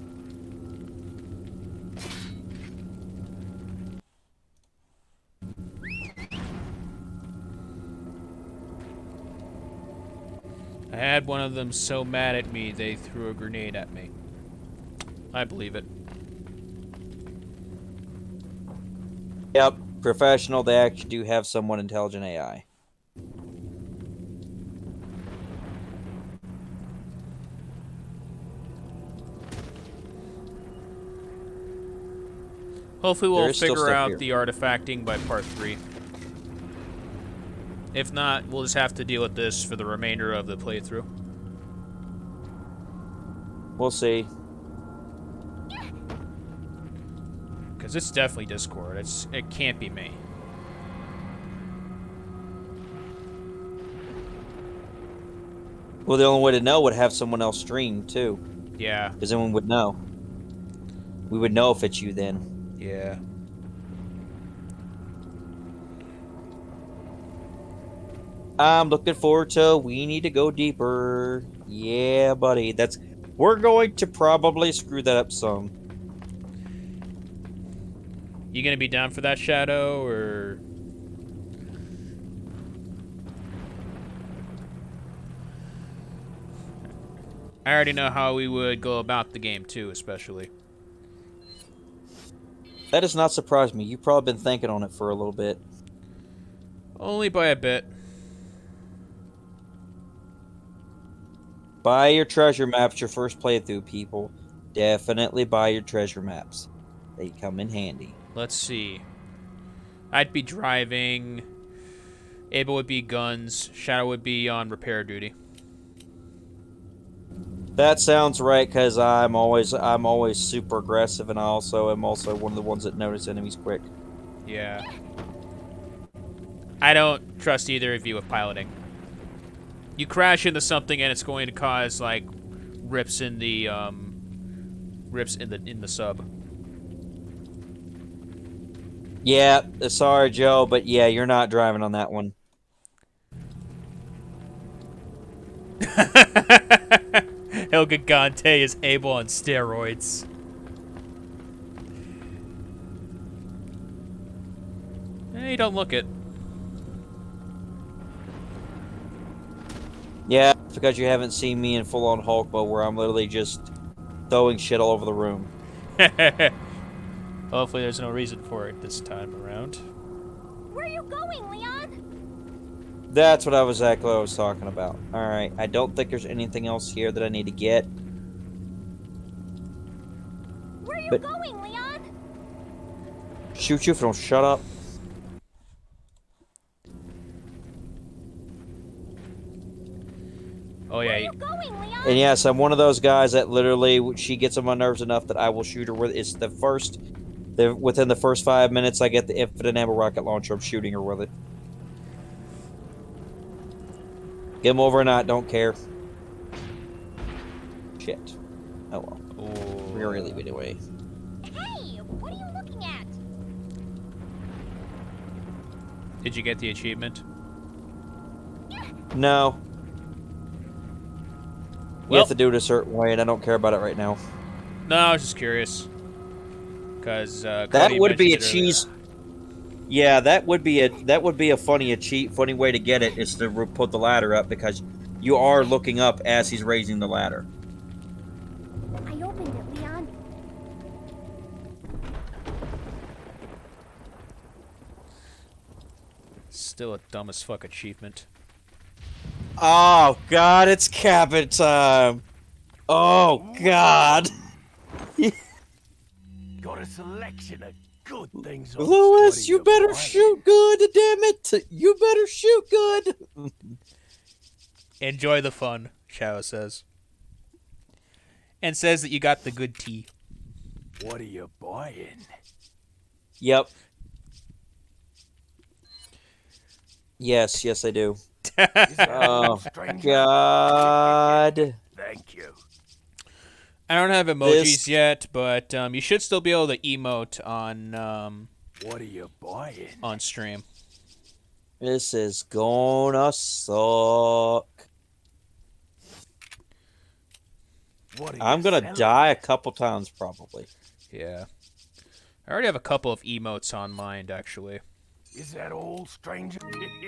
I had one of them so mad at me, they threw a grenade at me. I believe it. Yep, professional. They actually do have somewhat intelligent AI. Hopefully we'll figure out the artifacting by part 3. If not, we'll just have to deal with this for the remainder of the playthrough. We'll see. Because it's definitely Discord. It can't be me. Well, the only way to know would have someone else stream, too. Yeah. Because then we would know. We would know if it's you then. Yeah. I'm looking forward to We Need to Go Deeper. Yeah, buddy. We're going to probably screw that up some. You gonna be down for that, Shadow, or... I already know how we would go about the game, too, especially. That does not surprise me. You've probably been thinking on it for a little bit. Only by a bit. Buy your treasure maps your first playthrough, people. Definitely buy your treasure maps. They come in handy. Let's see. I'd be driving. Abel would be guns. Shadow would be on repair duty. That sounds right, because I'm always super aggressive, and I also am also one of the ones that notice enemies quick. Yeah. I don't trust either of you with piloting. You crash into something and it's going to cause, like, rips in the sub. Yeah, sorry, Joe, but yeah, you're not driving on that one. El Gigante is Abel on steroids. Hey, don't look it. Yeah, it's because you haven't seen me in full-on Hulk mode where I'm literally just throwing shit all over the room. Hopefully there's no reason for it this time around. Where are you going, Leon? That's what I was talking about. Alright, I don't think there's anything else here that I need to get. Where are you But- going, Leon? Shoot you if you don't shut up. Oh Where are yeah, you going, Leon? And yes, I'm one of those guys that literally, she gets on my nerves enough that I will shoot her with. It's within the first 5 minutes, I get the infinite ammo rocket launcher. I'm shooting her with it. Game over or not, don't care. Shit. Oh well. We're gonna leave anyway. Hey, what are you looking at? Did you get the achievement? No. You Well- have to do it a certain way, and I don't care about it right now. No, I was just curious. Because That would be a cheese. Yeah, that would be a funny way to get it is to put the ladder up because you are looking up as he's raising the ladder. I opened it, Leon. Still a dumb as fuck achievement. Oh God, it's cabin time. Oh God, Got a selection of good things. Lewis, you better shoot good. Damn it, you better shoot good. Enjoy the fun, Shao says. And says that you got the good tea. What are you buying? Yep. Yes, I do. Oh God. Thank you. I don't have emojis yet, but you should still be able to emote on What are you buying? on stream. This is gonna suck. What are I'm you gonna selling? die a couple times probably. Yeah. I already have a couple of emotes on mind, actually. Is that all, stranger?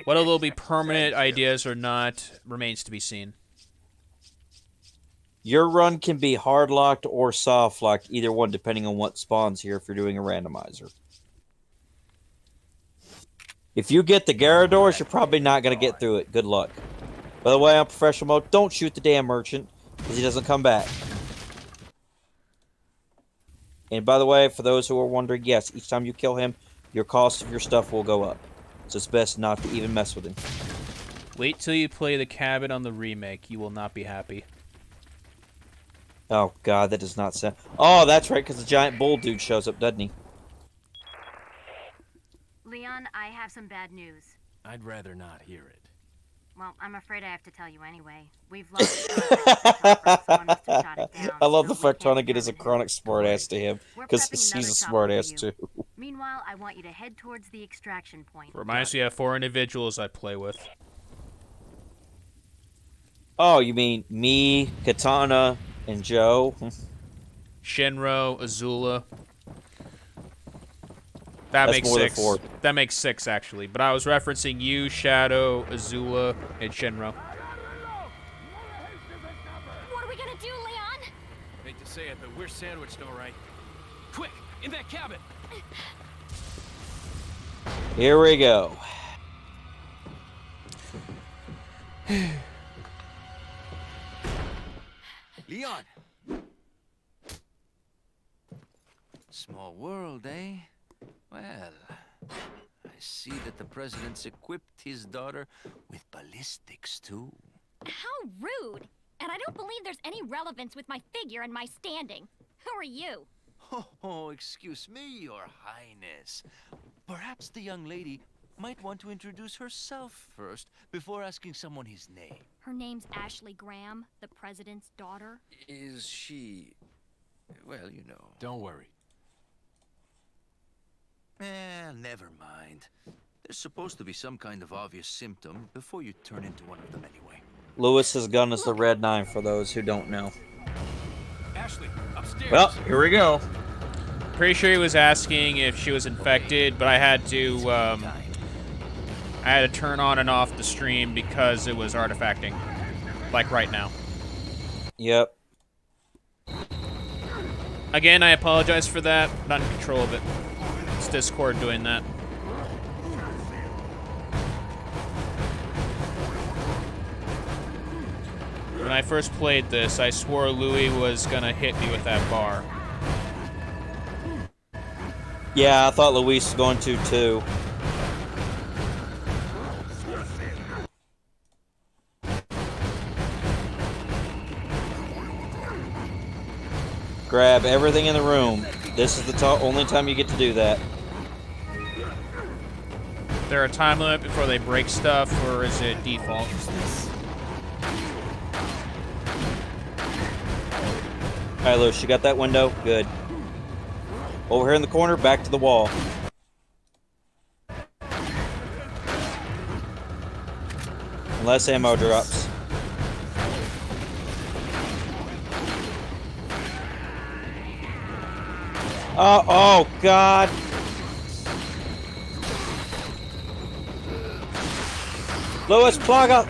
Whether they'll be permanent ideas or not remains to be seen. Your run can be hard locked or soft locked, either one, depending on what spawns here if you're doing a randomizer. If you get the Gyarados, you're probably not going to get through it. Good luck. By the way, on professional mode, don't shoot the damn merchant, because he doesn't come back. And by the way, for those who are wondering, yes, each time you kill him, your cost of your stuff will go up. So it's best not to even mess with him. Wait till you play the cabin on the remake. You will not be happy. Oh, God, that does not sound... Oh, that's right, because the giant bull dude shows up, doesn't he? Leon, I have some bad news. I'd rather not hear it. Well, I'm afraid I have to tell you anyway. We've lost the someone must have shot it down. I love so the fact we can't Tonic is a examine it. chronic smartass to him, We're because prepping another he's a chopper smartass for you. too. Meanwhile, I want you to head towards the extraction point. Reminds me of 4 individuals I play with. Oh, you mean me, Katana, and Joe? Shinro, Azula. That That's makes more than 6. 4. That makes 6, actually. But I was referencing you, Shadow, Azula, and Shinro. What are we gonna do, Leon? Hate to say it, but we're sandwiched all right. Quick, in that cabin! Here we go. Leon! Small world, eh? Well, I see that the president's equipped his daughter with ballistics, too. How rude! And I don't believe there's any relevance with my figure and my standing. Who are you? Oh, excuse me, your highness. Perhaps the young lady might want to introduce herself first before asking someone his name. Her name's Ashley Graham, the president's daughter. Is she... well, you know. Don't worry. Never mind. There's supposed to be some kind of obvious symptom before you turn into one of them anyway. Lewis's gun is the Red 9 for those who don't know. Ashley, upstairs. Well, here we go. Pretty sure he was asking if she was infected, but I had to turn on and off the stream because it was artifacting. Like right now. Yep. Again, I apologize for that. I'm not in control of it. It's Discord doing that. When I first played this, I swore Louis was gonna hit me with that bar. Yeah, I thought Luis was going to too. Grab everything in the room. This is the only time you get to do that. Is there a time limit before they break stuff, or is it default? Alright, Lewis, you got that window? Good. Over here in the corner, back to the wall. Unless ammo drops. Oh, God. Lewis, plug up.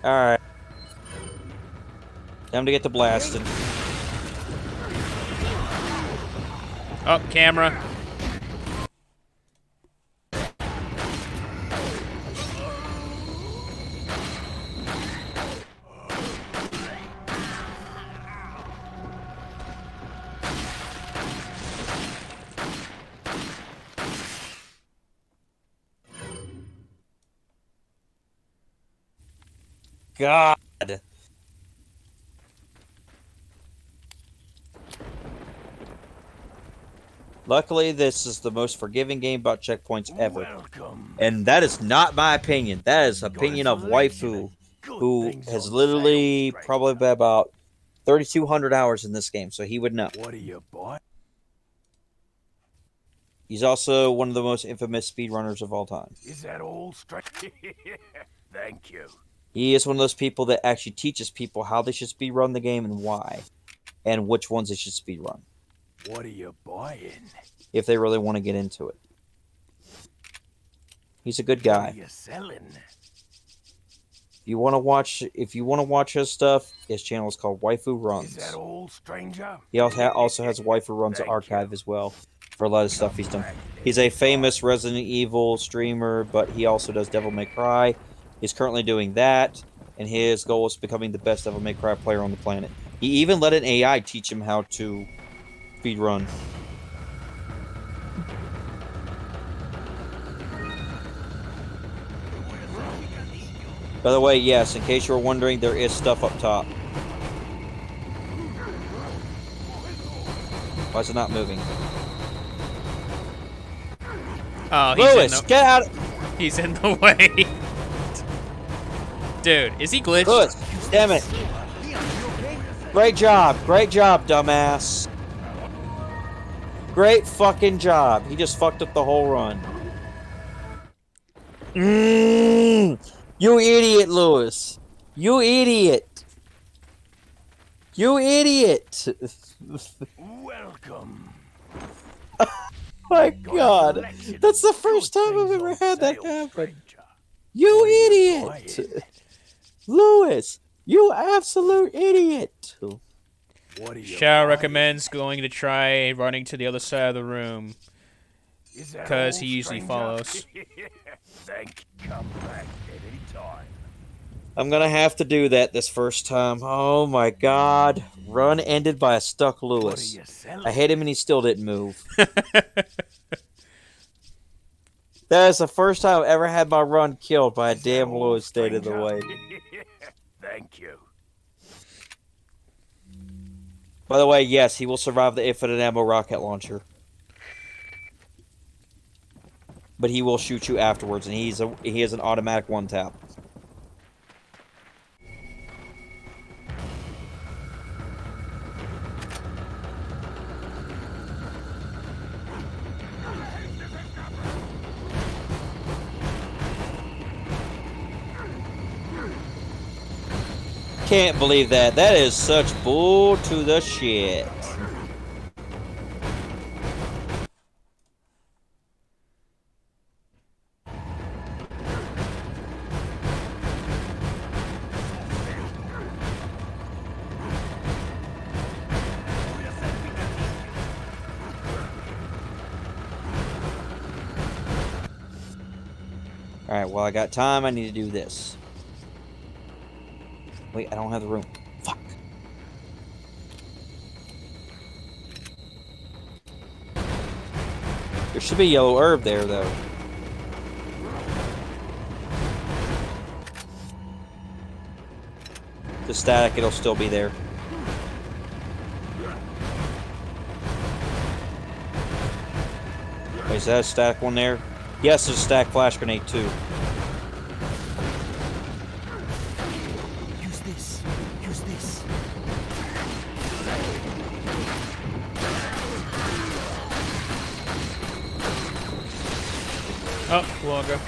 Alright. Time to get to blasting. Oh, camera. God. Luckily, this is the most forgiving game about checkpoints ever. Welcome. And that is not my opinion. That is opinion of Waifu, who has literally probably been about 3,200 hours in this game, so he would know. What are you, boy? He's also one of the most infamous speedrunners of all time. Is that all straight? Thank you. He is one of those people that actually teaches people how they should speedrun the game and why, and which ones they should speedrun, What are you buying? if they really want to get into it. He's a good What guy. are you selling? If you want to watch his stuff, his channel is called Waifu Runs. Is that all, stranger? He also has Waifu Runs archive as well for a lot of stuff he's done. He's a famous Resident Evil streamer, but he also does Devil May Cry. He's currently doing that, and his goal is becoming the best Devil May Cry player on the planet. He even let an AI teach him how to speedrun. By the way, yes, in case you were wondering, there is stuff up top. Why is it not moving? Oh, Lewis, get out! He's in the way. Dude, is he glitched? Lewis, damn it! Great job, dumbass. Great fucking job. He just fucked up the whole run. You idiot, Lewis. You idiot. You idiot. Welcome. My God. That's the first time I've ever had that happen. You idiot. Lewis, you absolute idiot. What are you Shao buying? recommends going to try running to the other side of the room. Is that 'cause all, he usually stranger? follows. Thank you. Come back at any time. I'm gonna have to do that this first time. Oh my God. Run ended by a stuck What are Lewis. you selling? I hit him and he still didn't move. That is the first time I've ever had my run killed by a damn Lewis stayed in the way. Thank you. By the way, yes, he will survive the infinite ammo rocket launcher. But he will shoot you afterwards, and he has an automatic one tap. Can't believe that. That is such bull to the shit. Alright, well, I got time. I need to do this. Wait, I don't have the room. Fuck. There should be yellow herb there, though. The static, it'll still be there. Wait, is that a static one there? Yes, there's a static flash grenade, too. Use this. Use this. Oh, Blanca.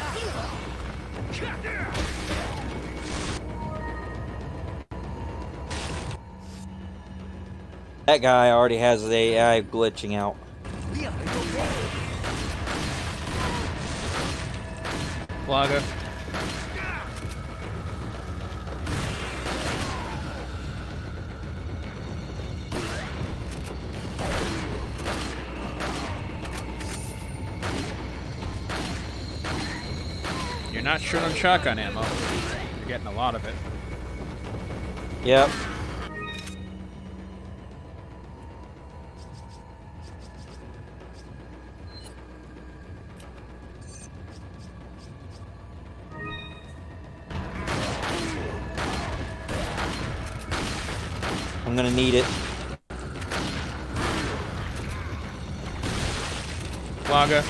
That guy already has the AI glitching out. Blanca. You're not short on shotgun ammo. You're getting a lot of it. Yep. I'm gonna need it. Blanca.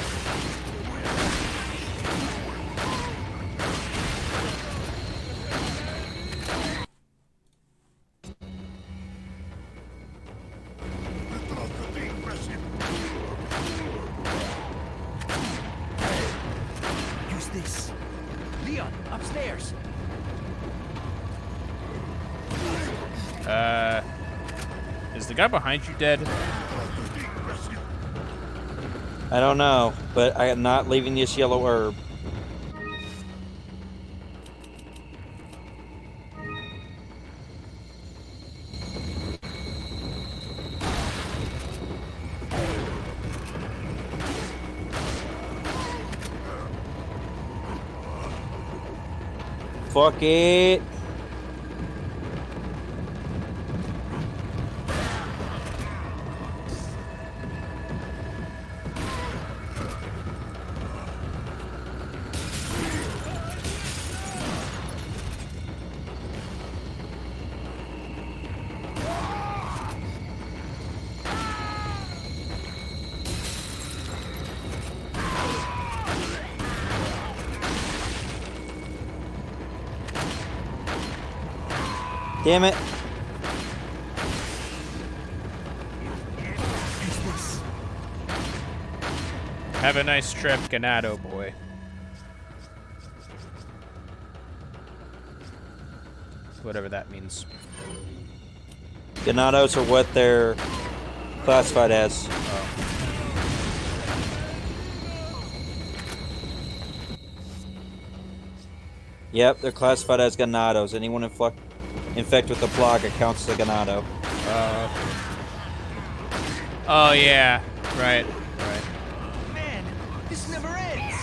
Use this. Leon, upstairs. Is the guy behind you dead? I don't know, but I am not leaving this yellow herb. Fuck it. Damn it. Have a nice trip, Ganado boy. Whatever that means. Ganados are what they're classified as. Yep, they're classified as ganados. Anyone infected with the plaga counts as a ganado. Oh yeah, right. Man, this never ends.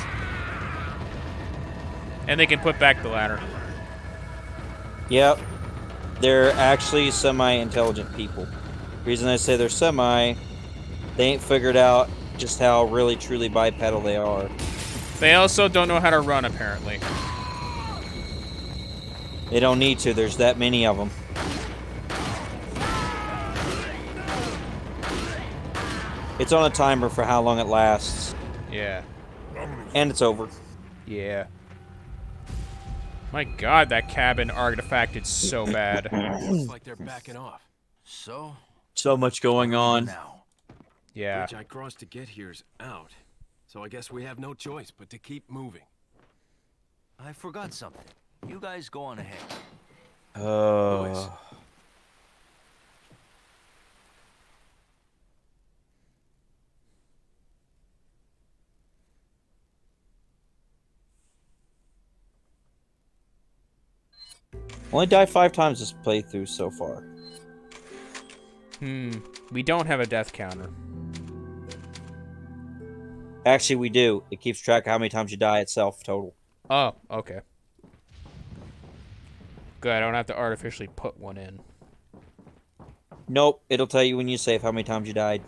And they can put back the ladder. Yep, they're actually semi-intelligent people. Reason I say they're semi, they ain't figured out just how really truly bipedal they are. They also don't know how to run, apparently. They don't need to. There's that many of them. It's on a timer for how long it lasts. Yeah. And it's over. Yeah. My god, that cabin artifacted so bad. Looks like they're backing off. So, So much going on. now. Yeah. Bridge I crossed to get here's out. So I guess we have no choice but to keep moving. I forgot something. You guys go on ahead. Boys. Only died 5 times this playthrough so far. We don't have a death counter. Actually, we do. It keeps track of how many times you die itself total. Oh, okay. Good, I don't have to artificially put one in. Nope, it'll tell you when you save how many times you died.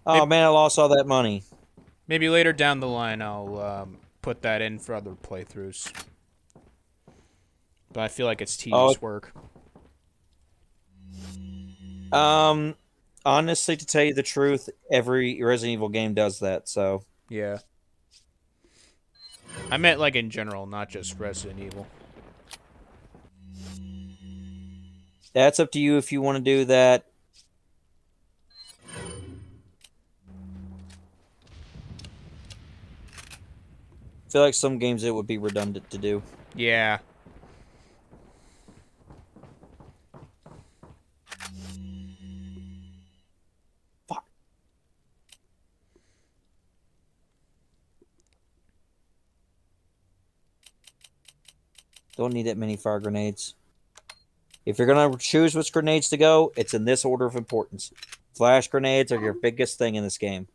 Oh man, I lost all that money. Maybe later down the line I'll put that in for other playthroughs. But I feel like it's tedious work. Honestly, to tell you the truth, every Resident Evil game does that, so... Yeah. I meant like in general, not just Resident Evil. That's up to you if you want to do that. I feel like some games it would be redundant to do. Yeah. Fuck. Don't need that many fire grenades. If you're going to choose which grenades to go, it's in this order of importance. Flash grenades are your biggest thing in this game.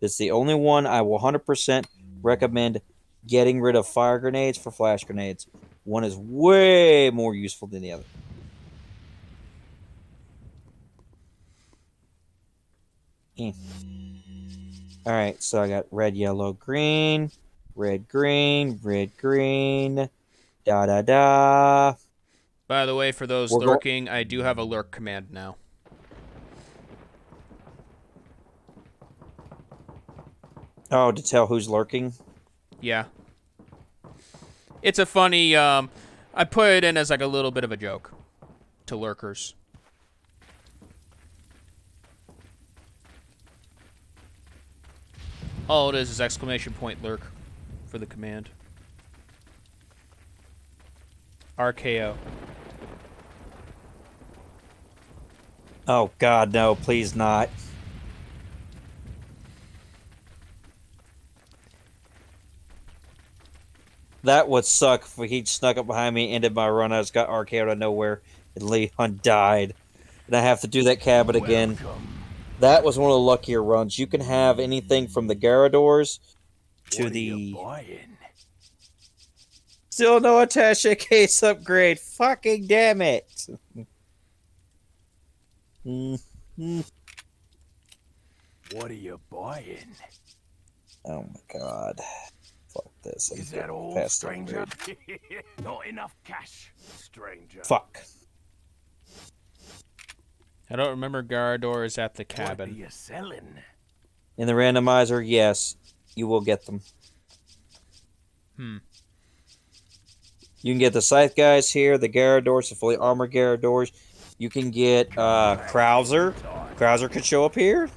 It's the only one I will 100% recommend getting rid of fire grenades for flash grenades. One is way more useful than the other. Alright, so I got red, yellow, green. Red, green. Red, green. Da-da-da. By the way, for those lurking, I do have a lurk command now. Oh, to tell who's lurking? Yeah. It's a funny, I put it in as like a little bit of a joke to lurkers. All it is exclamation point lurk for the command. RKO. Oh, God, no, please not. That would suck if he snuck up behind me, ended my run. I just got RK'd out of nowhere, and Leon died. And I have to do that cabin again. That was one of the luckier runs. You can have anything from the Garradors to the... Still no attaché case upgrade. Fucking damn it. What are you buying? Oh my god. Fuck this. Is that all, Fast stranger? upgrade. Not enough cash, stranger. Fuck. I don't remember Garador is at the What are cabin. you selling? In the randomizer, yes, you will get them. You can get the Scythe guys here, the Garradors, the fully armored Garradors. You can get Krauser. Krauser could show up here.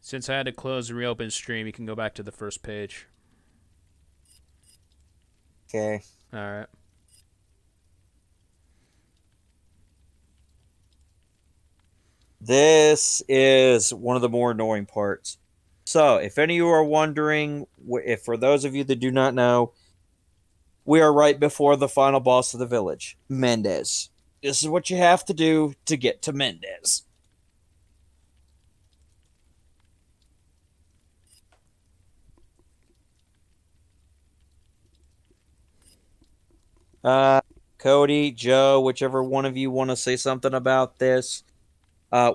Since I had to close and reopen stream, you can go back to the first page. Okay. Alright. This is one of the more annoying parts. So, if any of you are wondering, if for those of you that do not know, we are right before the final boss of the village, Mendez. This is what you have to do to get to Mendez. Cody, Joe, whichever one of you want to say something about this.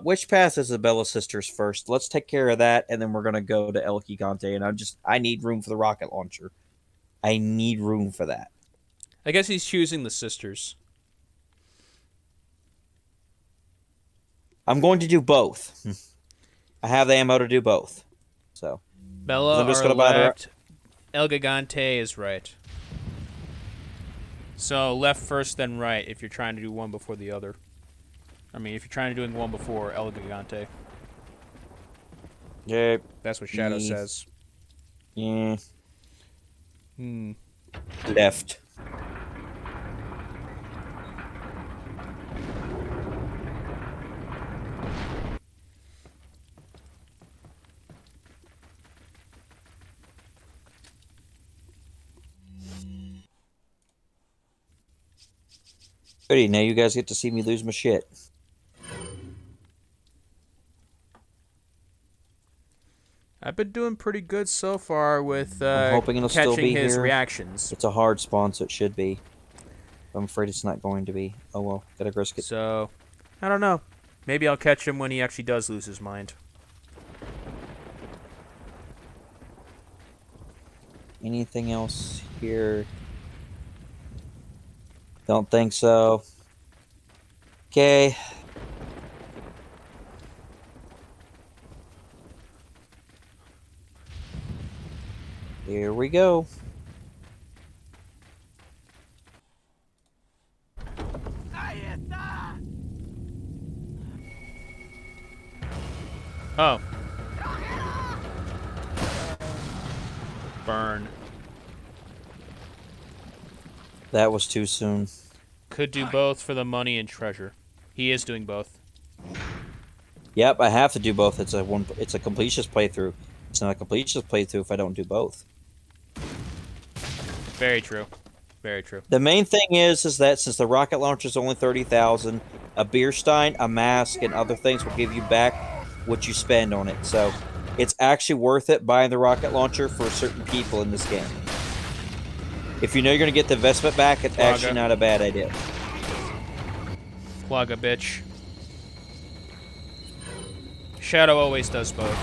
Which path is Isabella Sisters first? Let's take care of that, and then we're gonna go to El Gigante. And I need room for the rocket launcher. I need room for that. I guess he's choosing the sisters. I'm going to do both. I have the ammo to do both. So Bella I'm just are gonna buy the left. El Gigante is right. So left first, then right if you're trying to do one before the other. I mean, if you're trying to do one before El Gigante. yeah, That's what Shadow Yeah. says. yeah, Hmm. left. Goody, now you guys get to see me lose my shit. I've been doing pretty good so far with I'm hoping it'll catching still be his here. reactions. It's a hard spawn, so it should be. I'm afraid it's not going to be. Oh well, gotta risk it. So, I don't know. Maybe I'll catch him when he actually does lose his mind. Anything else here? Don't think so. Okay. Here we go. Oh. Burn. That was too soon. Could do both for the money and treasure. He is doing both. Yep, I have to do both. It's a completionist playthrough. It's not a completionist playthrough if I don't do both. Very true. Very true. The main thing is that since the rocket launcher is only 30,000, a beer stein, a mask, and other things will give you back what you spend on it. So it's actually worth it buying the rocket launcher for certain people in this game. If you know you're going to get the investment back, it's actually not a bad idea. Plug a bitch. Shadow always does both.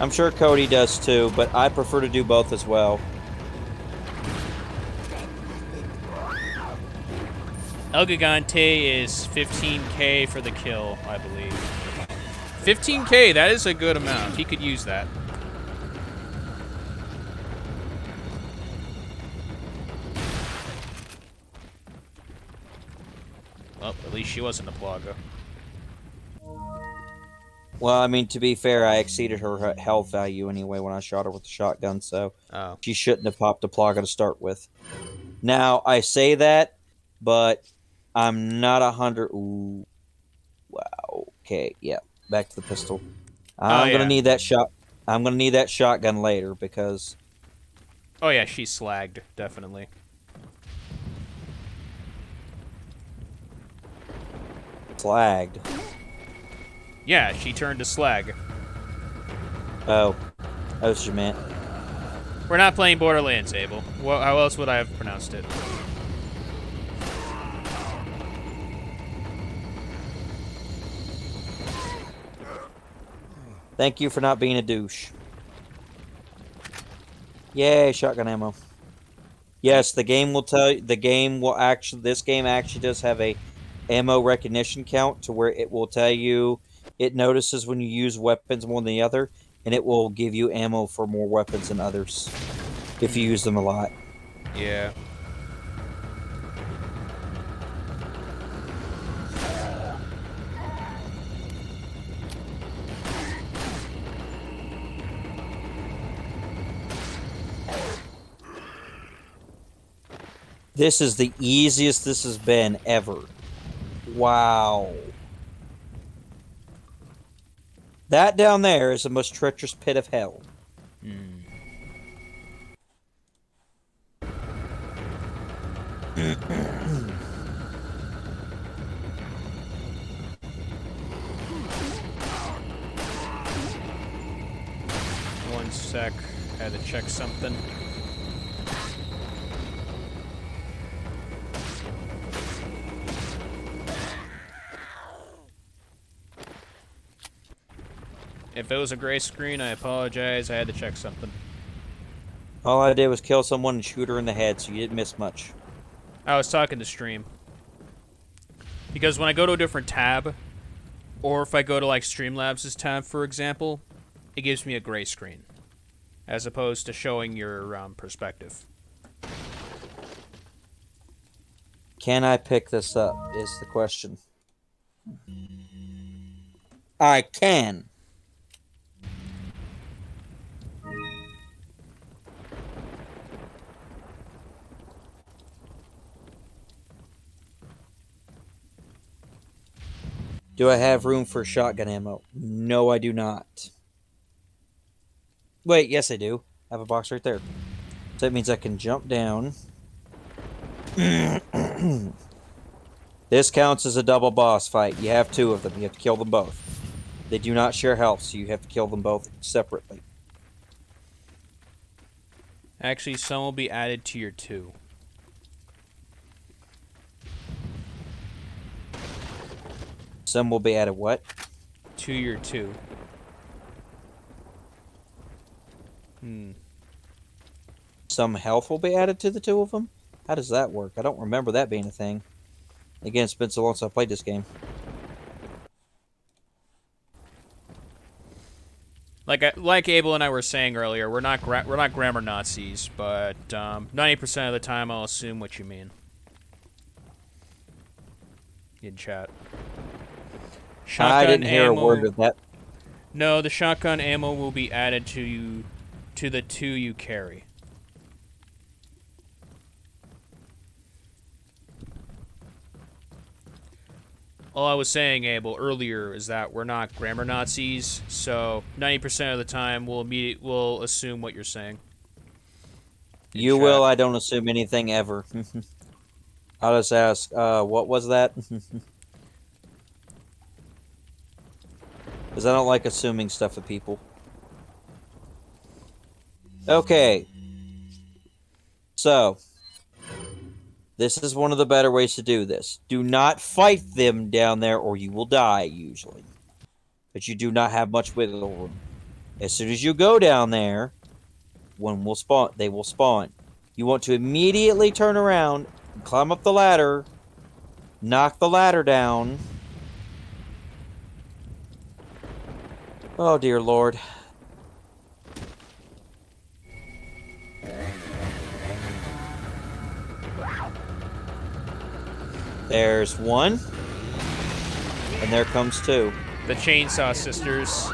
I'm sure Cody does too, but I prefer to do both as well. El Gigante is 15k for the kill, I believe. 15k, that is a good amount. He could use that. Well, at least she wasn't a Plaga. Well, I mean, to be fair, I exceeded her health value anyway when I shot her with the shotgun, so Oh. she shouldn't have popped a Plaga to start with. Now, I say that, but I'm not 100. Ooh. Wow. Okay, yeah. Back to the pistol. I'm yeah. gonna need that shot. I'm gonna need that shotgun later because Oh yeah, she's slagged, definitely. it's lagged. Yeah, she turned to slag. Oh, that's what you meant. We're not playing Borderlands, Abel. Well, how else would I have pronounced it? Thank you for not being a douche. Yay, shotgun ammo. Yes, the game will tell you. The game will actually. This game actually does have a ammo recognition count to where it will tell you. It notices when you use weapons more than the other, and it will give you ammo for more weapons than others if you use them a lot. Yeah. This is the easiest this has been ever. Wow. That down there is the most treacherous pit of hell. One sec. Had to check something. it was a gray screen, I apologize. I had to check something. All I did was kill someone and shoot her in the head, so you didn't miss much. I was talking to stream. Because when I go to a different tab, or if I go to like Streamlabs' tab, for example, it gives me a gray screen, as opposed to showing your perspective. Can I pick this up, is the question. I can. Do I have room for shotgun ammo? No, I do not. Wait, yes I do. I have a box right there. So that means I can jump down. This counts as a double boss fight. You have 2 of them. You have to kill them both. They do not share health, so you have to kill them both separately. Actually, some will be added to your 2. Some will be added what? To your 2. Some health will be added to the 2 of them? How does that work? I don't remember that being a thing. Again, it's been so long since I played this game. Like Abel and I were saying earlier, we're not grammar Nazis, but 90% of the time I'll assume what you mean. In chat. I didn't hear a word of that. No, the shotgun ammo will be added to the 2 you carry. All I was saying, Abel, earlier is that we're not grammar Nazis, so 90% of the time we'll assume what you're saying. You will, I don't assume anything ever. I'll just ask, what was that? Because I don't like assuming stuff of people. Okay. So, this is one of the better ways to do this. Do not fight them down there or you will die, usually. But you do not have much wiggle room. As soon as you go down there, one will spawn. They will spawn. You want to immediately turn around, climb up the ladder, knock the ladder down. Oh, dear Lord. There's 1. And there comes 2. The Chainsaw Sisters.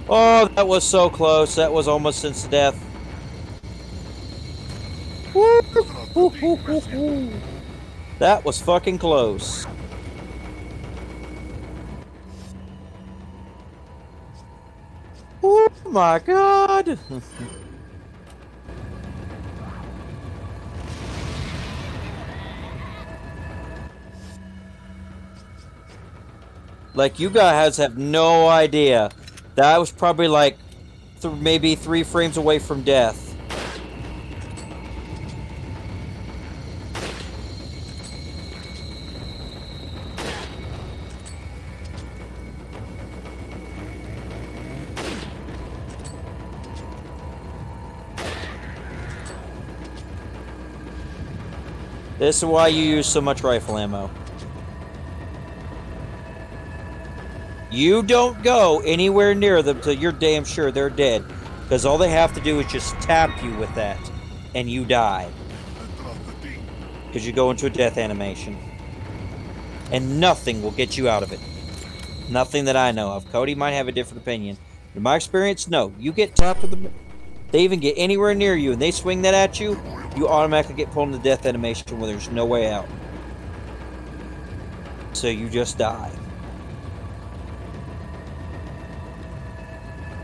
Oh, that was so close. That was almost instant death. Woo! Woo, woo, woo, woo. That was fucking close. Oh my god! Like, you guys have no idea. That was probably like maybe 3 frames away from death. This is why you use so much rifle ammo. You don't go anywhere near them till you're damn sure they're dead. Because all they have to do is just tap you with that. And you die. Because you go into a death animation. And nothing will get you out of it. Nothing that I know of. Cody might have a different opinion. In my experience, no. You get tapped with them. They even get anywhere near you and they swing that at you, you automatically get pulled into death animation where there's no way out. So you just die.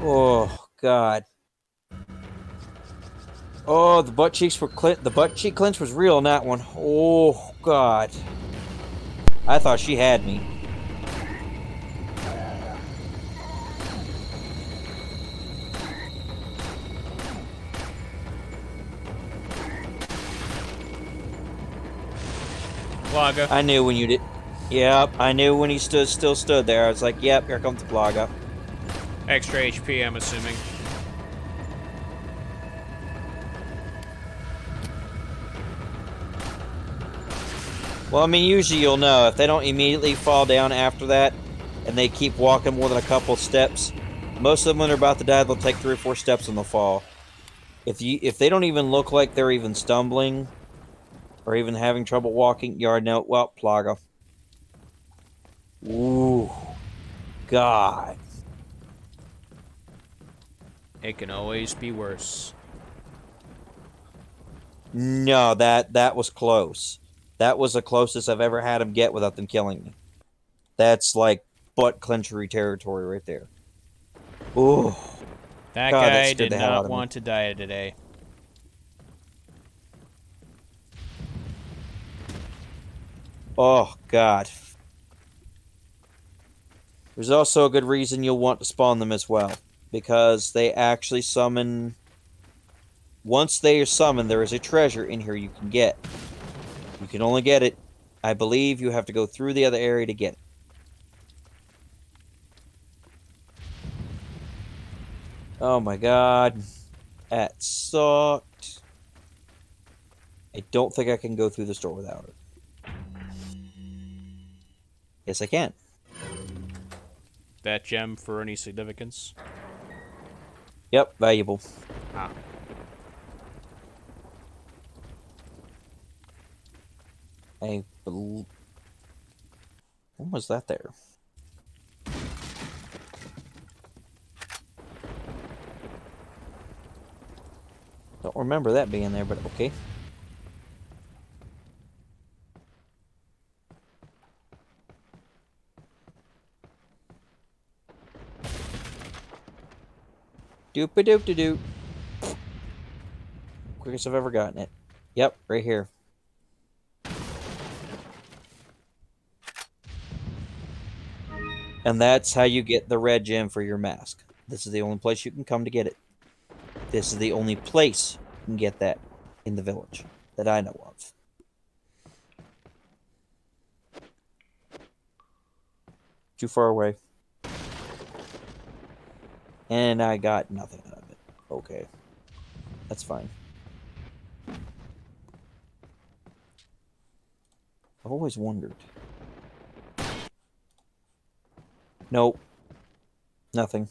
Oh God. Oh, the butt cheeks were the butt cheek clench was real in that one. Oh God. I thought she had me. Plaga. I knew when you did. Yep, I knew when he still stood there. I was like, yep, here comes the Plaga. Extra HP, I'm assuming. Well, I mean, usually you'll know if they don't immediately fall down after that, and they keep walking more than a couple steps. Most of them, when they're about to die, they'll take 3 or 4 steps and they'll fall. If they don't even look like they're even stumbling or even having trouble walking, you already know. Well, Plaga. Ooh, God. It can always be worse. No, that was close. That was the closest I've ever had him get without them killing me. That's like butt clenchery territory right there. Ooh, That God, that guy scared did the hell out not of me. want to die today. Oh, God. There's also a good reason you'll want to spawn them as well. Because they actually summon... Once they are summoned, there is a treasure in here you can get. You can only get it... I believe you have to go through the other area to get it. Oh my God. That sucked. I don't think I can go through this door without it. Yes, I can. That gem for any significance? Yep, valuable. Ah. When was that there? Don't remember that being there, but okay. Doop-a-doop-a-doop. Quickest I've ever gotten it. Yep, right here. And that's how you get the red gem for your mask. This is the only place you can come to get it. This is the only place you can get that in the village that I know of. Too far away. And I got nothing out of it. Okay. That's fine. I've always wondered. Nope. Nothing.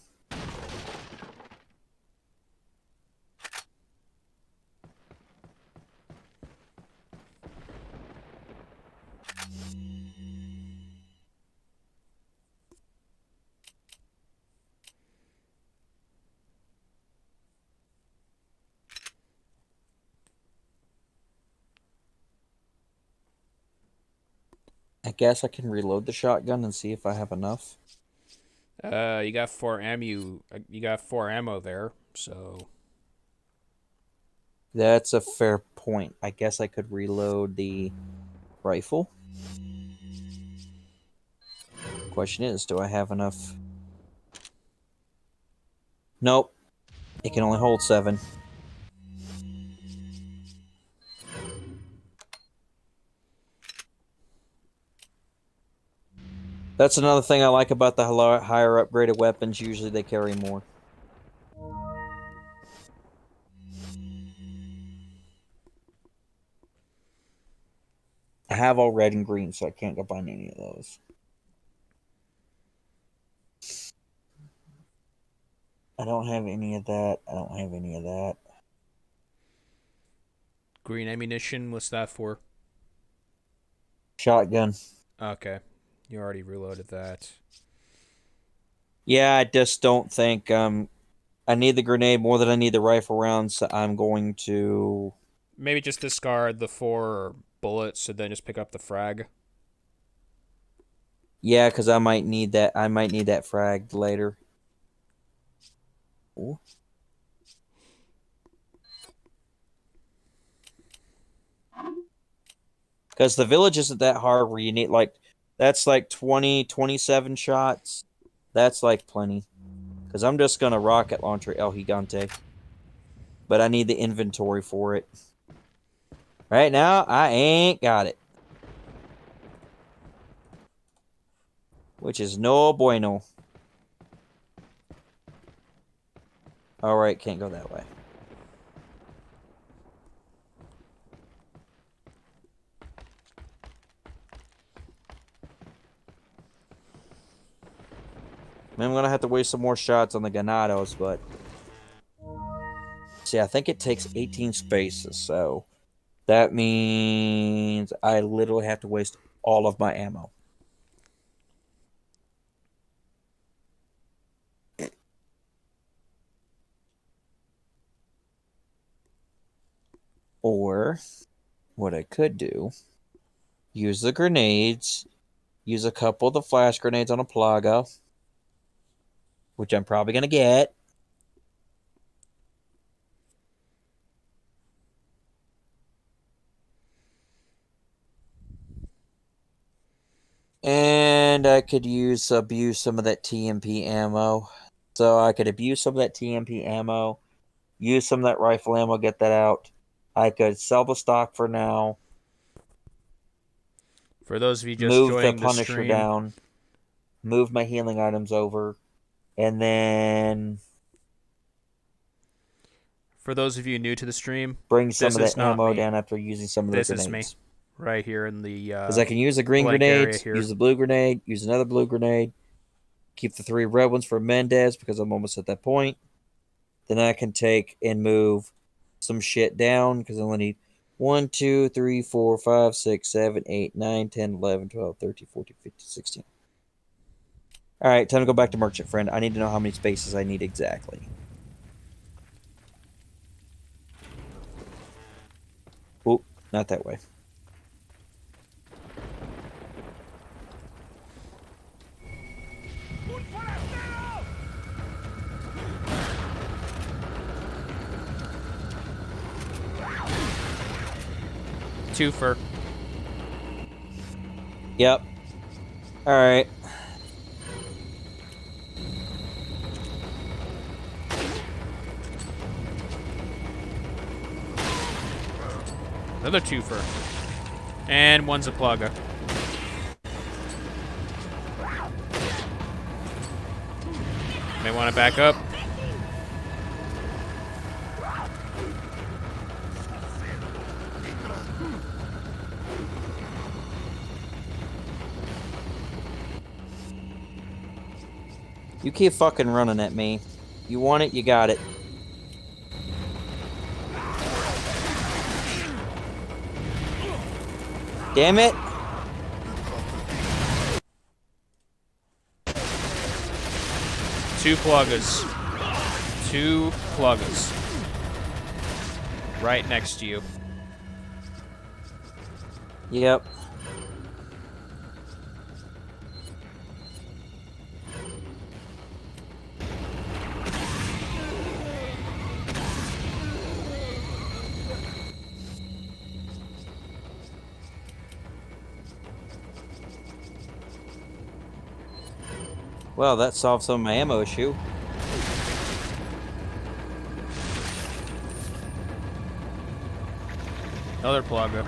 I guess I can reload the shotgun and see if I have enough. You got 4 ammo. You got 4 ammo there, so That's a fair point. I guess I could reload the rifle. Question is, do I have enough? Nope. It can only hold 7. That's another thing I like about the higher upgraded weapons. Usually they carry more. I have all red and green, so I can't go find any of those. I don't have any of that. I don't have any of that. green ammunition. What's that for? Shotgun. Okay, you already reloaded that. Yeah, I just don't think I need the grenade more than I need the rifle rounds. So I'm going to Maybe just discard the 4 bullets and then just pick up the frag. yeah, because I might need that. I might need that frag later. Because the village isn't that hard where you need, like, that's like 20, 27 shots. That's like plenty. Because I'm just going to rocket launcher El Gigante. But I need the inventory for it. Right now, I ain't got it. Which is no bueno. Alright, can't go that way. I'm going to have to waste some more shots on the Ganados, but... See, I think it takes 18 spaces, so... That means I literally have to waste all of my ammo. Or, what I could do... Use the grenades... Use a couple of the flash grenades on a Plaga, which I'm probably going to get. And I could abuse some of that TMP ammo. So I could abuse some of that TMP ammo, use some of that rifle ammo, get that out. I could sell the stock for now. For those of you just Move the joining the Punisher stream, down. Move my healing items over. And then for those of you new to the stream, bring some this of is that not ammo me. down after using some of the This is grenades. me, right here in the Because I can use a green blank area grenade, here. use the blue grenade, use another blue grenade, keep the 3 red ones for Mendez because I'm almost at that point. Then I can take and move some shit down because I only need 1, 2, 3, 4, 5, 6, 7, 8, 9, 10, 11, 12, 13, 14, 15, 16. Alright, time to go back to Merchant Friend. I need to know how many spaces I need exactly. Oop, not that way. Twofer. Yep. Alright. Another twofer. And one's a Plaga. May want to back up. You keep fucking running at me. You want it, you got it. Damn it! Two Plagas. Two Plagas. Right next to you. Yep. Well, that solves some of my ammo issue. Another Plaga.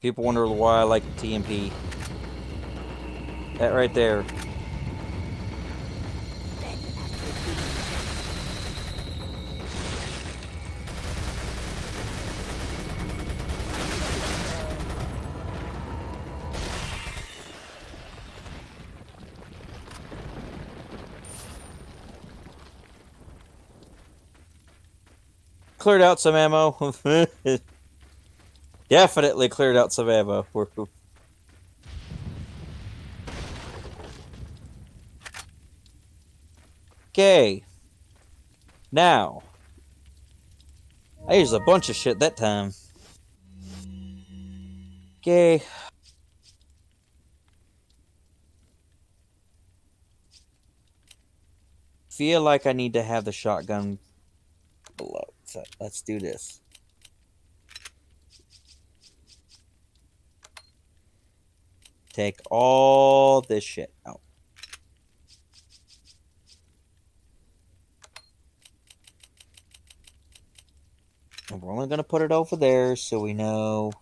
People wonder why I like TMP. That right there. Cleared out some ammo. Definitely cleared out some ammo. Okay. Now. I used a bunch of shit that time. Okay. feel like I need to have the shotgun below. So let's do this. Take all this shit out. And we're only going to put it over there so we know.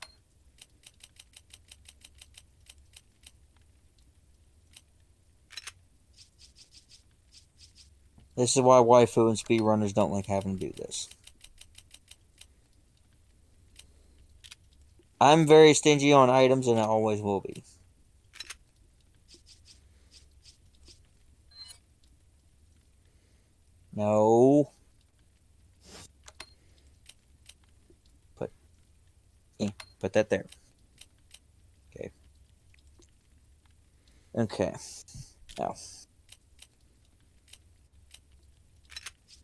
This is why waifu and speedrunners don't like having to do this. I'm very stingy on items, and I always will be. No. Put that there. Okay. Okay. Now.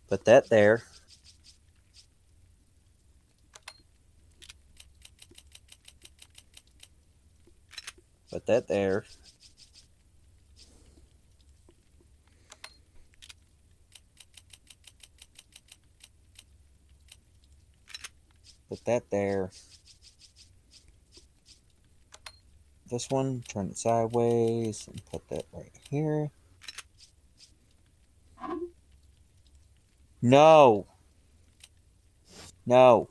Put that there. Put that there. Put that there. This one, turn it sideways, and put that right here. No! No!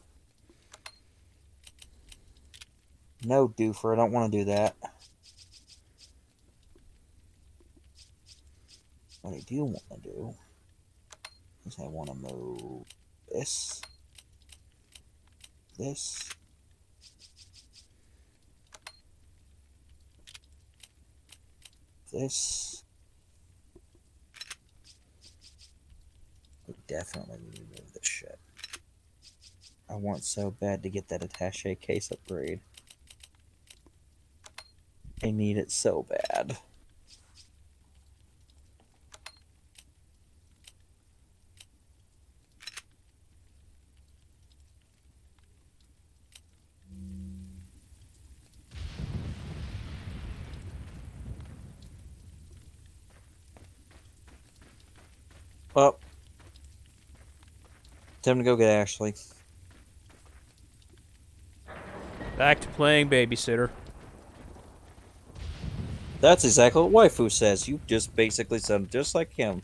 No, doofer, I don't want to do that. What I do want to do is I want to move this, this, this. We definitely need to move this shit. I want so bad to get that attaché case upgrade. I need it so bad. Well, time to go get Ashley. Back to playing babysitter. That's exactly what waifu says. You just basically sound just like him.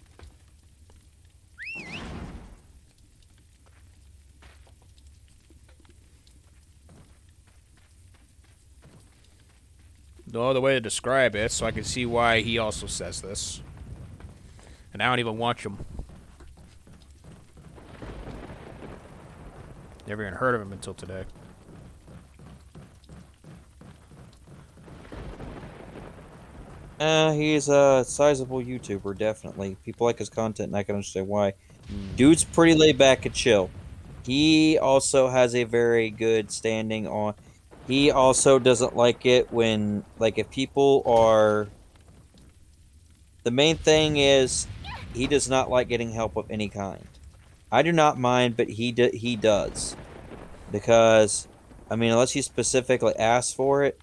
No other way to describe it, so I can see why he also says this. And I don't even watch him. Never even heard of him until today. He's a sizable YouTuber, definitely. People like his content, and I can understand why. Dude's pretty laid back and chill. He also has a very good standing on... He also doesn't like it when... Like, if people are... The main thing is, he does not like getting help of any kind. I do not mind, but he does. Because, I mean, unless you specifically ask for it,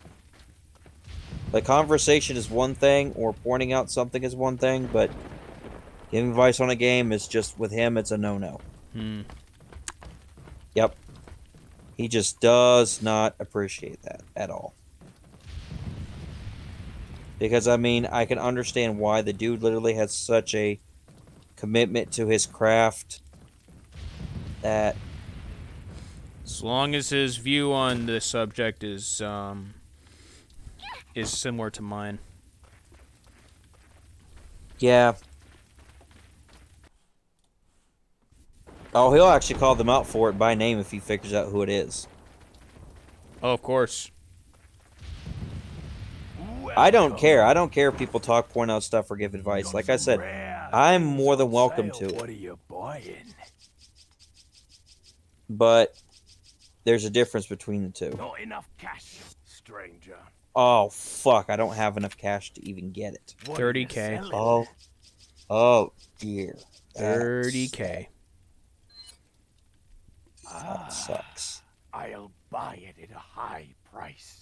like, conversation is one thing, or pointing out something is one thing, but giving advice on a game is just, with him, it's a no-no. Yep. He just does not appreciate that at all. Because, I mean, I can understand why the dude literally has such a commitment to his craft that... As long as his view on the subject is similar to mine. Yeah. Oh, he'll actually call them out for it by name if he figures out who it is. Oh, of course. I don't care. I don't care if people talk, point out stuff, or give advice. Like I said, I'm more than welcome to What are it. you buying? But there's a difference between the two. Not enough cash, stranger. Oh, fuck. I don't have enough cash to even get it. What are you 30K. selling? Oh. Oh, dear. That 30K. That sucks. I'll buy it at a high price.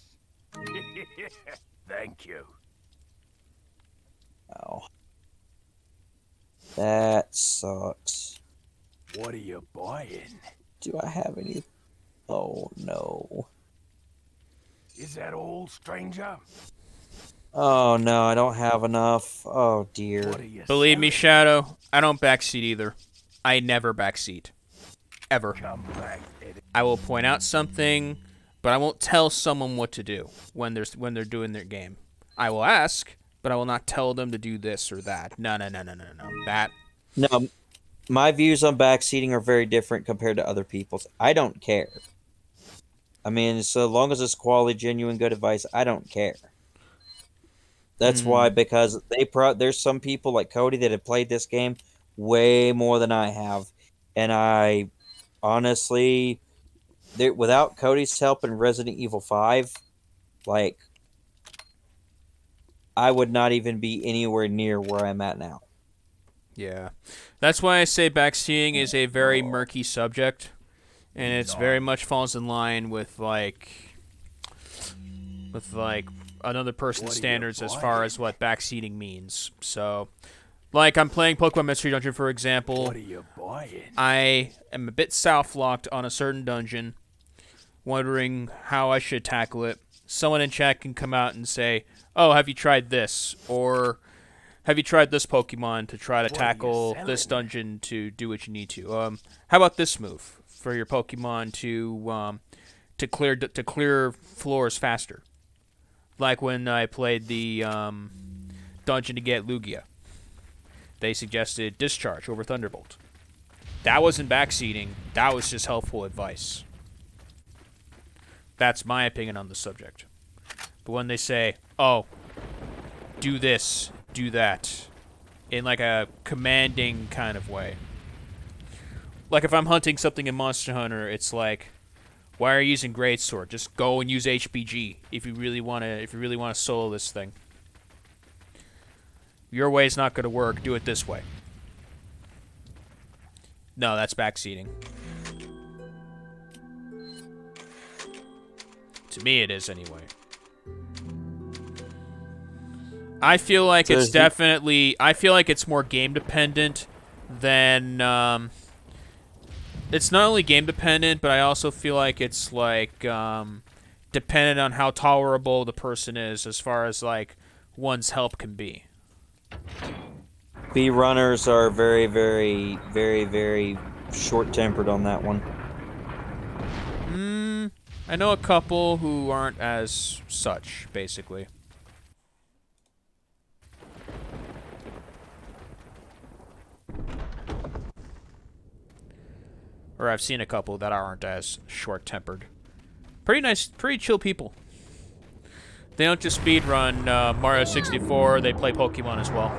Thank you. Oh. That that sucks. What are you buying? Do I have any? Oh no. Is that all, stranger? Oh no, I don't have enough. Oh dear. What are you Believe me, selling? Shadow, I don't backseat either. I never backseat. Ever. Come back, Eddie. I will point out something, but I won't tell someone what to do when they're doing their game. I will ask, but I will not tell them to do this or that. No. That. No, my views on backseating are very different compared to other people's. I don't care. I mean, so long as it's quality, genuine, good advice, I don't care. That's why, because there's some people like Cody that have played this game way more than I have, and I honestly, without Cody's help in Resident Evil 5, like, I would not even be anywhere near where I'm at now. Yeah. That's why I say backseating is a very murky subject, and it's very much falls in line with another person's standards as far as what backseating means. So, like, I'm playing Pokemon Mystery Dungeon, for example. What are you buying? I am a bit south-locked on a certain dungeon, wondering how I should tackle it. Someone in chat can come out and say, oh, have you tried this? Or, have you tried this Pokemon to try to tackle this dungeon to do what you need to? How about this move for your Pokemon to clear floors faster? Like when I played the dungeon to get Lugia. They suggested Discharge over Thunderbolt. That wasn't backseating. That was just helpful advice. That's my opinion on the subject. But when they say, oh, do this, do that, in like a commanding kind of way. Like if I'm hunting something in Monster Hunter, it's like, why are you using Greatsword? Just go and use HPG if you really want to solo this thing. Your way is not going to work. Do it this way. No, that's backseating. To me, it is anyway. I feel like So it's definitely. I feel like it's more game dependent than. It's not only game dependent, but I also feel like it's like dependent on how tolerable the person is, as far as like one's help can be. B runners are very, very, very, very short-tempered on that one. I know a couple who aren't as such, basically. Or I've seen a couple that aren't as short-tempered. Pretty nice, pretty chill people. They don't just speedrun Mario 64, they play Pokemon as well.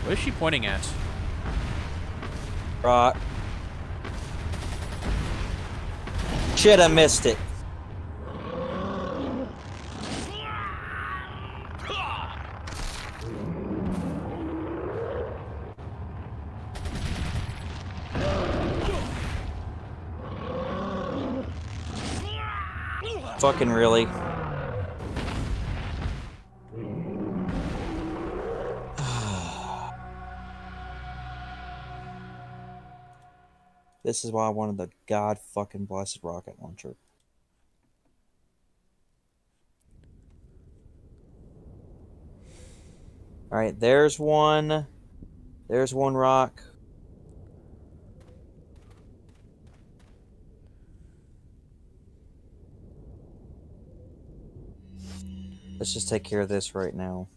What is she pointing at? Rock. Shit, I missed it. Fucking really. This is why I wanted the god fucking blessed rocket launcher. Alright, there's one. There's one rock. Let's just take care of this right now.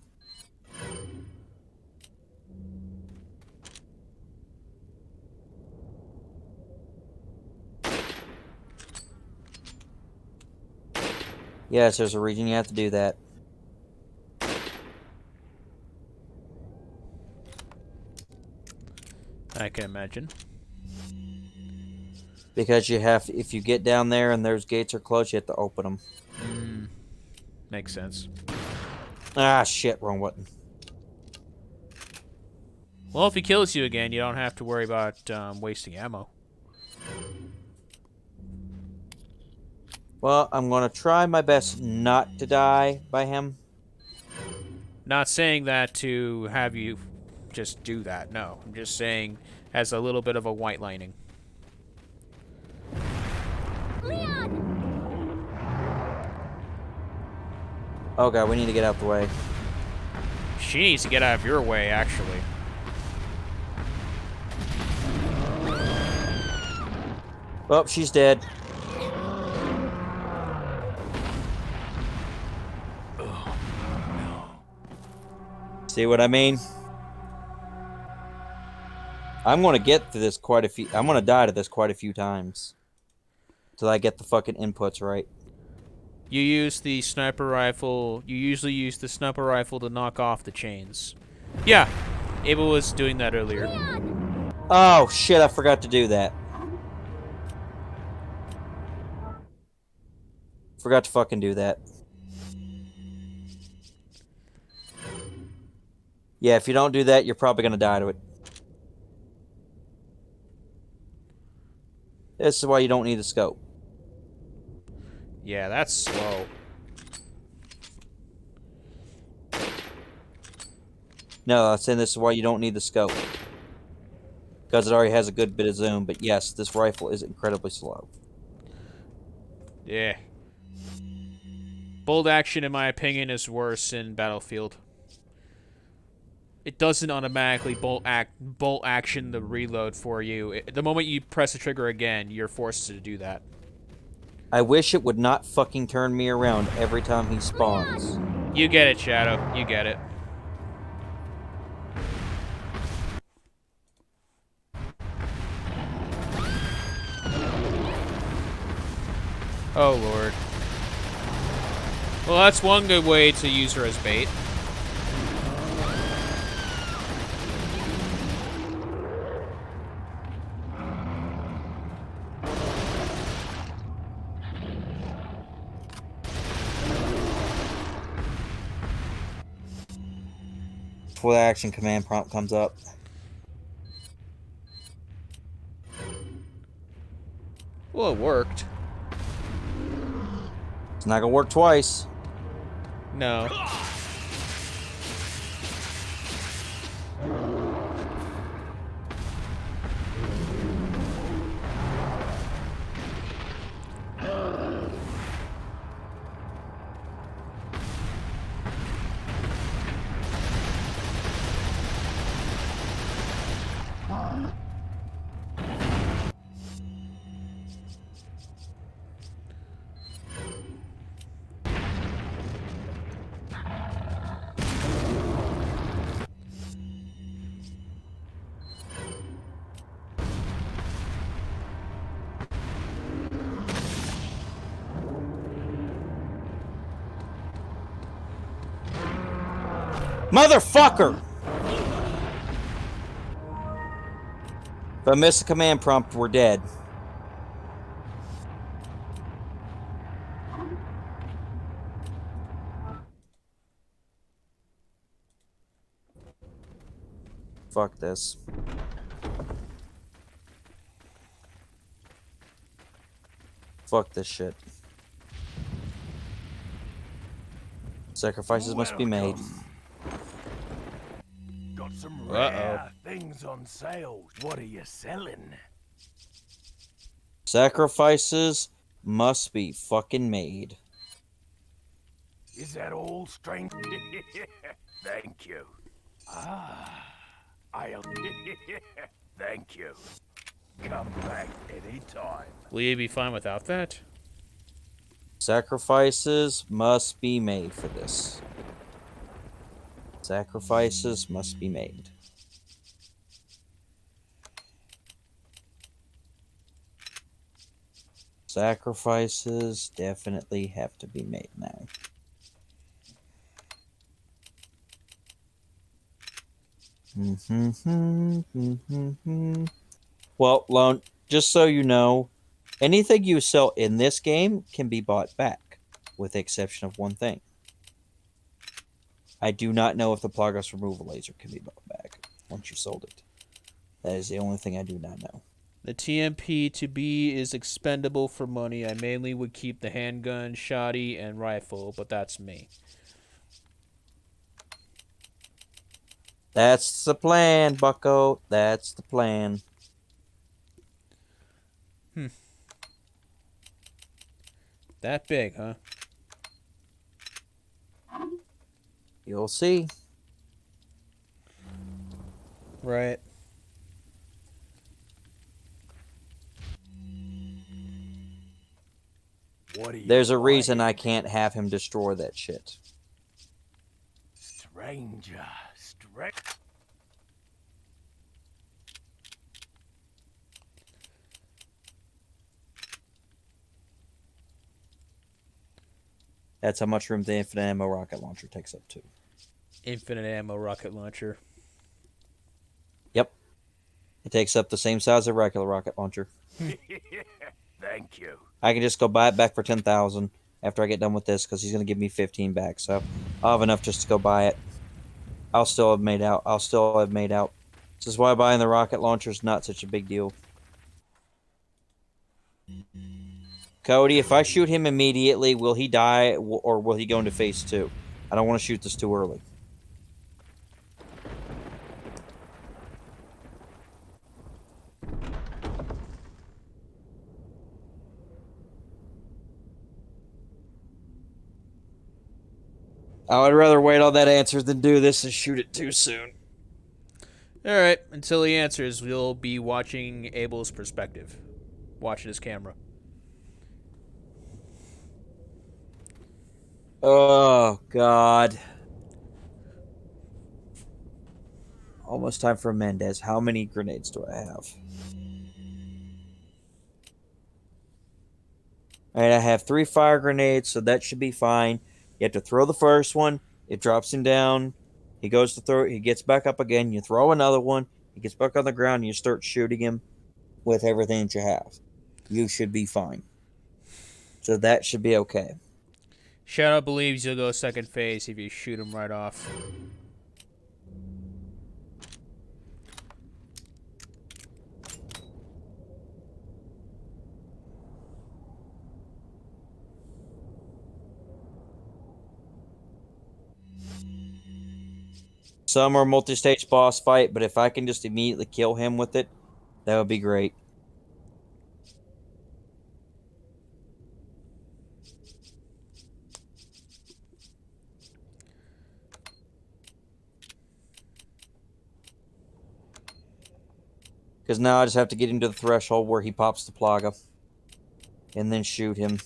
Yes, there's a reason you have to do that. I can imagine. Because you have, if you get down there and those gates are closed, you have to open them. Makes sense. Ah, shit, wrong button. Well, if he kills you again, you don't have to worry about wasting ammo. Well, I'm going to try my best not to die by him. Not saying that to have you just do that. No, I'm just saying has a little bit of a white lining. Leon! Oh god, we need to get out the way. She needs to get out of your way, actually. Oh, she's dead. See what I mean? I'm gonna get to this quite a few. I'm gonna die to this quite a few times till I get the fucking inputs right. You use the sniper rifle. You usually use the sniper rifle to knock off the chains. Yeah, Abel was doing that earlier. Oh shit! I forgot to do that. Forgot to fucking do that. Yeah, if you don't do that, you're probably gonna die to it. This is why you don't need a scope. Yeah, that's slow. No, I'm saying this is why you don't need the scope. Because it already has a good bit of zoom, but yes, this rifle is incredibly slow. Yeah. Bolt action, in my opinion, is worse in Battlefield. It doesn't automatically bolt action the reload for you. The moment you press the trigger again, you're forced to do that. I wish it would not fucking turn me around every time he spawns. You get it, Shadow. You get it. Oh, Lord. Well, that's one good way to use her as bait. Before the action command prompt comes up. Well, it worked. It's not gonna work twice. No. Motherfucker! If I miss a command prompt, we're dead. Fuck this. Fuck this shit. Sacrifices must be made. Got some Uh-oh. rare things on sale. What are you selling? Sacrifices must be fucking made. Is that all, strange? Thank you. Ah, I'll... Thank you. Come back anytime. Will you be fine without that? Sacrifices must be made for this. Sacrifices must be made. Sacrifices definitely have to be made now. Well, Lone, just so you know, anything you sell in this game can be bought back, with the exception of one thing. I do not know if the progress removal laser can be bought back once you sold it. That is the only thing I do not know. The TMP to B is expendable for money. I mainly would keep the handgun, shoddy, and rifle, but that's me. That's the plan, bucko. That's the plan. That big, huh? You'll see. Right. What are you There's a reason buying? I can't have him destroy that shit. Stranger. That's how much room the infinite ammo rocket launcher takes up to. Infinite ammo rocket launcher. Yep. It takes up the same size as a regular rocket launcher. Thank you. I can just go buy it back for 10,000 after I get done with this because he's going to give me 15 back. So I'll have enough just to go buy it. I'll still have made out. This is why buying the rocket launcher is not such a big deal. Cody, if I shoot him immediately, will he die or will he go into phase 2? I don't want to shoot this too early. I would rather wait on that answer than do this and shoot it too soon. Alright, until he answers, we'll be watching Abel's perspective. Watching his camera. Oh, God. Almost time for Mendez. How many grenades do I have? Alright, I have 3 fire grenades, so that should be fine. You have to throw the first one. It drops him down. He goes to throw it. He gets back up again. You throw another one. He gets back on the ground. And you start shooting him with everything that you have. You should be fine. So that should be okay. Shadow believes you'll go second phase if you shoot him right off. Some are multi-stage boss fight, but if I can just immediately kill him with it, that would be great. Because now I just have to get him to the threshold where he pops the plaga. And then shoot him,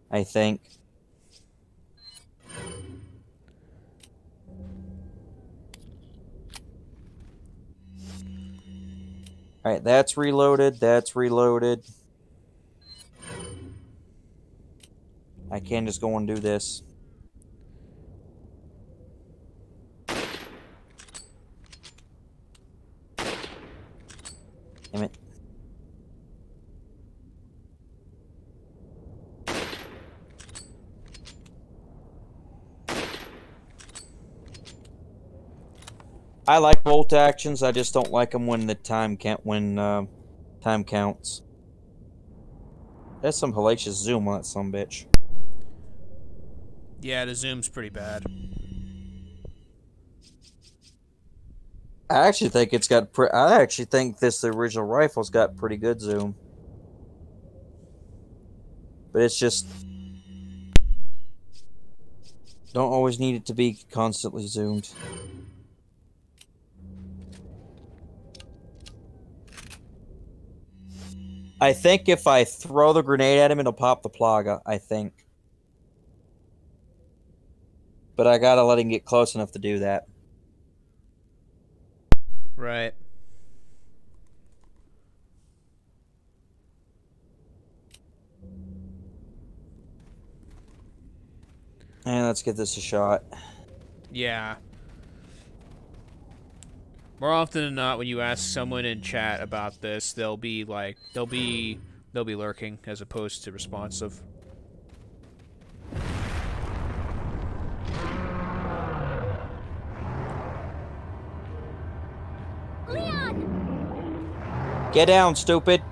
I think. Alright, that's reloaded. That's reloaded. I can just go and do this. Damn it. I like bolt actions. I just don't like them when the time time counts. That's some hellacious zoom on that sumbitch. Yeah, the zoom's pretty bad. I actually think it's got. I actually think the original rifle's got pretty good zoom, but it's just don't always need it to be constantly zoomed. I think if I throw the grenade at him, it'll pop the plaga. I think, but I gotta let him get close enough to do that. Right. And let's give this a shot. Yeah. More often than not, when you ask someone in chat about this, they'll be lurking as opposed to responsive. Leon! Get down, stupid.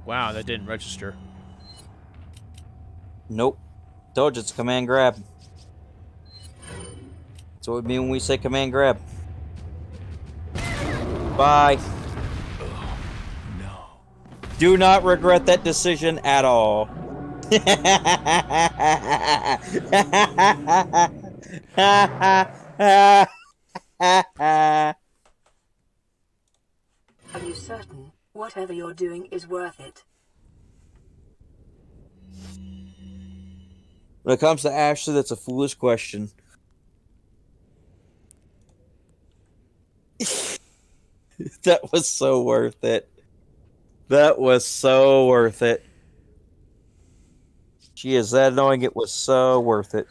Wow, that didn't register. Nope. Told you it's command grab. That's what we mean when we say command grab. Bye. No. Do not regret that decision at all. Are you certain whatever you're doing is worth it? When it comes to Ashley, that's a foolish question. That was so worth it. That was so worth it. She is that annoying. It was so worth it.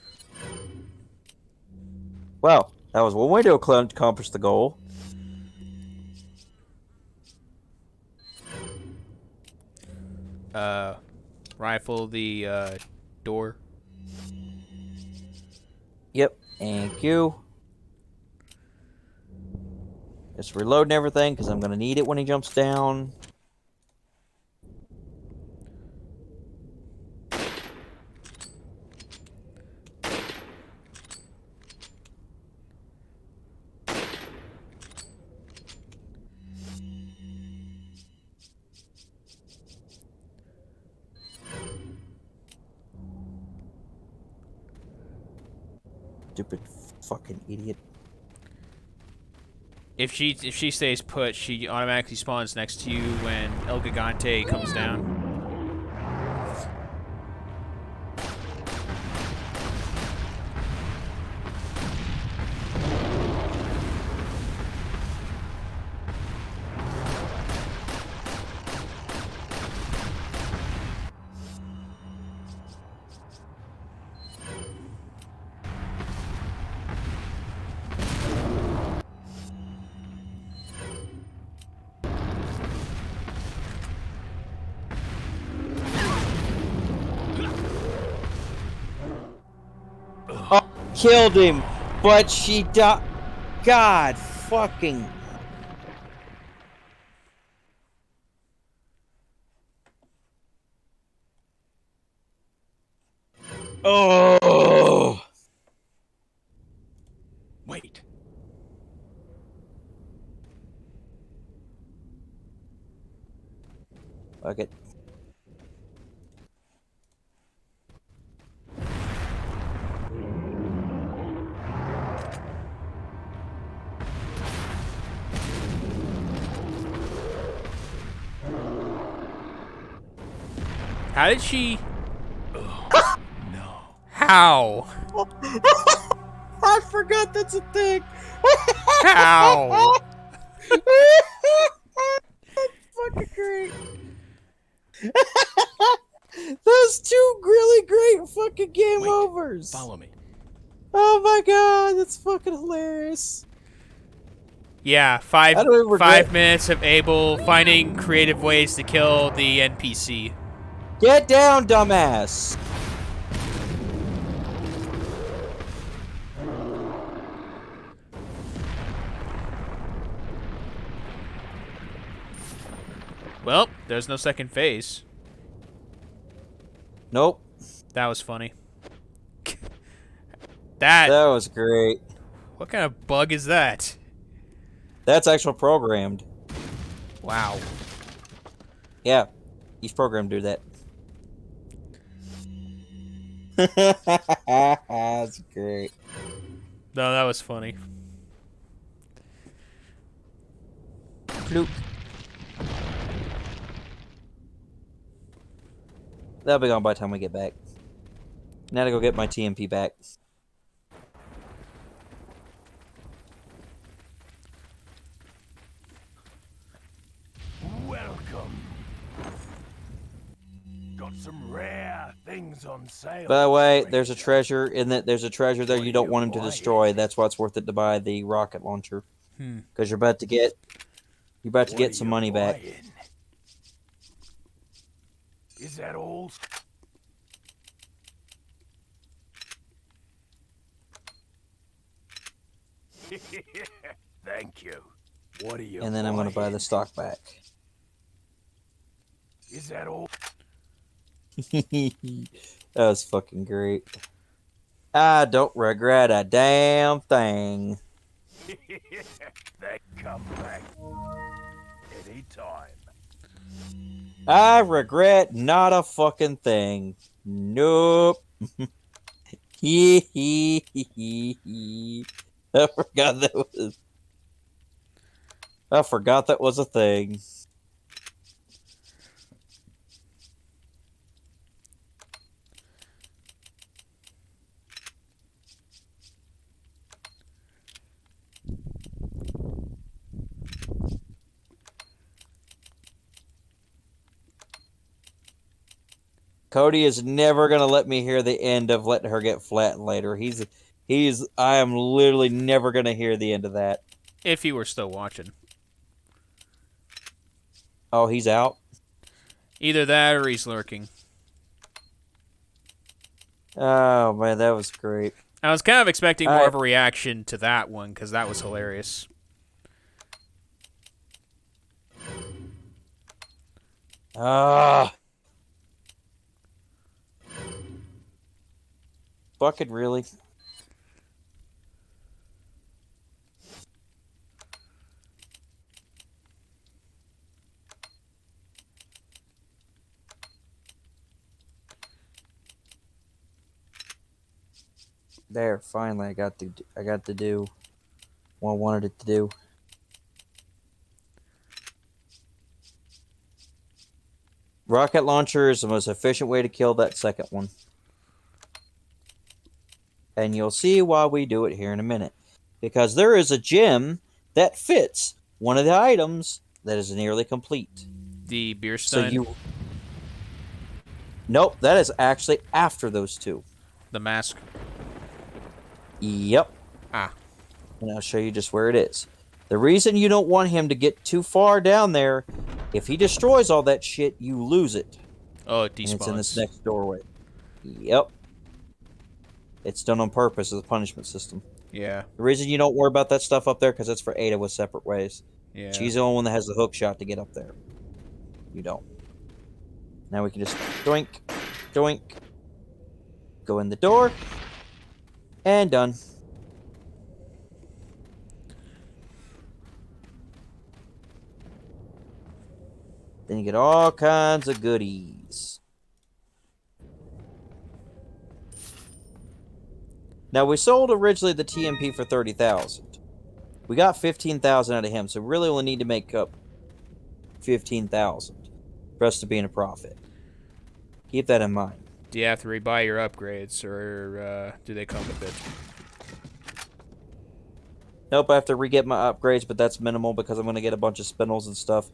Well, that was one way to accomplish the goal. Rifle the door. Yep. Thank you. Just reloading everything because I'm going to need it when he jumps down. Stupid fucking idiot. If she stays put, she automatically spawns next to you when El Gigante comes down. Oh, killed him, but she died. God fucking. Oh. Wait. Fuck it. How did she? No. How? I forgot that's a thing. How? Fucking great. Those two really great fucking game Wait, overs. Follow me. Oh my god, that's fucking hilarious. Yeah, I don't even regret- 5 minutes of Abel finding creative ways to kill the NPC. Get down, dumbass. Well, there's no second phase. Nope. That was funny. That. That was great. What kind of bug is that? That's actual programmed. Wow. Yeah. Each program do that. That's great. No, that was funny. Floop. That'll be gone by the time we get back. Now to go get my TMP back. Welcome. Got some rare things on sale. By the way, there's a treasure in that. There's a treasure there you don't want him to destroy. That's why it's worth it to buy the rocket launcher. Because you're about to get some money back. Is that all? Thank you. What are you? And then I'm going to buy the stock back. Is that all? That was fucking great. I don't regret a damn thing. They come back anytime. I regret not a fucking thing. Nope. I forgot that was. I forgot that was a thing. Cody is never gonna let me hear the end of letting her get flattened later. I am literally never gonna hear the end of that. If you were still watching. Oh, he's out? Either that or he's lurking. Oh, man, that was great. I was kind of expecting more of a reaction to that one, because that was hilarious. Ah. Fucking really? There, finally, I got to do what I wanted it to do. Rocket launcher is the most efficient way to kill that second one. And you'll see why we do it here in a minute. Because there is a gem that fits one of the items that is nearly complete. The beer stein? Nope, that is actually after those two. The mask? Yep. Ah. And I'll show you just where it is. The reason you don't want him to get too far down there, if he destroys all that shit, you lose it. Oh, it despawns. And it's in this next doorway. Yep. It's done on purpose as a punishment system. Yeah. The reason you don't worry about that stuff up there, because it's for Ada with separate ways. Yeah. She's the only one that has the hook shot to get up there. You don't. Now we can just doink, doink, go in the door, and done. Then you get all kinds of goodies. Now, we sold originally the TMP for 30,000. We got 15,000 out of him, so we really only need to make up 15,000 for us to be in a profit. Keep that in mind. Do you have to rebuy your upgrades, or do they come with it? Nope, I have to re-get my upgrades, but that's minimal because I'm going to get a bunch of spindles and stuff.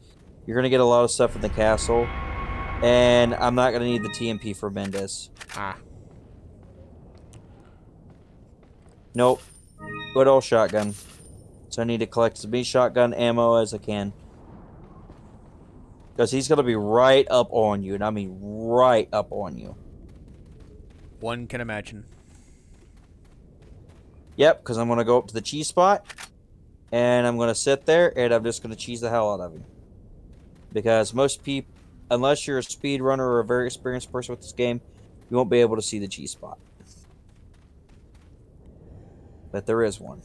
You're going to get a lot of stuff in the castle, and I'm not going to need the TMP for Mendez. Ah. Nope. Good old shotgun. So I need to collect as many shotgun ammo as I can. Because he's going to be right up on you, and I mean right up on you. One can imagine. Yep, because I'm going to go up to the cheese spot, and I'm going to sit there, and I'm just going to cheese the hell out of him. Because most people, unless you're a speedrunner or a very experienced person with this game, you won't be able to see the cheese spot. But there is one.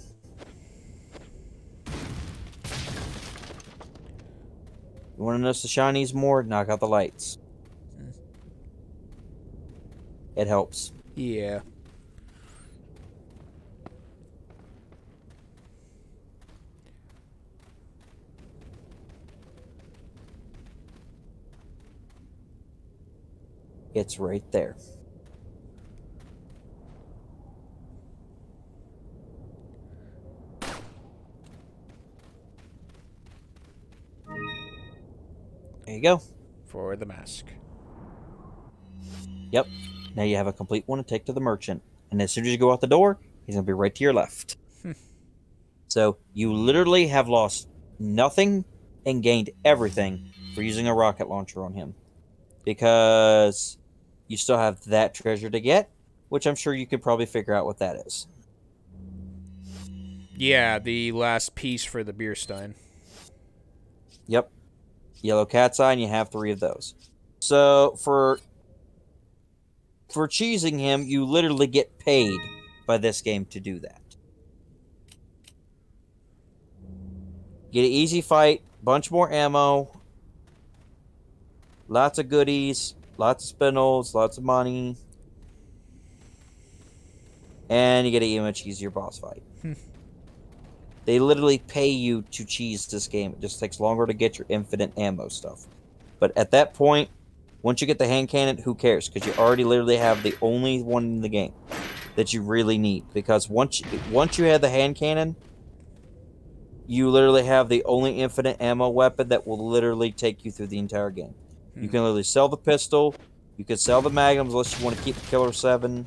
You want to notice the shinies more? Knock out the lights. It helps. Yeah. It's right there. There you go. For the mask. Yep. Now you have a complete one to take to the merchant. And as soon as you go out the door, he's going to be right to your left. So you literally have lost nothing and gained everything for using a rocket launcher on him. Because you still have that treasure to get, which I'm sure you could probably figure out what that is. Yeah, the last piece for the beer stein. Yep. Yellow cat's eye, and you have 3 of those. So for cheesing him, you literally get paid by this game to do that. Get an easy fight, bunch more ammo, lots of goodies, lots of spindles, lots of money, and you get a much easier boss fight. They literally pay you to cheese this game. It just takes longer to get your infinite ammo stuff. But at that point, once you get the hand cannon, who cares? Because you already literally have the only one in the game that you really need. Because once you have the hand cannon, you literally have the only infinite ammo weapon that will literally take you through the entire game. You can literally sell the pistol. You can sell the magnums unless you want to keep the Killer 7.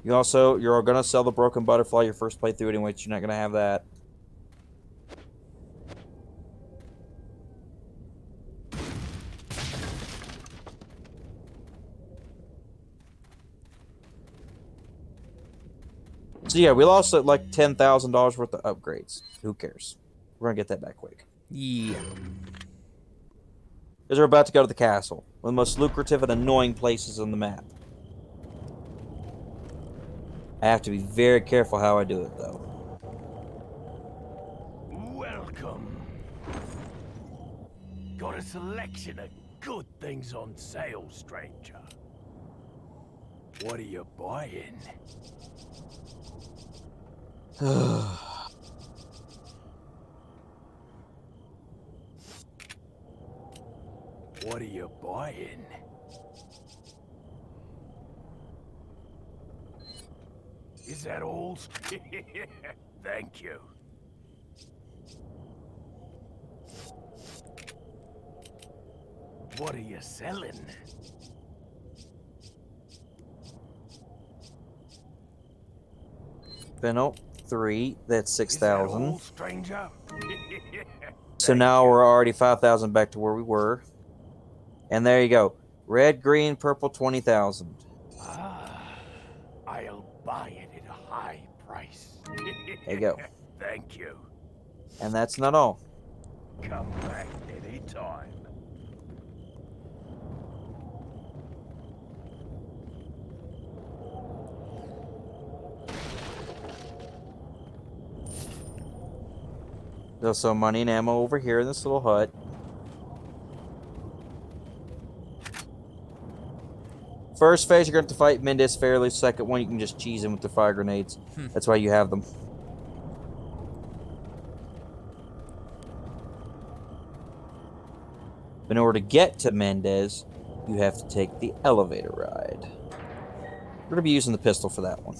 You're going to sell the Broken Butterfly your first playthrough anyway, so you're not going to have that. So yeah, we lost like $10,000 worth of upgrades. Who cares? We're going to get that back quick. Yeah. Because we're about to go to the castle. One of the most lucrative and annoying places on the map. I have to be very careful how I do it, though. Welcome. Got a selection of good things on sale, stranger. What are you buying? What are you buying? Is that all? Thank you. What are you selling? Spinel, 3. That's Is that all, 6,000. stranger? So now we're already 5,000 back to where we were. And there you go. Red, green, purple, 20,000. I'll buy it at a high price. There you go. Thank you. And that's not all. Come back anytime. There's some money and ammo over here in this little hut. First phase, you're going to have to fight Mendez fairly. Second one, you can just cheese him with the fire grenades. That's why you have them. But in order to get to Mendez, you have to take the elevator ride. We're going to be using the pistol for that one.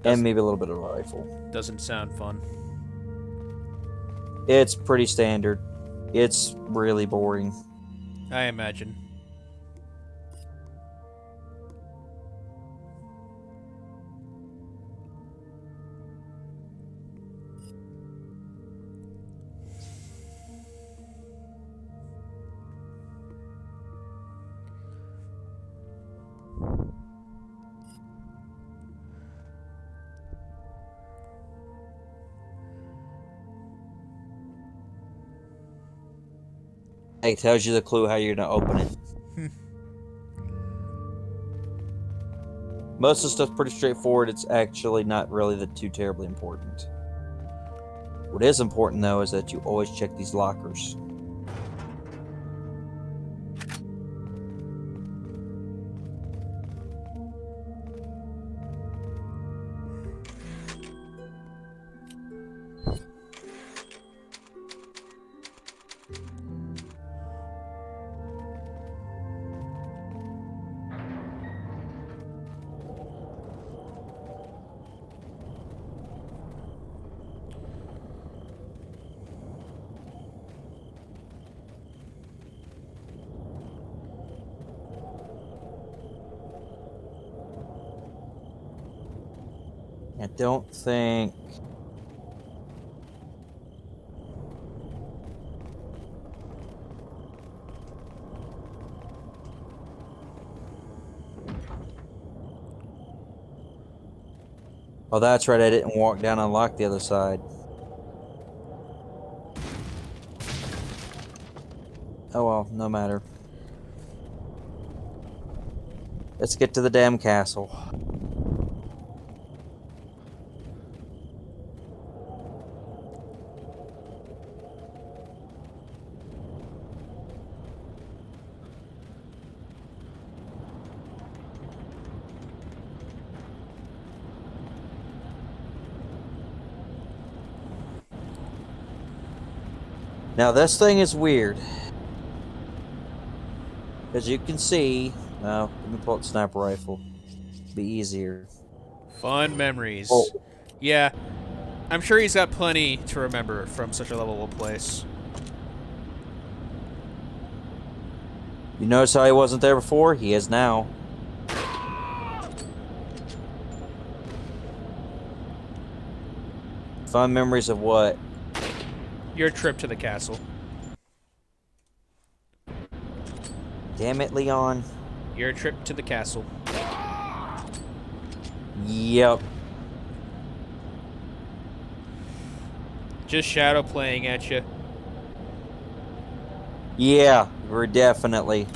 And maybe a little bit of a rifle. Doesn't sound fun. It's pretty standard. It's really boring. I imagine. It tells you the clue how you're going to open it. Most of the stuff's pretty straightforward. It's actually not really too terribly important. What is important, though, is that you always check these lockers. I don't think... Oh, that's right. I didn't walk down and unlock the other side. Oh well, no matter. Let's get to the damn castle. Now this thing is weird. As you can see, let me pull out the sniper rifle. Be easier. Fun memories. Oh. Yeah, I'm sure he's got plenty to remember from such a lovable place. You notice how he wasn't there before? He is now. Fond memories of what? Your trip to the castle. Damn it, Leon. Your trip to the castle. Yep. Just shadow playing at you. Yeah, we're definitely.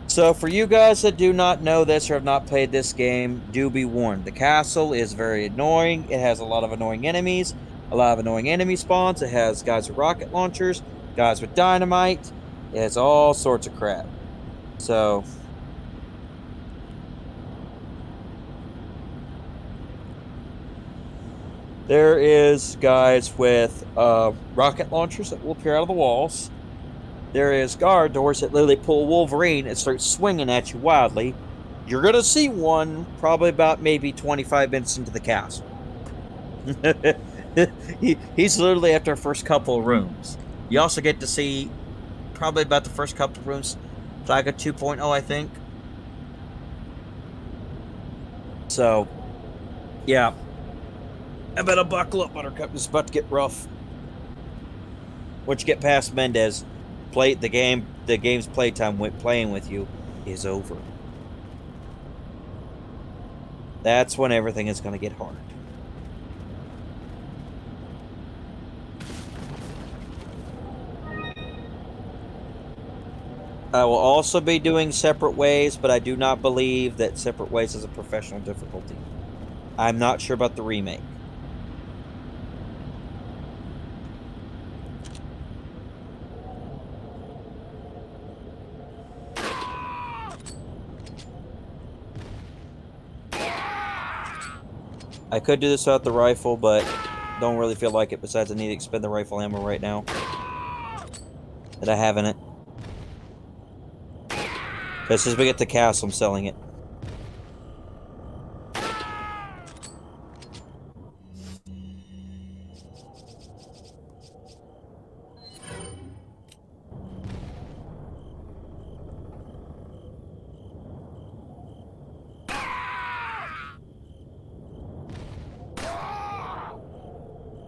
So for you guys that do not know this or have not played this game, do be warned. The castle is very annoying. It has a lot of annoying enemies, a lot of annoying enemy spawns. It has guys with rocket launchers, guys with dynamite. It has all sorts of crap. So there is guys with rocket launchers that will appear out of the walls. There is guard doors that literally pull Wolverine and start swinging at you wildly. You're going to see one probably about maybe 25 minutes into the castle. He's literally after our first couple of rooms. You also get to see probably about the first couple of rooms Saga 2.0, I think. So, yeah. I better buckle up, Buttercup. It's about to get rough. Once you get past Mendez, the game's playtime with playing with you is over. That's when everything is going to get hard. I will also be doing separate ways, but I do not believe that separate ways is a professional difficulty. I'm not sure about the remake. I could do this without the rifle, but don't really feel like it. Besides, I need to expend the rifle ammo right now that I have in it. Because as we get to castle, I'm selling it.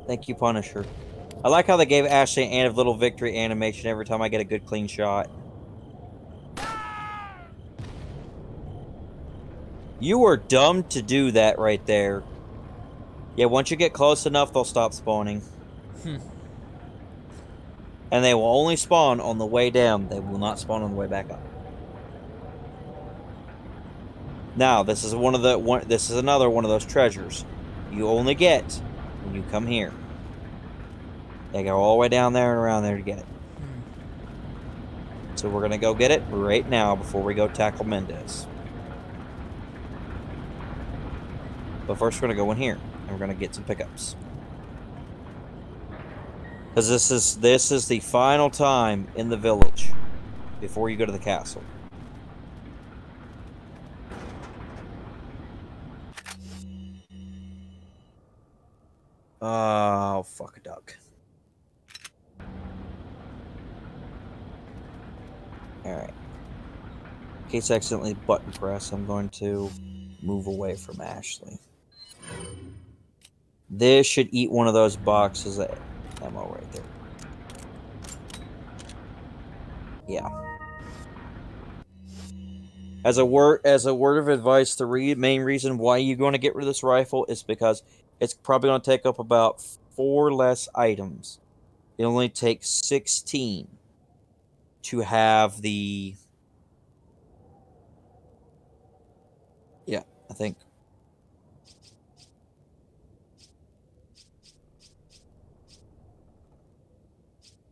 Thank you, Punisher. I like how they gave Ashley a little victory animation every time I get a good clean shot. You were dumb to do that right there. Yeah, once you get close enough, they'll stop spawning. And they will only spawn on the way down. They will not spawn on the way back up. Now, this is another one of those treasures you only get when you come here. They go all the way down there and around there to get it. So we're gonna go get it right now before we go tackle Mendez. But first we're gonna go in here and we're gonna get some pickups. Because this is the final time in the village before you go to the castle. Oh, fuck a duck. Alright. In case I accidentally button press, I'm going to move away from Ashley. This should eat one of those boxes of ammo right there. Yeah. As a word of advice, the main reason why you're going to get rid of this rifle is because it's probably going to take up about 4 less items. It only takes 16 to have the... Yeah, I think.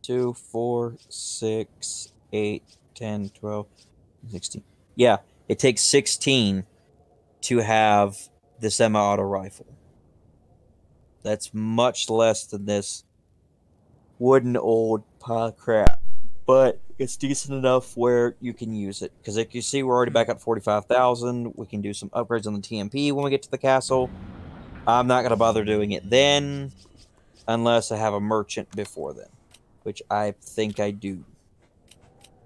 Two, 4, 6, 8, 10, 12, 16. Yeah, it takes 16 to have the semi-auto rifle. That's much less than this wooden old pile of crap. But it's decent enough where you can use it. Because like you see, we're already back at 45,000. We can do some upgrades on the TMP when we get to the castle. I'm not going to bother doing it then, unless I have a merchant before then, which I think I do.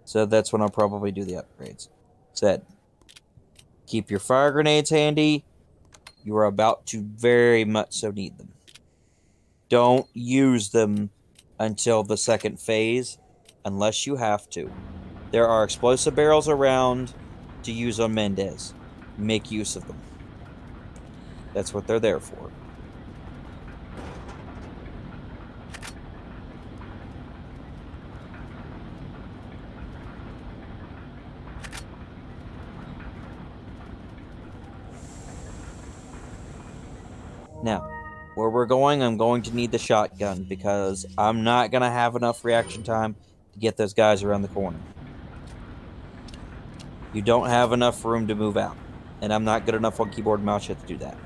So that's when I'll probably do the upgrades. Said, keep your fire grenades handy. You are about to very much so need them. Don't use them until the second phase, unless you have to. There are explosive barrels around to use on Mendez. Make use of them. That's what they're there for. Now, where we're going, I'm going to need the shotgun because I'm not going to have enough reaction time to get those guys around the corner. You don't have enough room to move out, and I'm not good enough on keyboard and mouse yet to do that.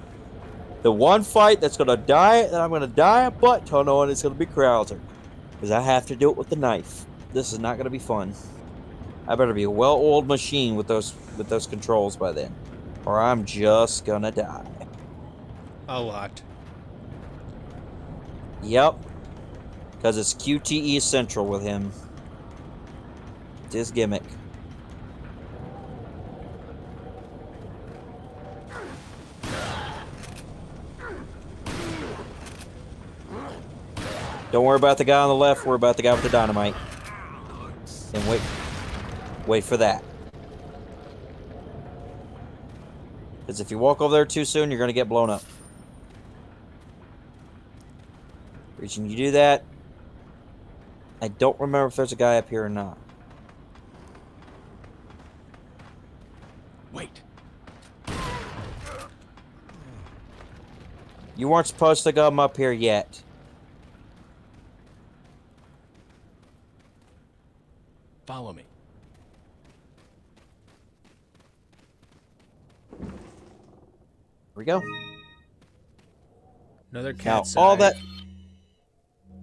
The one fight that's going to die, that I'm going to die a butt ton on, is going to be Krauser, because I have to do it with the knife. This is not going to be fun. I better be a well-oiled machine with those controls by then, or I'm just going to die. A lot. Yep. Because it's QTE Central with him. It's his gimmick. Don't worry about the guy on the left, worry about the guy with the dynamite. And wait for that. Because if you walk over there too soon, you're going to get blown up. Reaching, you do that. I don't remember if there's a guy up here or not. Wait. You weren't supposed to come up here yet. Follow me. Here we go. Another Now, cat's all eye. that...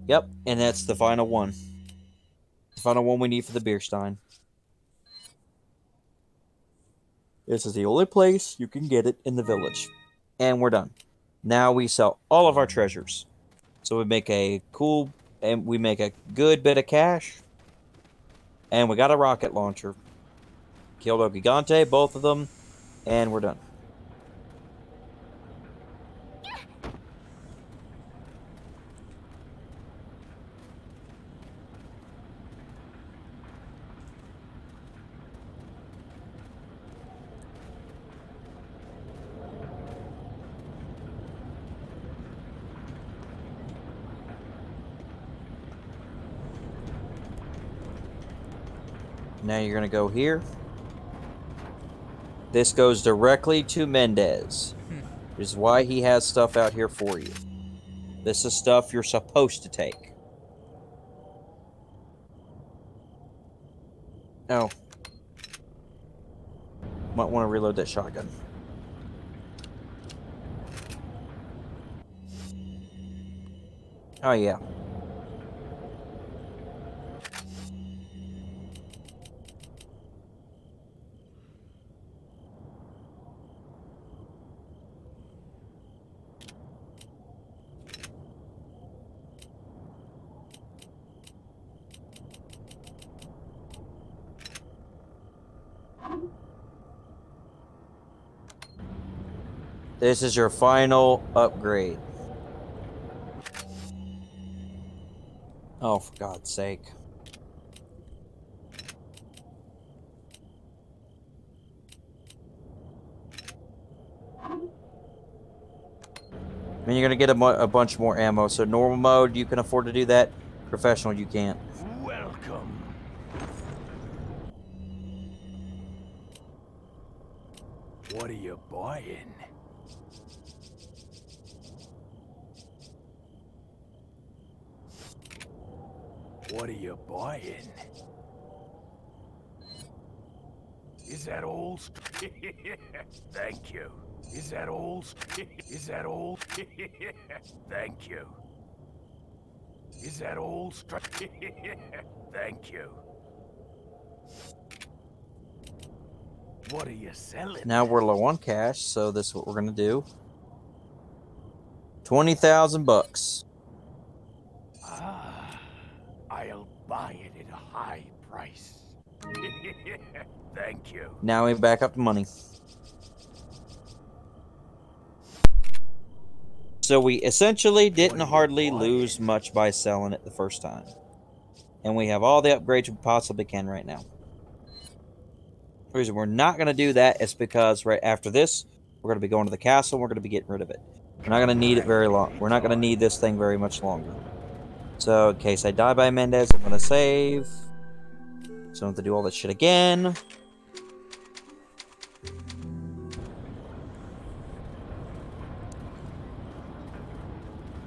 Yep, and that's the final one. The final one we need for the beer stein. This is the only place you can get it in the village. And we're done. Now we sell all of our treasures. So we make a cool... And we make a good bit of cash. And we got a rocket launcher. Killed a Gigante, both of them. And we're done. Now you're going to go here. This goes directly to Mendez. Which is why he has stuff out here for you. This is stuff you're supposed to take. Oh. Might want to reload that shotgun. Oh, yeah. This is your final upgrade. Oh, for God's sake. I mean, you're going to get a bunch more ammo. So normal mode, you can afford to do that. Professional, you can't. Welcome. you buying? What are you buying? Is that all? Thank you. Is that all? Is that all? Thank you. Is that all? Thank you. What are you selling? Now we're low on cash, so this is what we're gonna do. 20,000 bucks. Ah, I'll buy it at a high price. Thank you. Now we back up to money. So we essentially didn't hardly lose much by selling it the first time. And we have all the upgrades we possibly can right now. The reason we're not going to do that is because right after this, we're going to be going to the castle and we're going to be getting rid of it. We're not going to need it very long. We're not going to need this thing very much longer. So in case I die by Mendez, I'm going to save. So I don't have to do all that shit again.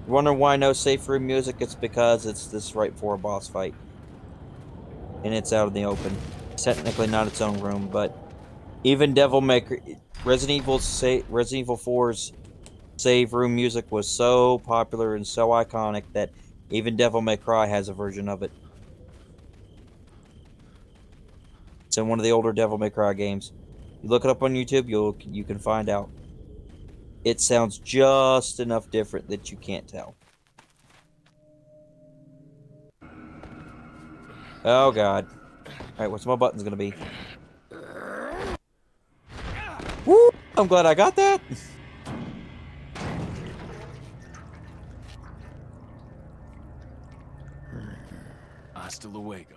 Wonder why no safe room music? It's because it's this right before a boss fight. And it's out in the open. It's technically not its own room, but even Resident Evil 4's save room music was so popular and so iconic that even Devil May Cry has a version of it. It's in one of the older Devil May Cry games. You look it up on YouTube, you can find out. It sounds just enough different that you can't tell. Oh god. Alright, what's my buttons gonna be? Woo! I'm glad I got that! Hasta luego.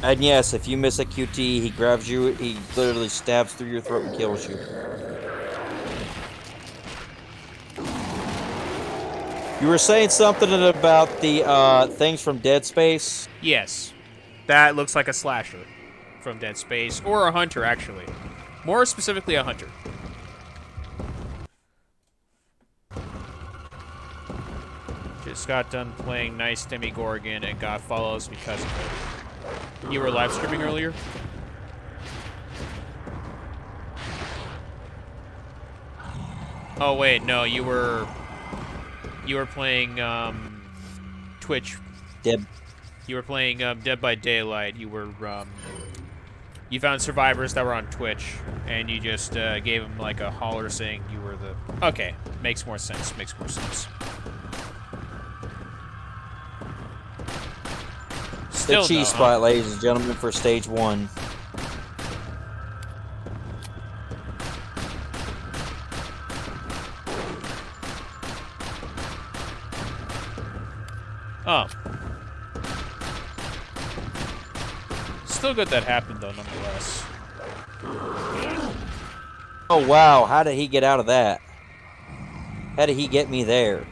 And yes, if you miss a QT, he grabs you, he literally stabs through your throat and kills you. You were saying something about the things from Dead Space? Yes. That looks like a slasher from Dead Space, or a hunter, actually. More specifically, a hunter. Just got done playing Nice Demigorgon and got follows because of it. You were live streaming earlier? Oh wait, no, you were playing Twitch. Dead. You were playing Dead by Daylight. You were you found survivors that were on Twitch, and you just gave them like a holler saying you were the. Okay, makes more sense. Makes more sense. Still the cheese no, spot, ladies and gentlemen, for stage 1. Oh. Still good that happened, though, nonetheless. Oh, wow. How did he get out of that? How did he get me there?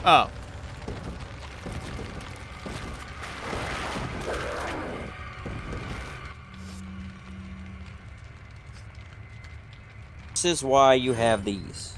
Oh. This is why you have these.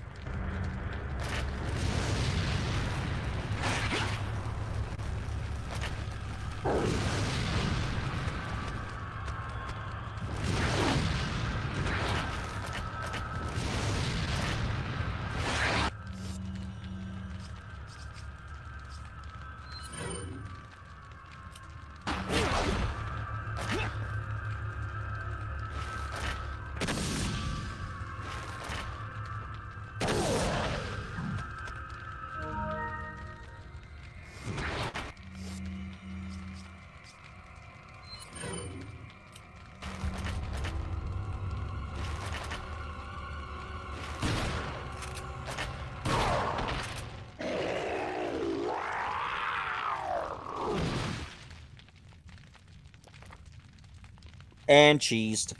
And cheesed.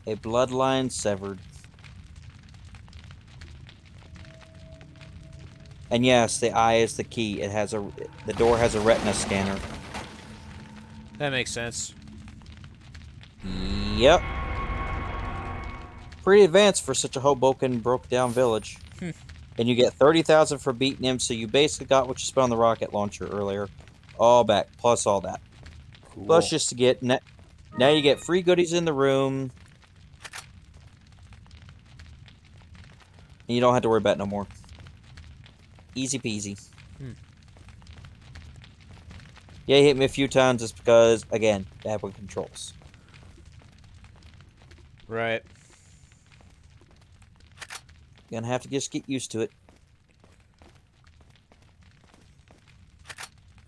A bloodline severed. And yes, the eye is the key. The door has a retina scanner. That makes sense. Yep. Pretty advanced for such a Hoboken broke down village. And you get 30,000 for beating him, so you basically got what you spent on the rocket launcher earlier. All back, plus all that. Cool. Plus just to get... Now you get free goodies in the room. And you don't have to worry about it no more. Easy peasy. Yeah, he hit me a few times just because, again, bad with controls. Right. Gonna have to just get used to it.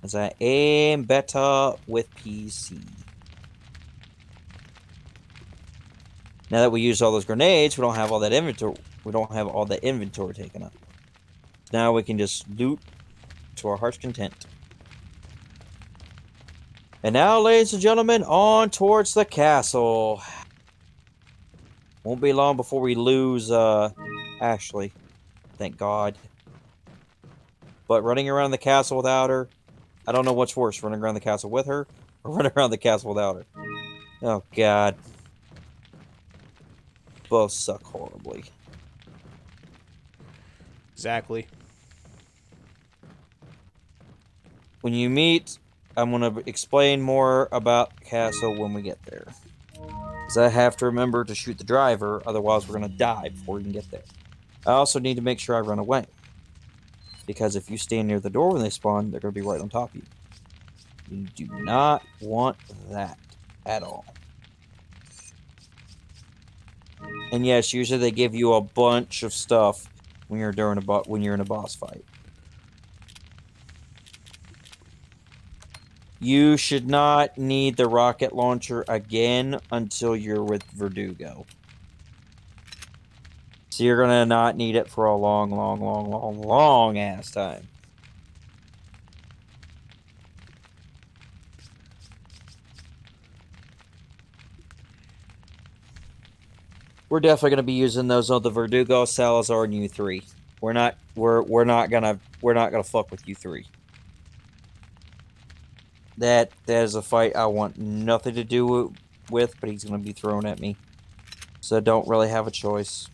As I aim better with PC. Now that we used all those grenades, we don't have all that inventory. We don't have all that inventory taken up. Now we can just loot to our heart's content. And now, ladies and gentlemen, on towards the castle. Won't be long before we lose Ashley. Thank God. But running around the castle without her, I don't know what's worse, running around the castle with her or running around the castle without her. Oh God. Both suck horribly. Exactly. When you meet, I'm going to explain more about the castle when we get there. Because I have to remember to shoot the driver, otherwise we're going to die before we can get there. I also need to make sure I run away. Because if you stand near the door when they spawn, they're going to be right on top of you. You do not want that at all. And yes, usually they give you a bunch of stuff when you're in a boss fight. You should not need the rocket launcher again until you're with Verdugo. So you're gonna not need it for a long ass time. We're definitely gonna be using those on the Verdugo, Salazar, and U3. We're not gonna fuck with U3. That is a fight I want nothing to do with, but he's gonna be thrown at me. So I don't really have a choice.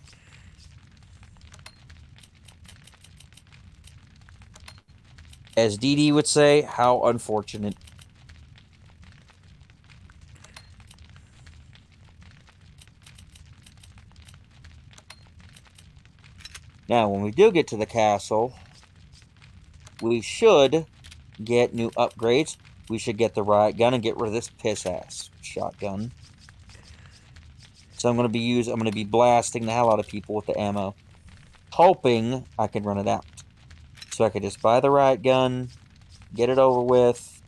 As Dee Dee would say, how unfortunate. Now, when we do get to the castle, we should get new upgrades. We should get the riot gun and get rid of this piss-ass shotgun. So I'm gonna be blasting the hell out of people with the ammo. Hoping I can run it out. So I could just buy the riot gun, get it over with,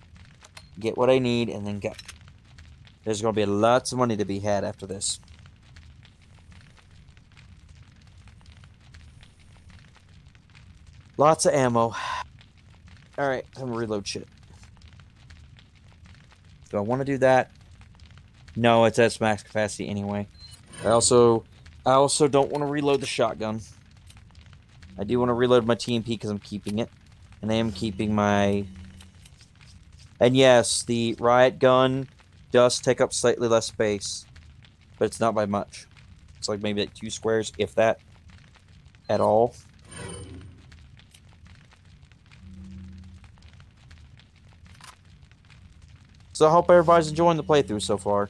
get what I need, and then go. There's gonna be lots of money to be had after this. Lots of ammo. Alright, I'm gonna reload shit. Do I want to do that? No, it's at max capacity anyway. I also I also don't want to reload the shotgun. I do want to reload my TMP because I'm keeping it. And I am keeping my... And yes, the riot gun does take up slightly less space. But it's not by much. It's like maybe like 2 squares, if that. At all. So I hope everybody's enjoying the playthrough so far.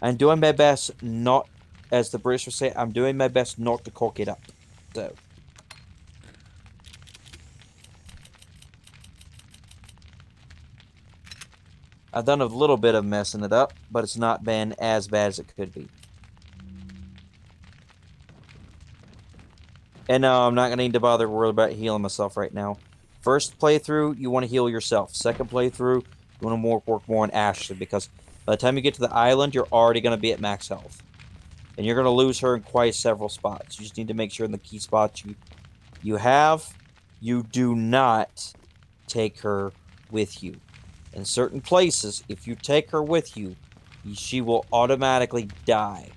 I'm doing my best not, as the British would say, I'm doing my best not to cock it up. So. I've done a little bit of messing it up, but it's not been as bad as it could be. And no, I'm not going to need to bother worry about healing myself right now. First playthrough, you want to heal yourself. Second playthrough, you want to work more on Ashley, because by the time you get to the island, you're already going to be at max health. And you're going to lose her in quite several spots. You just need to make sure in the key spots you have, you do not take her with you. In certain places, if you take her with you, she will automatically die,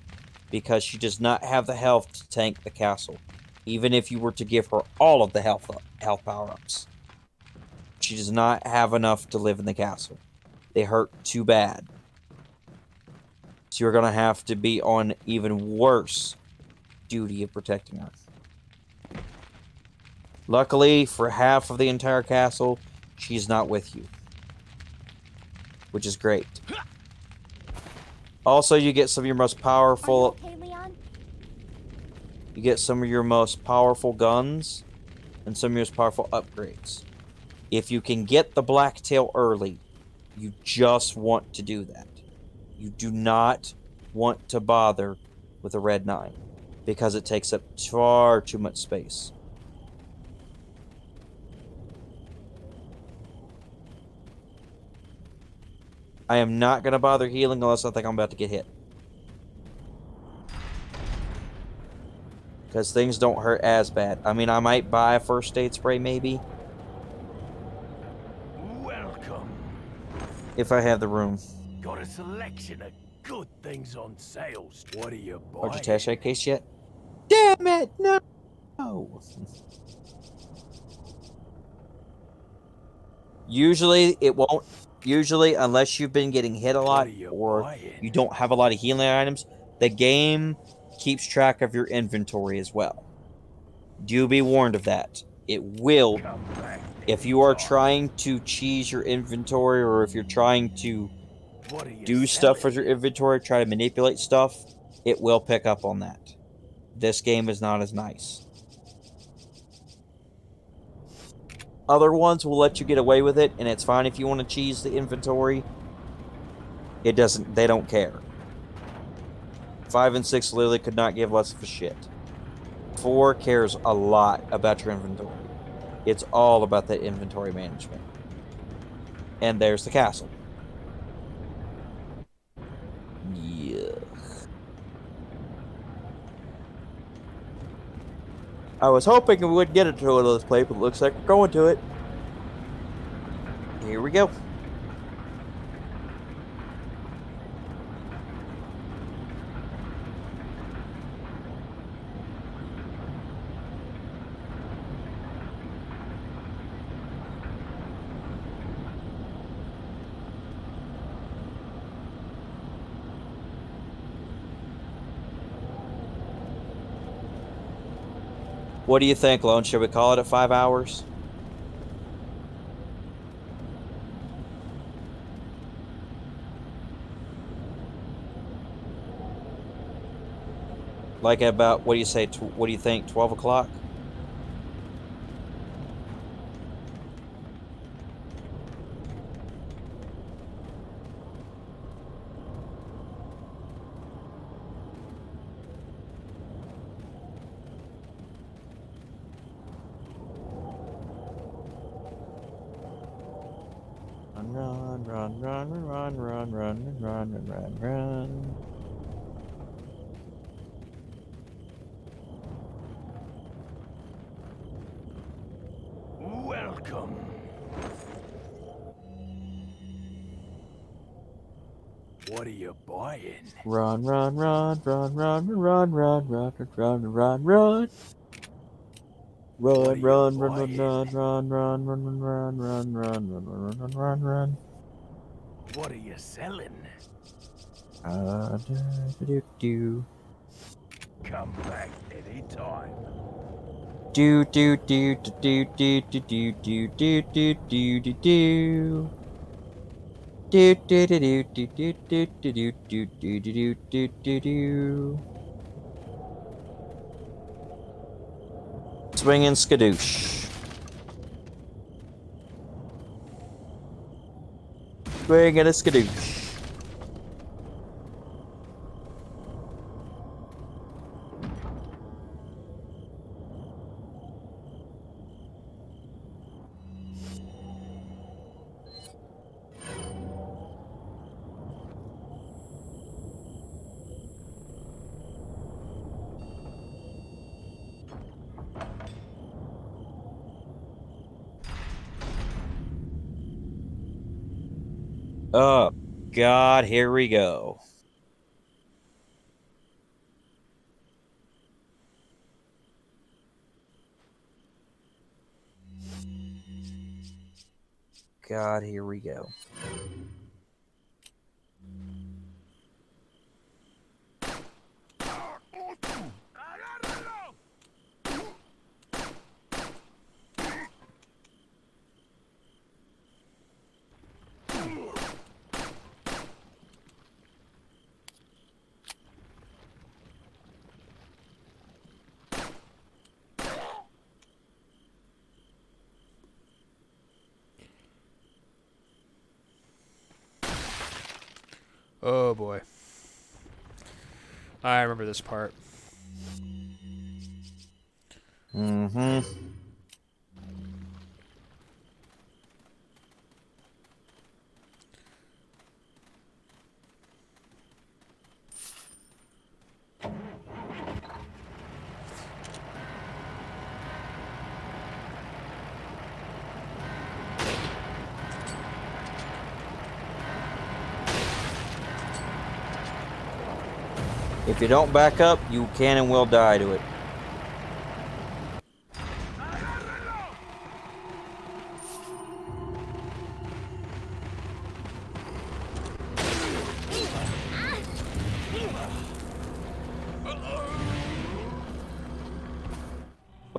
because she does not have the health to tank the castle. Even if you were to give her all of the health power-ups. She does not have enough to live in the castle. They hurt too bad. So you're going to have to be on even worse duty of protecting her. Luckily, for half of the entire castle, she's not with you. Which is great. Also, you get some of your most powerful... Are you okay, Leon? You get some of your most powerful guns and some of your most powerful upgrades. If you can get the Blacktail early, you just want to do that. You do not want to bother with a Red 9 because it takes up far too much space. I am not going to bother healing unless I think I'm about to get hit. Because things don't hurt as bad. I mean, I might buy a first aid spray, maybe. Welcome. If I have the room. Got a selection of good things on sale. What are you buying? Aren't you test that case yet? Damn it! No! Usually, it won't. Usually, unless you've been getting hit a lot or you don't have a lot of healing items, the game keeps track of your inventory as well. Do be warned of that. It will. If you are trying to cheese your inventory, or if you're trying to do stuff with your inventory, try to manipulate stuff, it will pick up on that. This game is not as nice. Other ones will let you get away with it, and it's fine if you want to cheese the inventory. It doesn't. They don't care. 5 and 6 literally could not give less of a shit. 4 cares a lot about your inventory. It's all about that inventory management. And there's the castle. Yeah. I was hoping we would get into it on this play, but it looks like we're going to it. Here we go. What do you think, Lone? Should we call it at 5 hours? Like about, what do you say, what do you think, 12 o'clock? Run, run, run, run, run, run, run, run, run, run. Welcome. What are you buying? Run, run, run, run, run, run, run, run, run, run, run. Run, run, run, run, run, run, run, run, run, run, run, run, run, run, run, run. What are you selling? Do Come back anytime. do do do do do do do do do do do do do. Do do do do do do do do do do do do do do. Swinging skadoosh. Swinging a skadoosh. Oh, God, here we go. God, here we go. Oh boy. I remember this part. Mm-hmm. If you don't back up, you can and will die to it.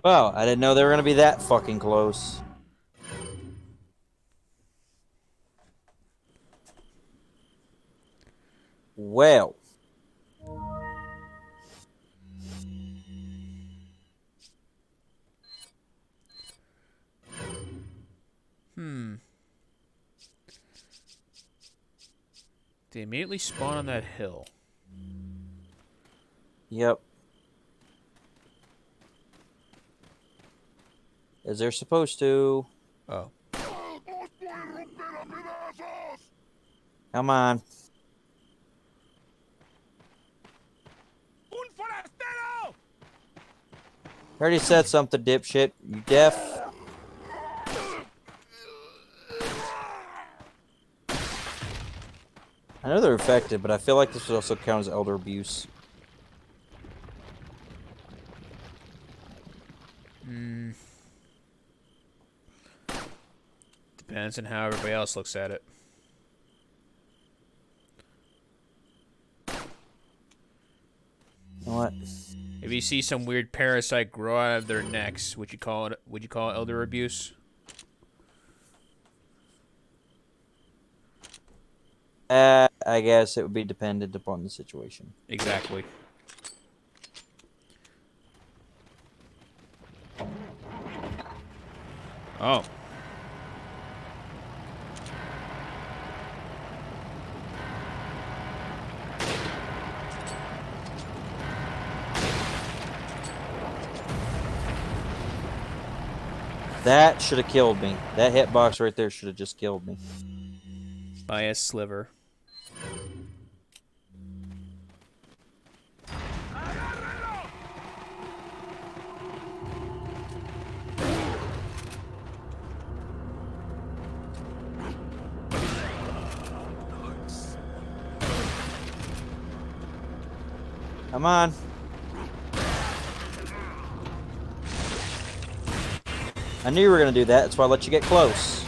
Wow, I didn't know they were gonna be that fucking close. Well. They immediately spawn on that hill. Yep. As they're supposed to. Oh. Come on. Already said something, dipshit. You deaf? I know they're affected, but I feel like this would also count as elder abuse. Depends on how everybody else looks at it. What? If you see some weird parasite grow out of their necks, would you call it elder abuse? I guess it would be dependent upon the situation. Exactly. Oh. That should have killed me. That hitbox right there should have just killed me. By a sliver. Come on. I knew you were going to do that. That's why I let you get close.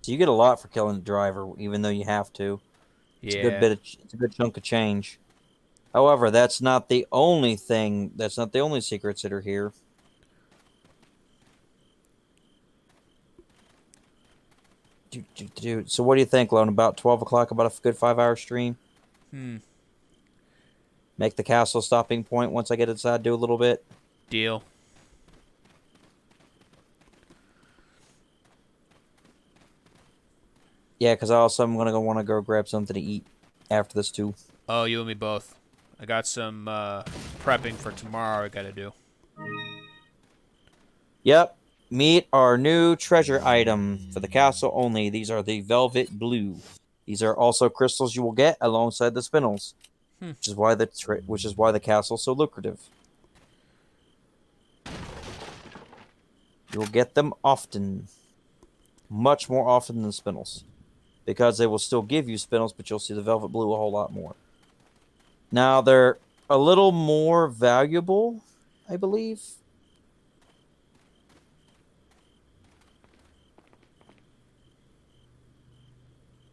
So you get a lot for killing the driver, even though you have to. It's a good Yeah. it's a good chunk of change. However, that's not the only thing. That's not the only secrets that are here. So what do you think, Lone? About 12 o'clock, about a good 5-hour stream? Make the castle stopping point once I get inside, do a little bit. Deal. Yeah, because also I'm going to want to go grab something to eat after this, too. Oh, you and me both. I got some prepping for tomorrow I gotta do. Yep. Meet our new treasure item for the castle only. These are the velvet blue. These are also crystals you will get alongside the spinels, which is why the castle is so lucrative. You will get them often, much more often than spinels, because they will still give you spinels, but you'll see the velvet blue a whole lot more. Now they're a little more valuable, I believe.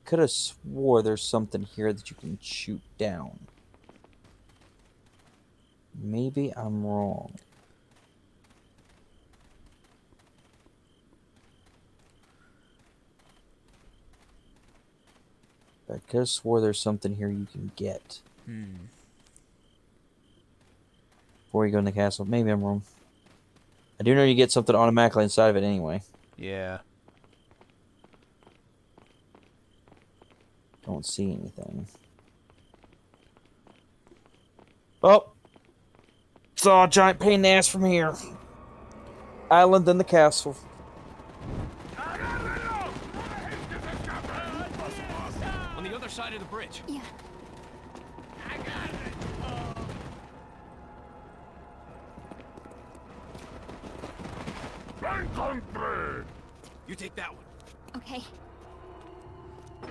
Could have swore there's something here that you can shoot down. Maybe I'm wrong. I could have swore there's something here you can get. Before you go in the castle. Maybe I'm wrong. I do know you get something automatically inside of it anyway. Yeah. Don't see anything. Oh! Saw a giant pain in the ass from here. Island and the castle. On the other side of the bridge. Yeah. You take that one. Okay.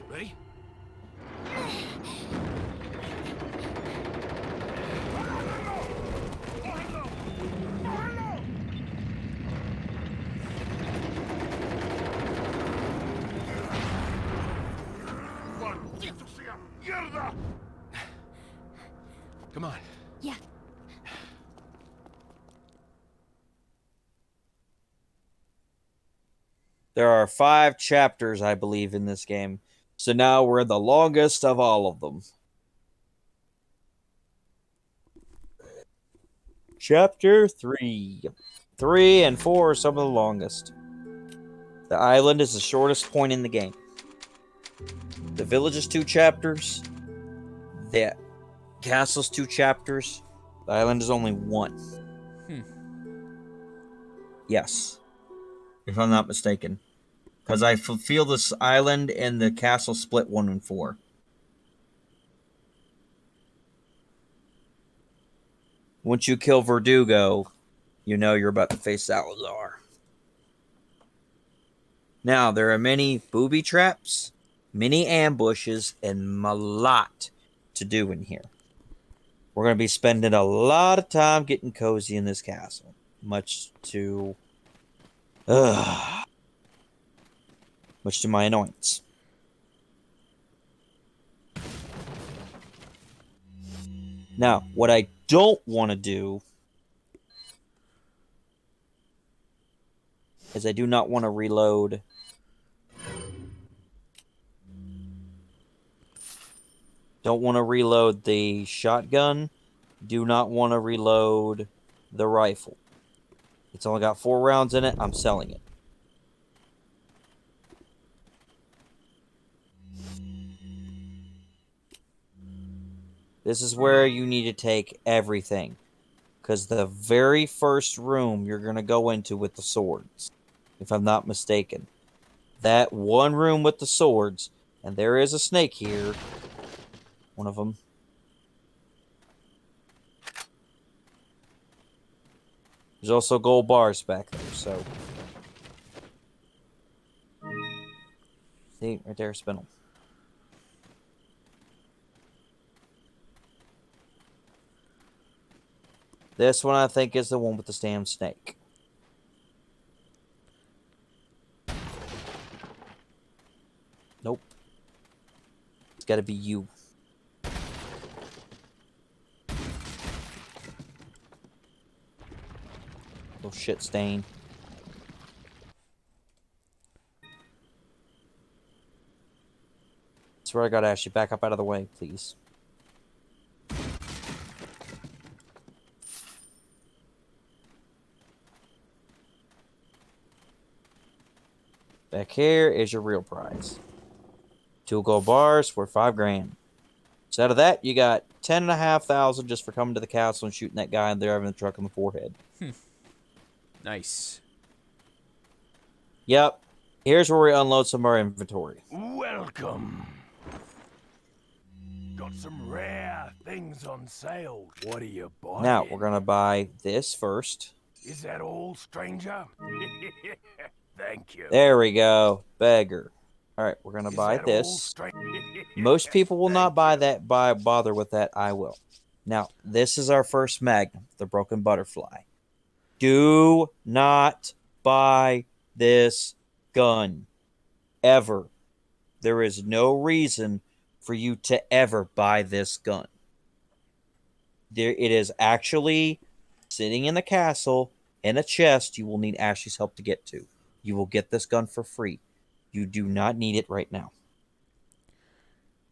Ready? Come on. Yeah. There are 5 chapters, I believe, in this game. So now we're in the longest of all of them. Chapter 3. 3 and 4 are some of the longest. The island is the shortest point in the game. The village is 2 chapters. The castle's 2 chapters. The island is only 1. Yes. If I'm not mistaken. Because I feel this island and the castle split 1 and 4. Once you kill Verdugo, you know you're about to face Salazar. Now, there are many booby traps, many ambushes, and a lot to do in here. We're going to be spending a lot of time getting cozy in this castle. Much to my annoyance. Now, what I don't want to do is I do not want to reload. Don't want to reload the shotgun. Do not want to reload the rifle. It's only got 4 rounds in it. I'm selling it. This is where you need to take everything. Because the very first room you're going to go into with the swords, if I'm not mistaken, that one room with the swords And there is a snake here. One of them. There's also gold bars back there, so. See, right there, spin them. This one, I think, is the one with the damn snake. Nope. It's gotta be you. Little shit stain. Swear I gotta actually back up out of the way, please. Back here is your real prize. 2 gold bars worth 5 grand. So out of that, you got 10,500 just for coming to the castle and shooting that guy and driving the truck in the forehead. Nice. Yep. Here's where we unload some of our inventory. Welcome. Got some rare things on sale. What are you buying? Now, we're going to buy this first. Is that all, stranger? Thank you. There we go. Beggar. All right, we're going to Is buy that all, this. Most Most people will not buy that, bother with that. I will. Now, this is our first magnum, the broken butterfly. Do not buy this gun. Ever. There is no reason for you to ever buy this gun. It is actually sitting in the castle in a chest you will need Ashley's help to get to. You will get this gun for free. You do not need it right now.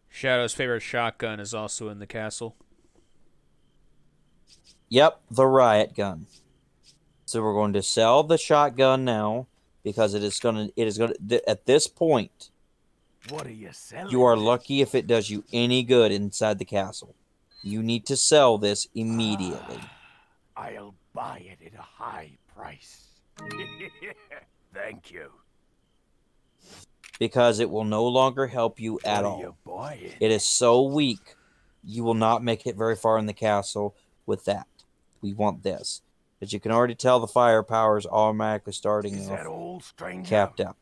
Shadow's favorite shotgun is also in the castle. Yep, the riot gun. So we're going to sell the shotgun now because it is going to at this point. What are you selling? You are lucky if it does you any good inside the castle. You need to sell this immediately. I'll buy it at a high price. Thank you. Because it will no longer help you at all. What are you buying? It is so weak, you will not make it very far in the castle with that. We want this. As you can already tell, the firepower is automatically starting Is that off all, stranger? capped out.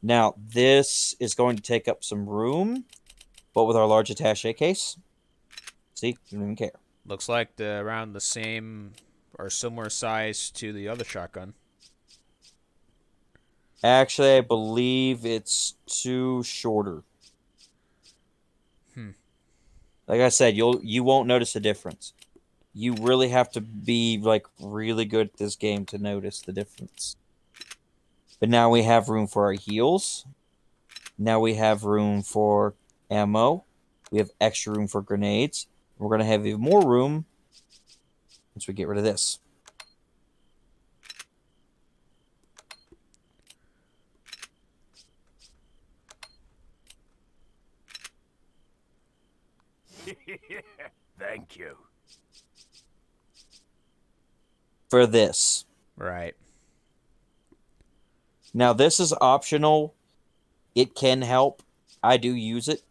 Now, this is going to take up some room, but with our large attaché case, see, you don't even care. Looks like around the same or similar size to the other shotgun. Actually, I believe it's 2 shorter. Like I said, you won't notice a difference. You really have to be like really good at this game to notice the difference. But now we have room for our heals. Now we have room for ammo. We have extra room for grenades. We're going to have even more room once we get rid of this. Thank you. For this. Right. Now, this is optional. It can help. I do use it,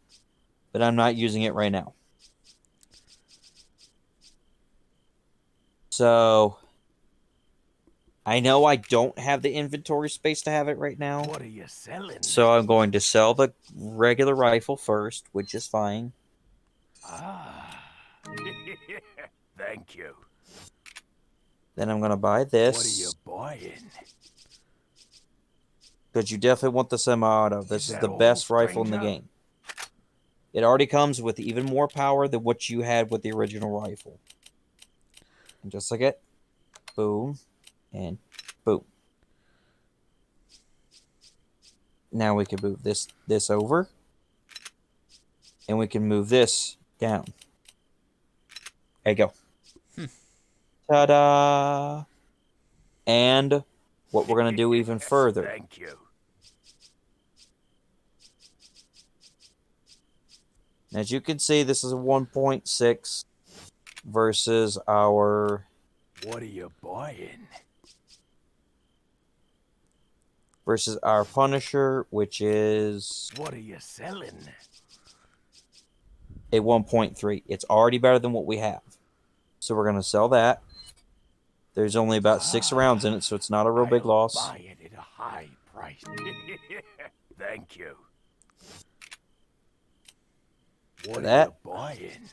but I'm not using it right now. So, I know I don't have the inventory space to have it right now. What are you selling? So, I'm going to sell the regular rifle first, which is fine. Thank you. Then I'm going to buy this. What are you buying? Because you definitely want the semi-auto. This is the best rifle in the game. It already comes with even more power than what you had with the original rifle. And just like it, boom, and boom. Now we can move this over. And we can move this down. There you go. Ta-da! And what we're going to do even further. Thank you. As you can see, this is a 1.6 versus our... What are you buying? versus our Punisher, which is What are you selling? a 1.3. It's already better than what we have. So we're going to sell that. There's only about 6 rounds in it, so it's not a real big loss. Buy it at a high price. Thank you. What That. are you buying?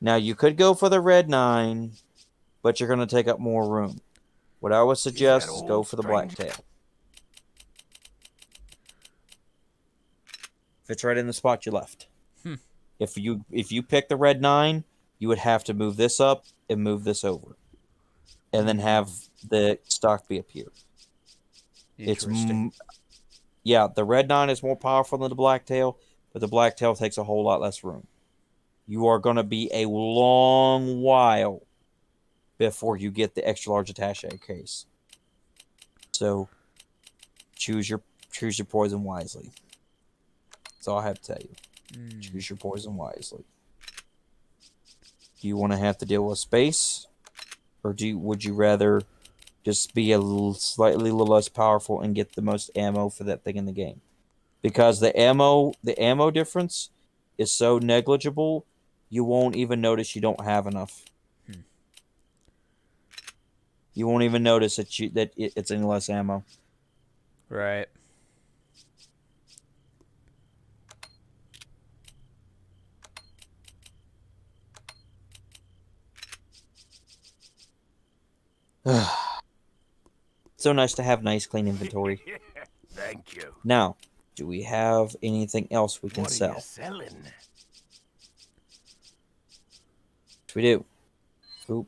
Now, you could go for the red 9, but you're going to take up more room. What I would suggest is go for the blacktail. Fits right in the spot you left. If you pick the red 9, you would have to move this up and move this over. And then have the stock be up here. Interesting. Yeah, the red 9 is more powerful than the blacktail, but the blacktail takes a whole lot less room. You are going to be a long while before you get the extra large attaché case. So choose your poison wisely. That's all I have to tell you. Choose your poison wisely. Do you want to have to deal with space, or would you rather just be slightly less powerful and get the most ammo for that thing in the game? Because the ammo difference is so negligible, you won't even notice you don't have enough. You won't even notice that it's any less ammo. Right. So nice to have nice, clean inventory. Thank you. Now, do we have anything else we can What are sell? you selling? Yes, we do. Boop.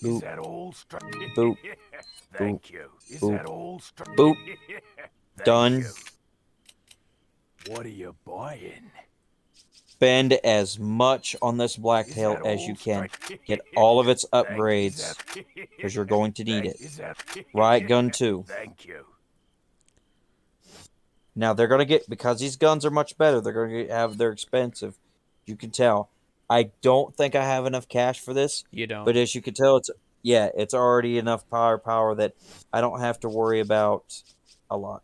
Is Boop. that all? Boop. Thank you. Is Boop. that all? Boop. Thank Done. you. What are you buying? Spend as much on this blacktail as you can. Get all of its upgrades, because you're going to need it. Riot gun 2. Thank you. Now they're gonna get, because these guns are much better. They're expensive. You can tell. I don't think I have enough cash for this. You don't. But as you can tell, it's already enough power that I don't have to worry about a lot.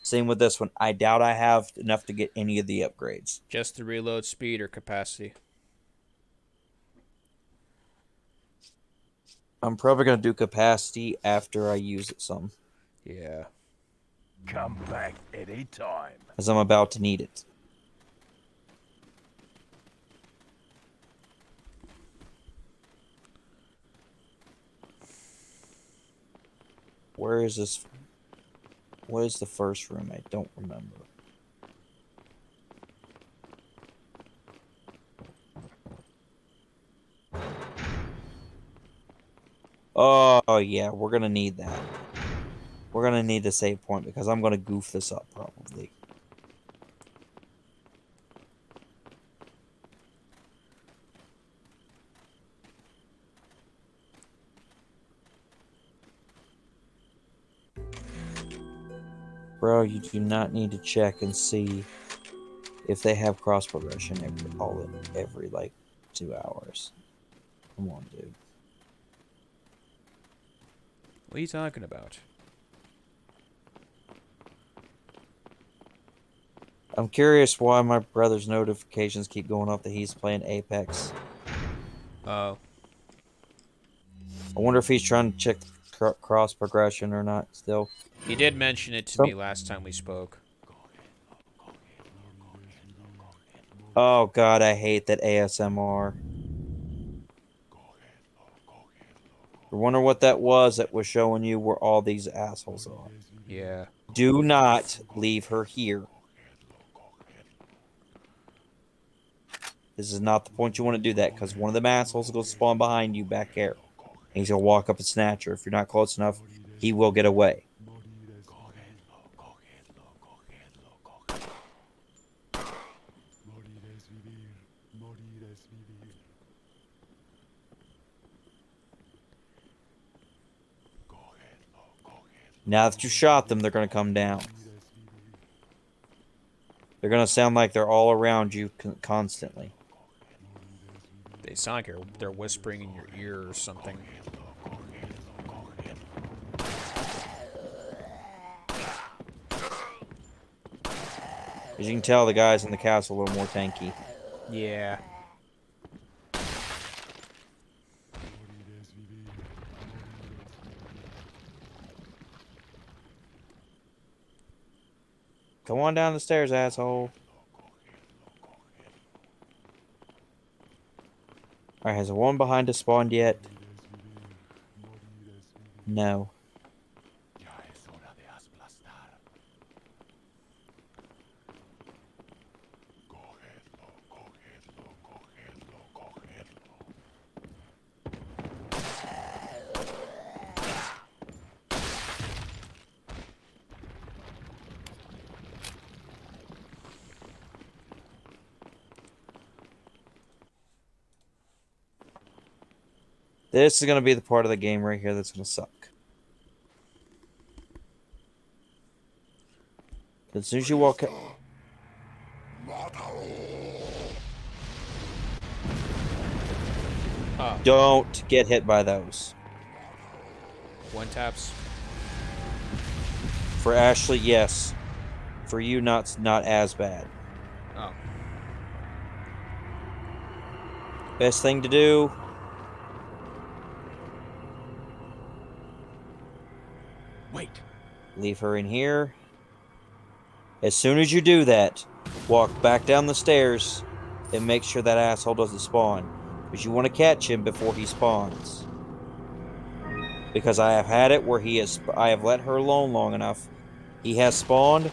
Same with this one. I doubt I have enough to get any of the upgrades. Just the reload speed or capacity. I'm probably gonna do capacity after I use it some, Yeah. Come back anytime. as I'm about to need it. Where is this? What is the first room? I don't remember. Oh, yeah, we're going to need that. We're going to need the save point because I'm going to goof this up probably. Bro, you do not need to check and see if they have cross progression every like 2 hours. Come on, dude. What are you talking about? I'm curious why my brother's notifications keep going up that he's playing Apex. Oh. I wonder if he's trying to check cross progression or not still. He did mention it to me last time we spoke. Oh god, I hate that ASMR. I wonder what that was showing you where all these assholes are. Yeah. Do not leave her here. This is not the point you want to do that, because one of them assholes will spawn behind you back here. And he's going to walk up and snatch her. If you're not close enough, he will get away. Now that you shot them, they're going to come down. They're going to sound like they're all around you constantly. They sound like they're whispering in your ear or something. As you can tell, the guys in the castle are a little more tanky. Yeah. Come on down the stairs, asshole. Alright, has the one behind us spawned yet? No. This is going to be the part of the game right here that's going to suck. As soon as you walk out... Don't get hit by those. One taps. For Ashley, yes. For you, not as bad. Oh. Best thing to do... Wait. Leave her in here. As soon as you do that, walk back down the stairs and make sure that asshole doesn't spawn. Because you want to catch him before he spawns. Because I have had it where I have let her alone long enough. He has spawned,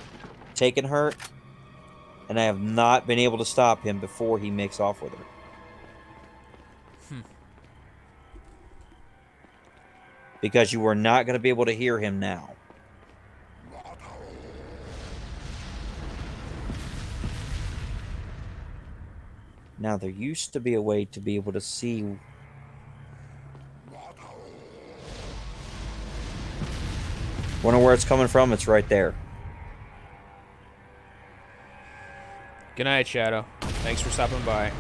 taken her, and I have not been able to stop him before he makes off with her. Because you are not going to be able to hear him now. Now, there used to be a way to be able to see... Wonder where it's coming from? It's right there. Good night, Shadow. Thanks for stopping by.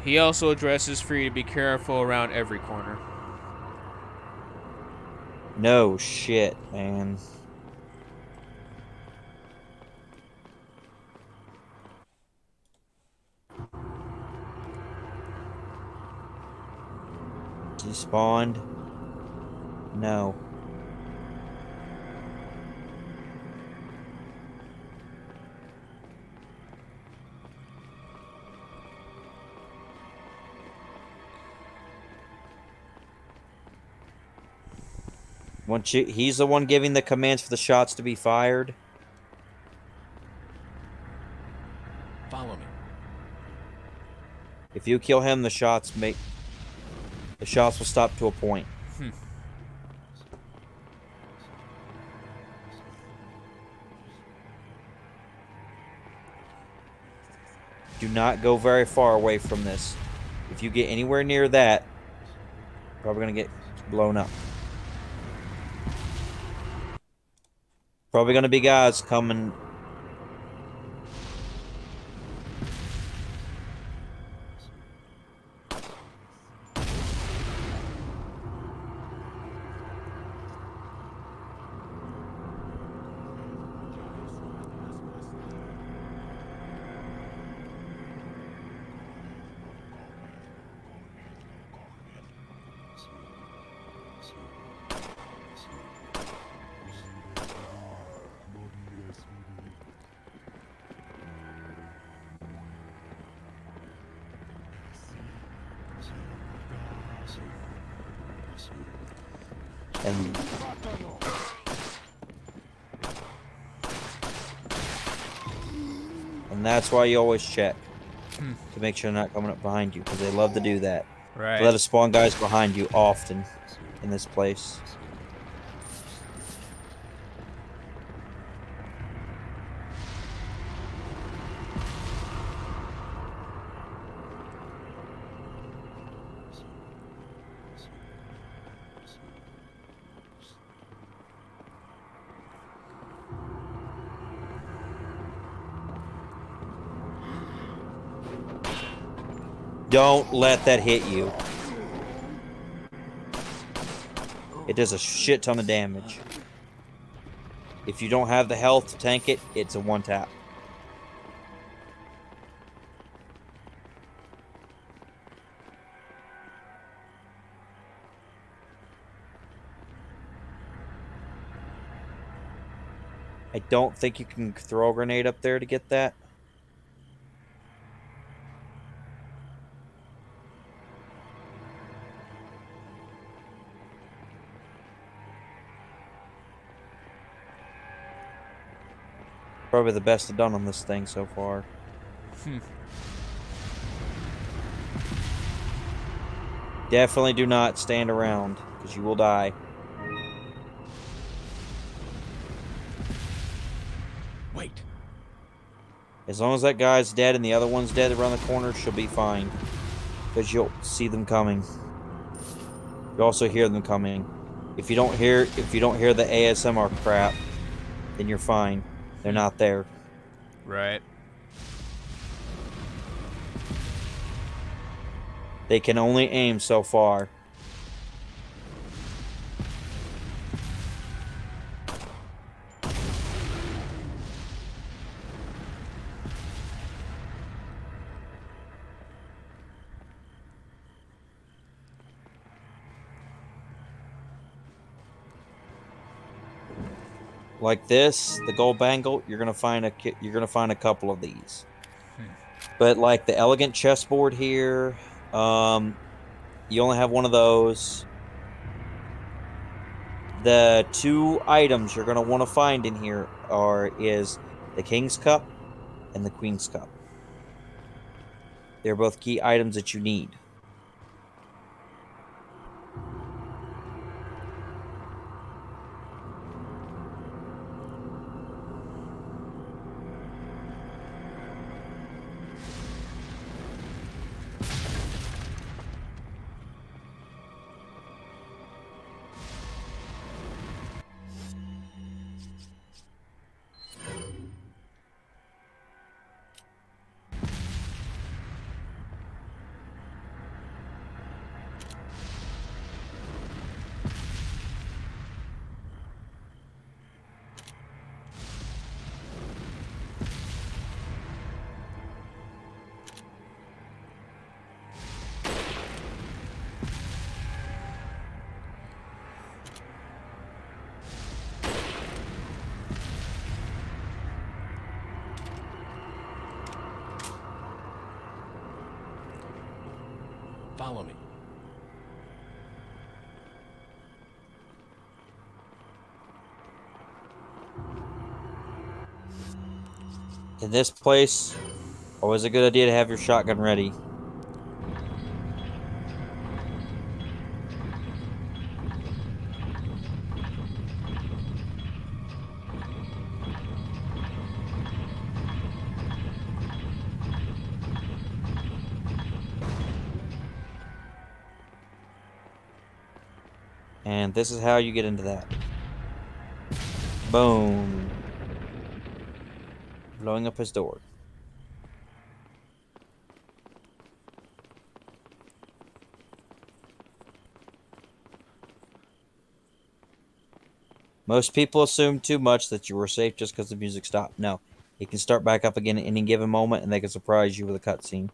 He also addresses for you to be careful around every corner. No shit, man. He spawned? No. He's the one giving the commands for the shots to be fired. Follow me. If you kill him, the shots will stop to a point. Do not go very far away from this. If you get anywhere near that, you're probably gonna get blown up. Probably gonna be guys coming. And that's why you always check to make sure they're not coming up behind you, because they love to do that. Right. They let us spawn guys behind you often in this place. Don't let that hit you. It does a shit ton of damage. If you don't have the health to tank it, it's a one tap. I don't think you can throw a grenade up there to get that. Probably the best I've done on this thing so far. Definitely do not stand around, because you will die. Wait. As long as that guy's dead and the other one's dead around the corner, she'll be fine. Because you'll see them coming. You also hear them coming. If you don't hear the ASMR crap, then you're fine. They're not there. Right. They can only aim so far. Like this, the gold bangle, you're gonna find a couple of these. But like the elegant chessboard here, you only have one of those. The two items you're gonna want to find in here is the King's Cup and the Queen's Cup. They're both key items that you need. Follow me. In this place, always a good idea to have your shotgun ready. And this is how you get into that. Boom. Blowing up his door. Most people assume too much that you were safe just because the music stopped. No. It can start back up again at any given moment and they can surprise you with a cutscene.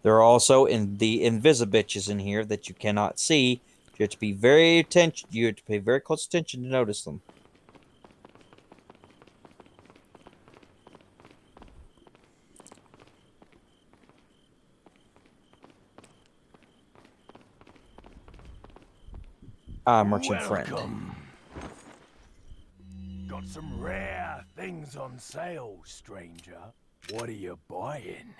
There are also the invisibitches in here that you cannot see. You have to be you have to pay very close attention to notice them. Merchant friend. Got some rare things on sale, stranger. What are you buying?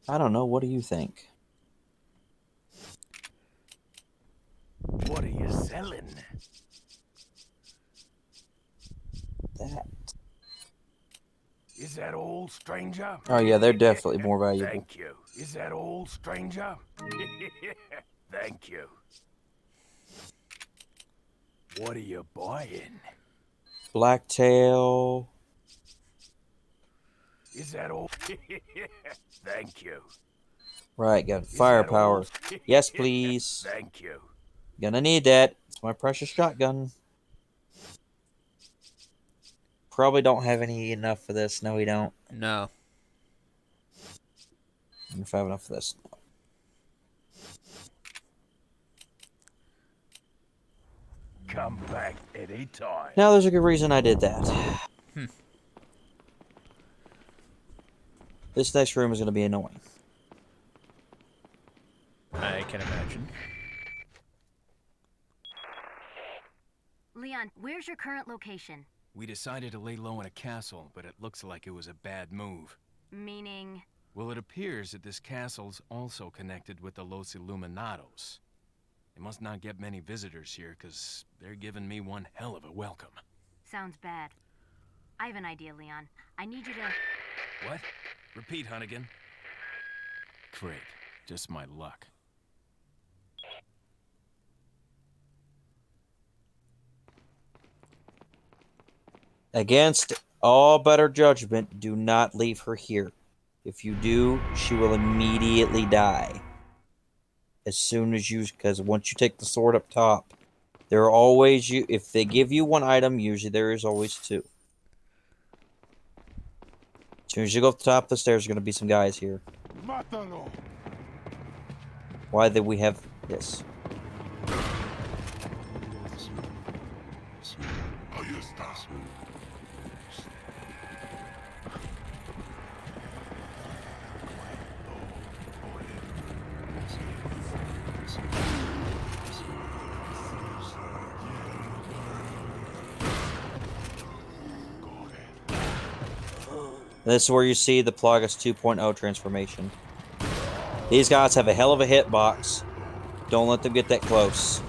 I don't know. What do you think? What are you selling? That. Is that all, stranger? Oh yeah, they're definitely more valuable. Thank you. Is that all, stranger? Thank you. What are you buying? Blacktail. Is that all? Thank you. Right, got Is that firepower. all? Yes, please. Thank you. Gonna need that. It's my precious shotgun. Probably don't have any enough for this. No, we don't. No. If I have enough for this. Come back anytime. Now there's a good reason I did that. This next room is going to be annoying. I can imagine. Leon, where's your current location? We decided to lay low in a castle, but it looks like it was a bad move. Meaning... Well, it appears that this castle's also connected with the Los Illuminados. They must not get many visitors here, because they're giving me one hell of a welcome. Sounds bad. I have an idea, Leon. I need you to... What? Repeat, Hunnigan. Great. Just my luck. Against all better judgment, do not leave her here. If you do, she will immediately die. As soon as you... Because once you take the sword up top, there are always... If they give you one item, usually there is always two. As soon as you go up the top of the stairs, there are going to be some guys here. Why did we have this? This is where you see the Plagas 2.0 transformation. These guys have a hell of a hitbox. Don't let them get that close.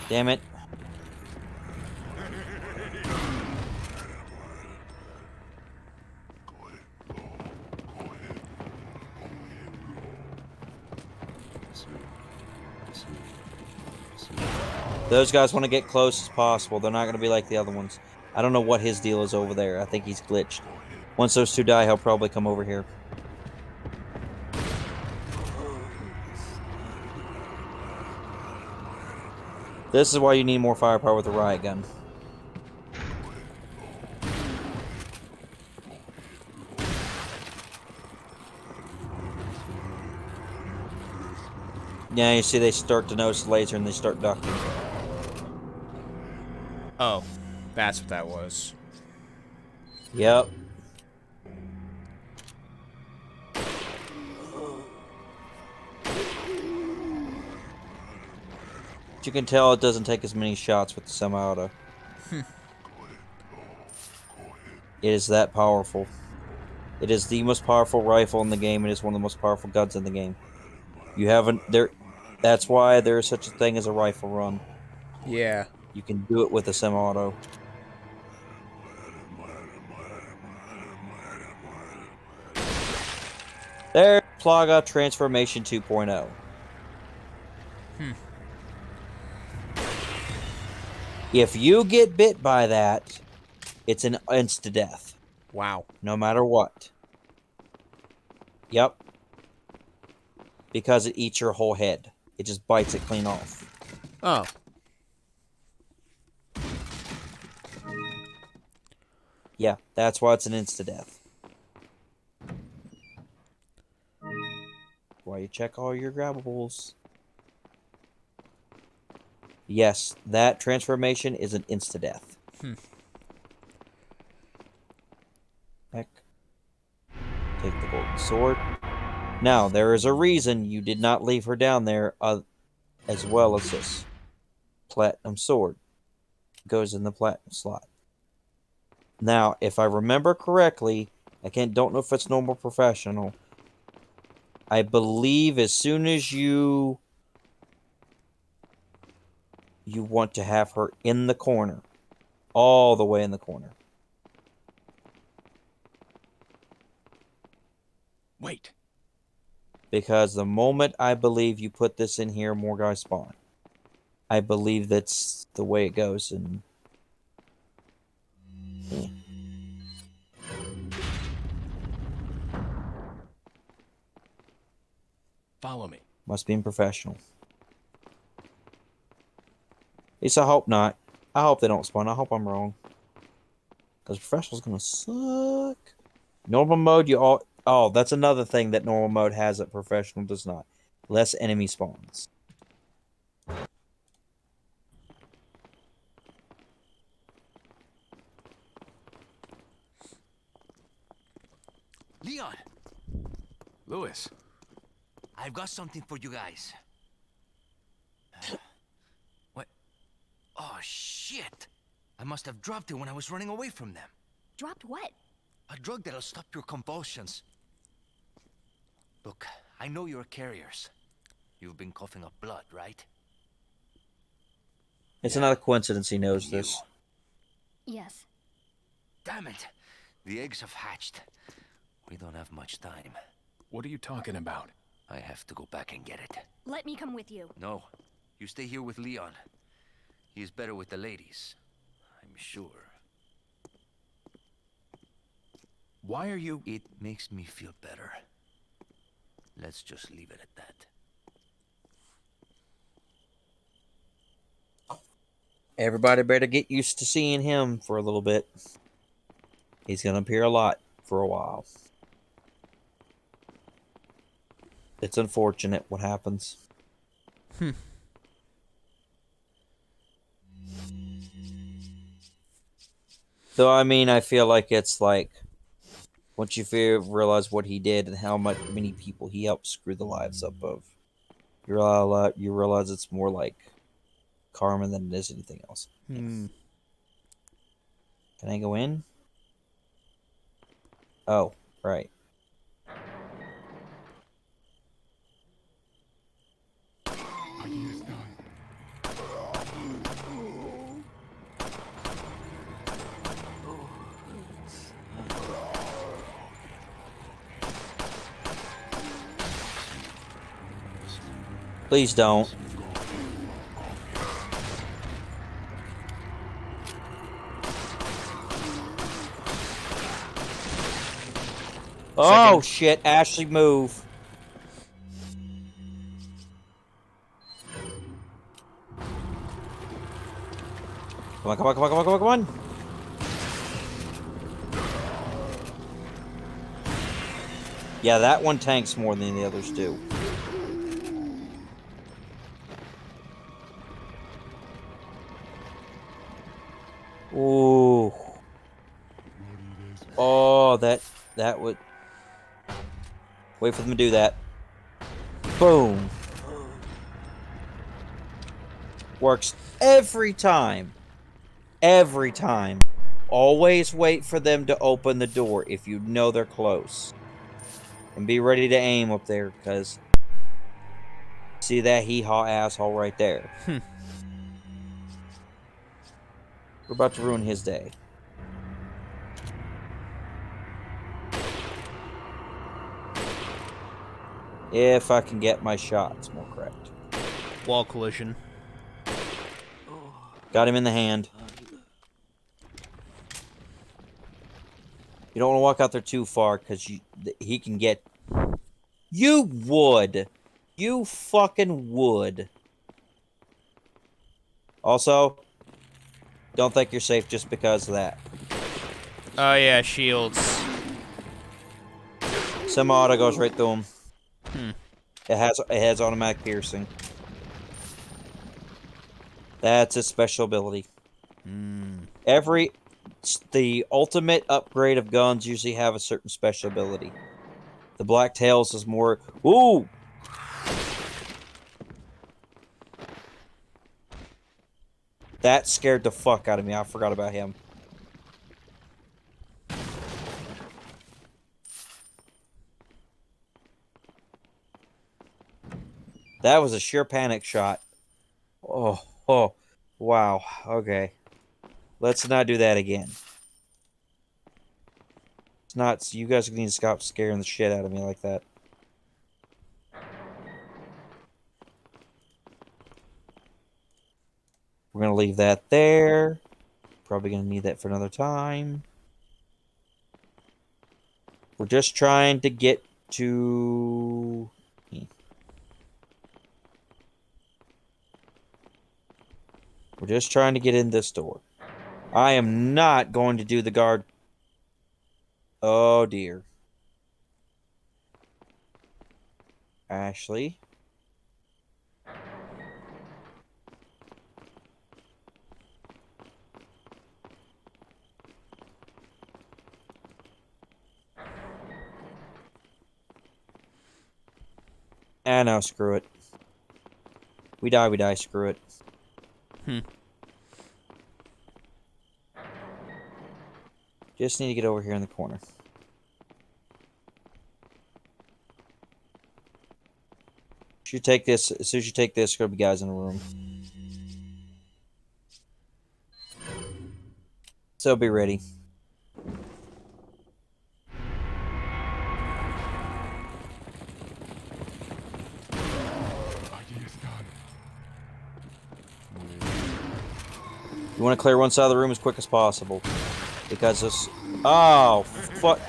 Damn it. Those guys want to get close as possible. They're not going to be like the other ones. I don't know what his deal is over there. I think he's glitched. Once those two die, he'll probably come over here. This is why you need more firepower with a riot gun. Yeah, you see they start to notice the laser and they start ducking. Oh, that's what that was. Yep. You can tell it doesn't take as many shots with the semi-auto. It is that powerful. It is the most powerful rifle in the game. It is one of the most powerful guns in the game. You haven't there. That's why there is such a thing as a rifle run. Yeah. You can do it with a semi-auto. There, Plaga Transformation 2.0. If you get bit by that, it's an insta-death. Wow. No matter what. Yep. Because it eats your whole head. It just bites it clean off. Oh. Yeah, that's why it's an insta-death. Why you check all your grabbables. Yes, that transformation is an insta-death. Heck. Take the golden sword. Now, there is a reason you did not leave her down there as well as this. Platinum sword. Goes in the platinum slot. Now, if I remember correctly, don't know if it's normal or professional. I believe as soon as you want to have her in the corner. All the way in the corner. Wait. Because the moment I believe you put this in here, more guys spawn. I believe that's the way it goes, and Follow me. must be professional. At least I hope not. I hope they don't spawn. I hope I'm wrong. Because professional's gonna suck. Normal mode, you all. Oh, that's another thing that normal mode has that professional does not. Less enemy spawns. Leon, Lewis. I've got something for you guys. What? Oh, shit. I must have dropped it when I was running away from them. Dropped what? A drug that'll stop your convulsions. Look, I know you're carriers. You've been coughing up blood, right? It's not a coincidence he knows You. this. Yes. Damn it. The eggs have hatched. We don't have much time. What are you talking about? I have to go back and get it. Let me come with you. No, you stay here with Leon. He is better with the ladies, I'm sure. Why are you... It makes me feel better. Let's just leave it at that. Everybody better get used to seeing him for a little bit. He's gonna appear a lot for a while. It's unfortunate what happens. Though, I mean, I feel like it's like, once you realize what he did and how many people he helped screw the lives up of, you realize it's more like karma than it is anything else. Can I go in? Oh, right. Please don't. Oh shit, Ashley, move. Come on, come on, come on, come on, come on, come on. Yeah, that one tanks more than the others do. Ooh. Oh, that would... Wait for them to do that. Boom. Works every time. Every time. Always wait for them to open the door if you know they're close. And be ready to aim up there, because... See that hee-haw asshole right there? We're about to ruin his day. If I can get my shots more correct. Wall collision. Got him in the hand. You don't want to walk out there too far, because he can get... You would! You fucking would. Also, don't think you're safe just because of that. Oh yeah, shields. Semi-auto goes right through him. It has automatic piercing. That's its special ability. The ultimate upgrade of guns usually have a certain special ability. The Black Tails is more... Ooh! That scared the fuck out of me. I forgot about him. That was a sheer panic shot. Oh, wow. Okay. Let's not do that again. It's not. You guys need to stop scaring the shit out of me like that. We're gonna leave that there. Probably gonna need that for another time. We're just trying to get to... We're just trying to get in this door. I am not going to do the guard. Oh, dear. Ashley. Ah, no, screw it. We die, screw it. Just need to get over here in the corner. You take this. As soon as you take this, there's gonna be guys in the room. So be ready. You want to clear one side of the room as quick as possible. Because this... Oh, fuck.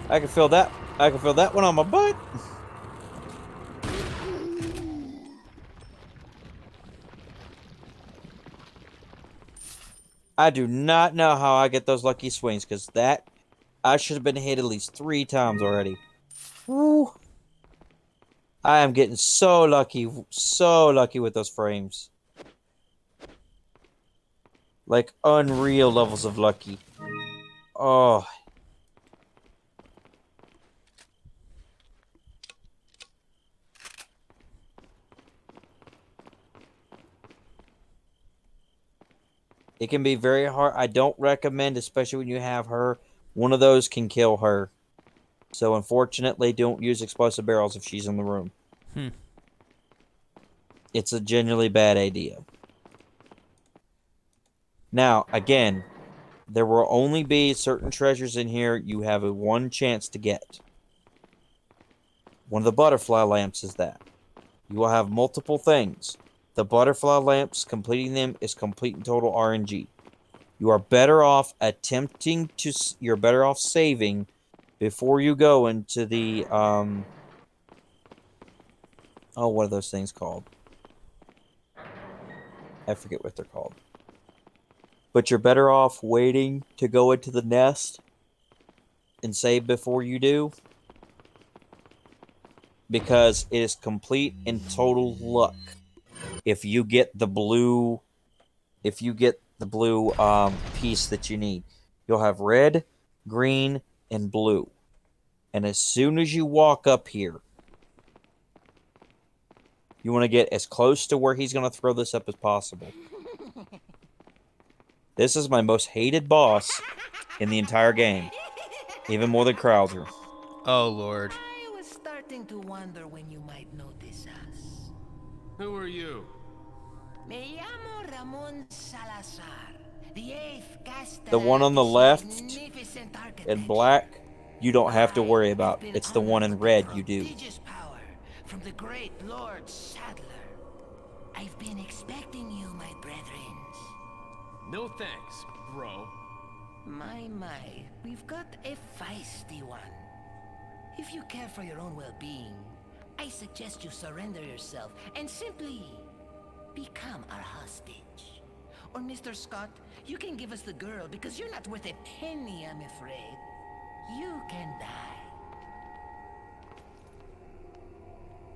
I can feel that. I can feel that one on my butt. I do not know how I get those lucky swings, because that... I should have been hit at least 3 times already. Woo. I am getting so lucky with those frames. Like, unreal levels of lucky. Oh. It can be very hard. I don't recommend, especially when you have her. One of those can kill her. So, unfortunately, don't use explosive barrels if she's in the room. It's a genuinely bad idea. Now, again, there will only be certain treasures in here you have a 1 chance to get. One of the butterfly lamps is that. You will have multiple things. The butterfly lamps, completing them is complete and total RNG. You are better off attempting to... You're better off saving before you go into the... Oh, what are those things called? I forget what they're called. But you're better off waiting to go into the nest and save before you do. Because it is complete and total luck. If you get the blue... If you get the blue piece that you need. You'll have red, green, and blue. And as soon as you walk up here, you want to get as close to where he's going to throw this up as possible. This is my most hated boss in the entire game. Even more than Krauser. Oh, Lord. I was starting to wonder when you might notice us. Who are you? Me llamo Ramon Salazar, the 8th caster. The one on the left in in black, you don't have to worry about. It's the one in red you do. Power from the great Lord Sadler. I've been expecting you, my brethren. No thanks, bro. My, we've got a feisty one. If you care for your own well-being, I suggest you surrender yourself and simply become our hostage. Or Mr. Scott, you can give us the girl because you're not worth a penny, I'm afraid. You can die.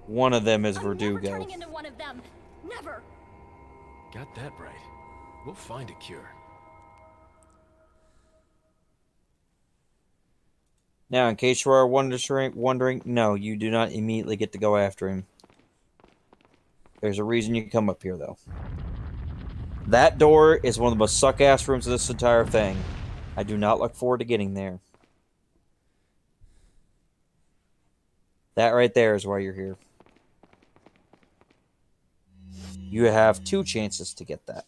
One of them is I'm never Verdugo. turning into one of them. Never. Got that right. We'll find a cure. Now, in case you are wondering, no, you do not immediately get to go after him. There's a reason you come up here, though. That door is one of the most suck-ass rooms of this entire thing. I do not look forward to getting there. That right there is why you're here. You have 2 chances to get that.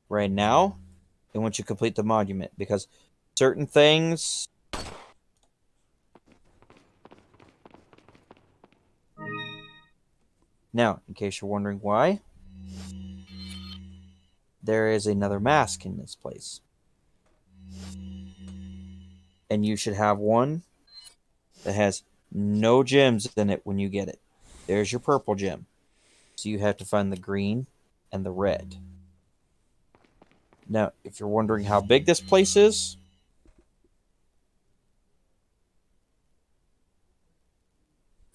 Right now, and once you complete the monument, because certain things... Now, in case you're wondering why, there is another mask in this place. And you should have one that has no gems in it when you get it. There's your purple gem. So you have to find the green and the red. Now, if you're wondering how big this place is,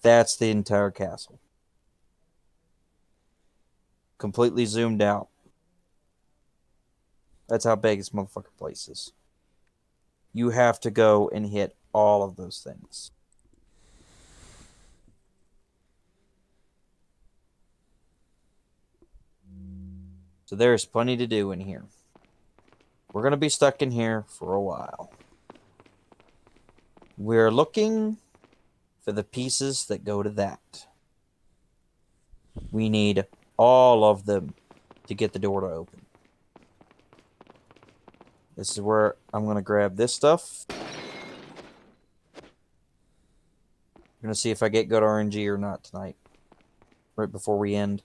that's the entire castle. Completely zoomed out. That's how big this motherfucking place is. You have to go and hit all of those things. So there's plenty to do in here. We're going to be stuck in here for a while. We're looking for the pieces that go to that. We need all of them to get the door to open. This is where I'm going to grab this stuff. I'm going to see if I get good RNG or not tonight. Right before we end.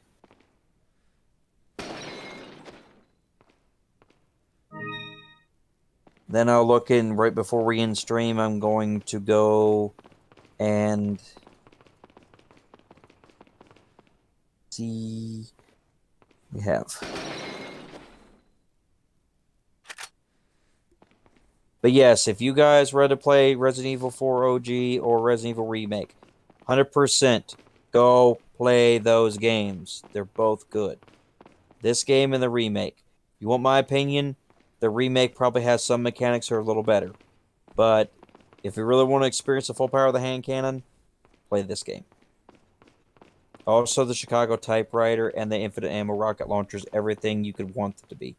Then I'll look in right before we end stream. I'm going to go and see we have. But yes, if you guys ready to play Resident Evil 4 OG or Resident Evil Remake, 100% go play those games. They're both good. This game and the remake. You want my opinion? The remake probably has some mechanics that are a little better. But if you really want to experience the full power of the hand cannon, play this game. Also, the Chicago typewriter and the infinite ammo rocket launchers, everything you could want it to be.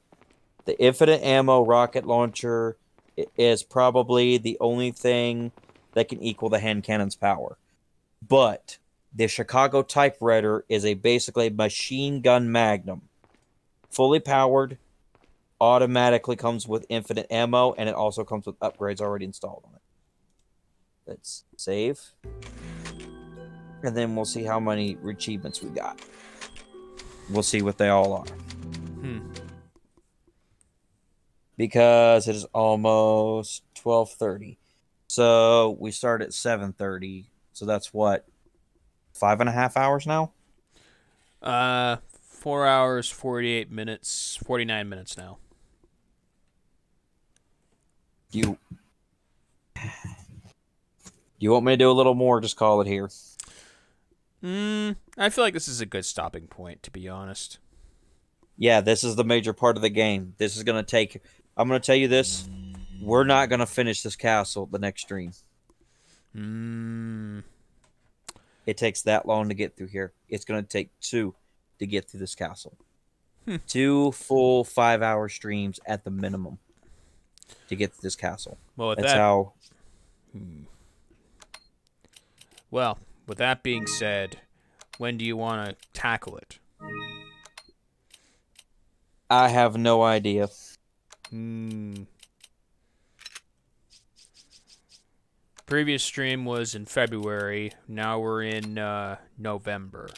The infinite ammo rocket launcher is probably the only thing that can equal the hand cannon's power. But the Chicago typewriter is basically a machine gun magnum. Fully powered, automatically comes with infinite ammo, and it also comes with upgrades already installed on it. Let's save. And then we'll see how many achievements we got. We'll see what they all are. Because it is almost 12:30. So we start at 7:30. So that's what? 5.5 hours now? 4 hours, 48 minutes, 49 minutes now. You want me to do a little more? Just call it here. I feel like this is a good stopping point, to be honest. Yeah, this is the major part of the game. This is going to take... I'm going to tell you this. We're not going to finish this castle the next stream. It takes that long to get through here. It's going to take 2 to get through this castle. 2 full 5-hour streams at the minimum to get to this castle. Well, That's how... Well, with that being said, when do you want to tackle it? I have no idea. Previous stream was in February. Now we're in November.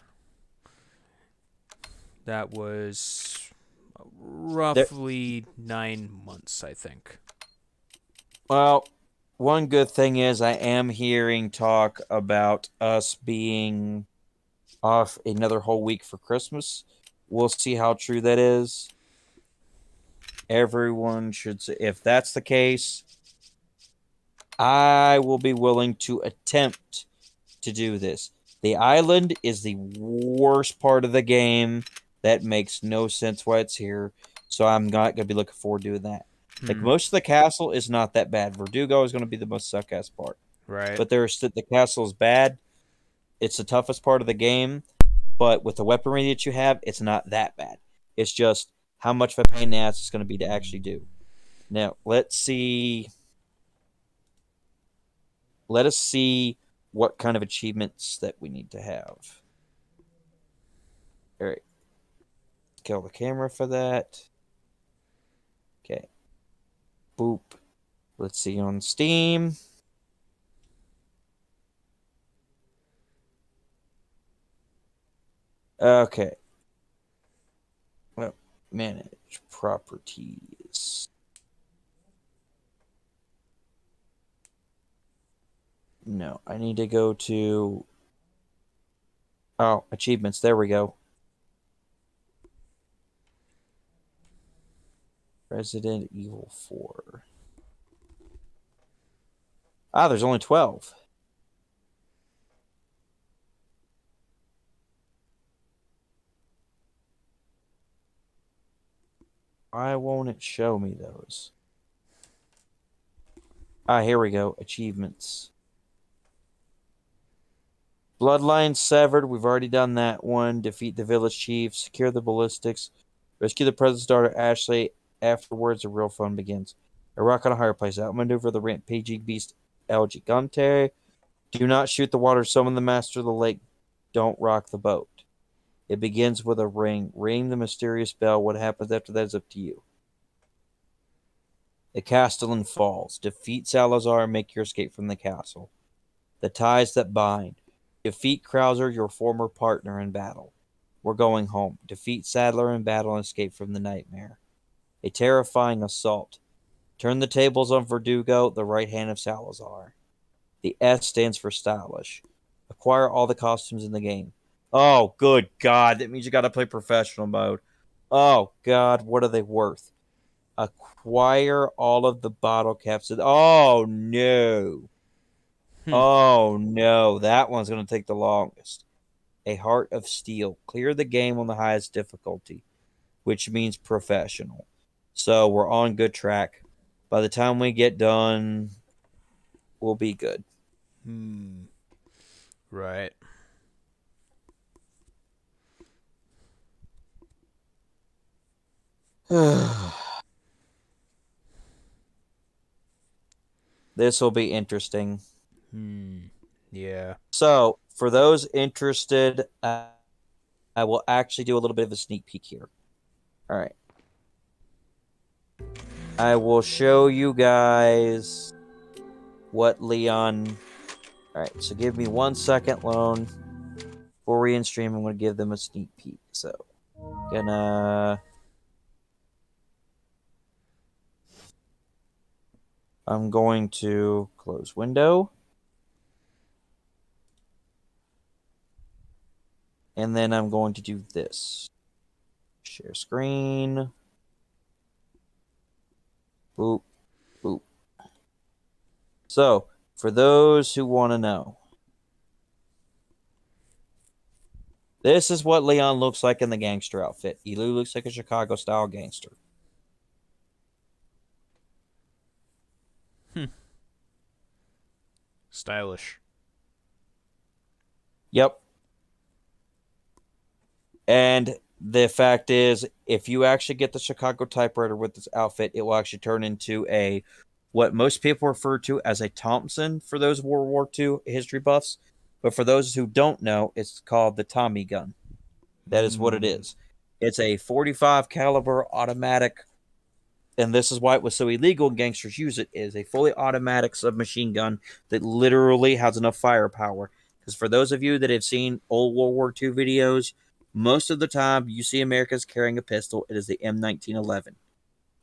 That was roughly 9 months, I think. Well, one good thing is I am hearing talk about us being off another whole week for Christmas. We'll see how true that is. Everyone should say, if that's the case, I will be willing to attempt to do this. The island is the worst part of the game. That makes no sense why it's here. So I'm not going to be looking forward to doing that. Like, most of the castle is not that bad. Verdugo is going to be the most suck-ass part. Right. But the castle is bad. It's the toughest part of the game. But with the weaponry that you have, it's not that bad. It's just how much of a pain in the ass it's going to be to actually do. Now, let's see. Let us see what kind of achievements that we need to have. All right. Kill the camera for that. Okay. Boop. Let's see on Steam. Okay. Well, manage properties. No, I need to go to... Oh, achievements. There we go. Resident Evil 4. Ah, there's only 12. Why won't it show me those? Ah, here we go. Achievements. Bloodline severed. We've already done that one. Defeat the village chief. Secure the ballistics. Rescue the president's daughter, Ashley. Afterwards, the real fun begins. A rock on a higher place. Outmaneuver the rampaging beast, El Gigante. Do not shoot the water. Summon the master of the lake. Don't rock the boat. It begins with a ring. Ring the mysterious bell. What happens after that is up to you. The Castellan falls. Defeat Salazar and make your escape from the castle. The ties that bind. Defeat Krauser, your former partner in battle. We're going home. Defeat Sadler in battle and escape from the nightmare. A terrifying assault. Turn the tables on Verdugo, the right hand of Salazar. The S stands for stylish. Acquire all the costumes in the game. Oh, good God. That means you got to play professional mode. Oh, God. What are they worth? Acquire all of the bottle caps. Oh, no. Oh, no. That one's going to take the longest. A Heart of Steel. Clear the game on the highest difficulty, which means professional. So we're on good track. By the time we get done, we'll be good. Right. This will be interesting. Yeah. So, for those interested, I will actually do a little bit of a sneak peek here. All right. I will show you guys what Leon... All right, so give me 1 second, Lone. Before we end stream, I'm going to give them a sneak peek. So, I'm going to close window. And then I'm going to do this. Share screen. Boop. Boop. So, for those who want to know, this is what Leon looks like in the gangster outfit. Elu looks like a Chicago-style gangster. Stylish. Yep. And the fact is, if you actually get the Chicago typewriter with this outfit, it will actually turn into a what most people refer to as a Thompson for those World War II history buffs. But for those who don't know, it's called the Tommy gun. That is what it is. It's a 45 caliber automatic, and this is why it was so illegal and gangsters use it, is a fully automatic submachine gun that literally has enough firepower. Because for those of you that have seen old World War II videos, most of the time you see Americans carrying a pistol, it is the M1911.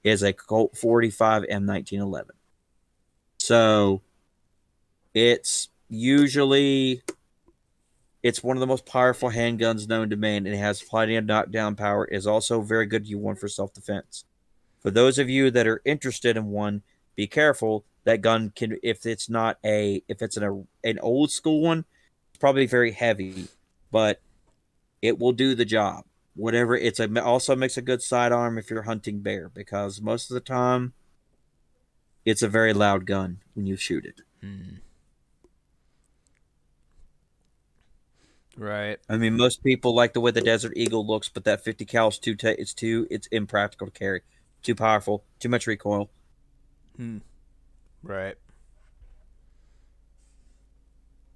It is a Colt 45 M1911. So it's usually it's one of the most powerful handguns known to man, and it has plenty of knockdown power. It is also very good to use one for self-defense. For those of you that are interested in one, be careful. That gun can, if it's an old school one, it's probably very heavy, but it will do the job. Whatever, also makes a good sidearm if you're hunting bear, because most of the time, it's a very loud gun when you shoot it. Right. I mean, most people like the way the Desert Eagle looks, but that 50 cal is it's impractical to carry. Too powerful, too much recoil. Right.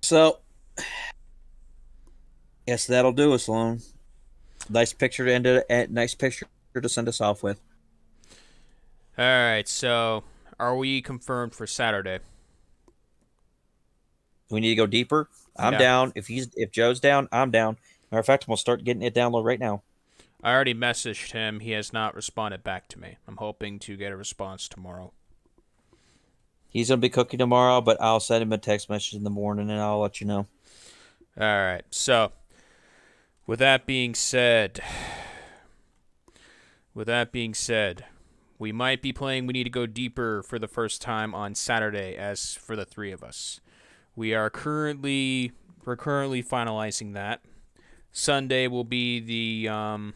So, yes, that'll do us, Lone. Nice picture to end it. Nice picture to send us off with. All right, so are we confirmed for Saturday? We need to go deeper. I'm Yeah. down. If Joe's down, I'm down. Matter of fact, we'll start getting it download right now. I already messaged him. He has not responded back to me. I'm hoping to get a response tomorrow. He's gonna be cooking tomorrow, but I'll send him a text message in the morning and I'll let you know. All right, so with that being said, we might be playing We Need to Go Deeper for the first time on Saturday, as for the three of us. We're currently finalizing that. Sunday will be the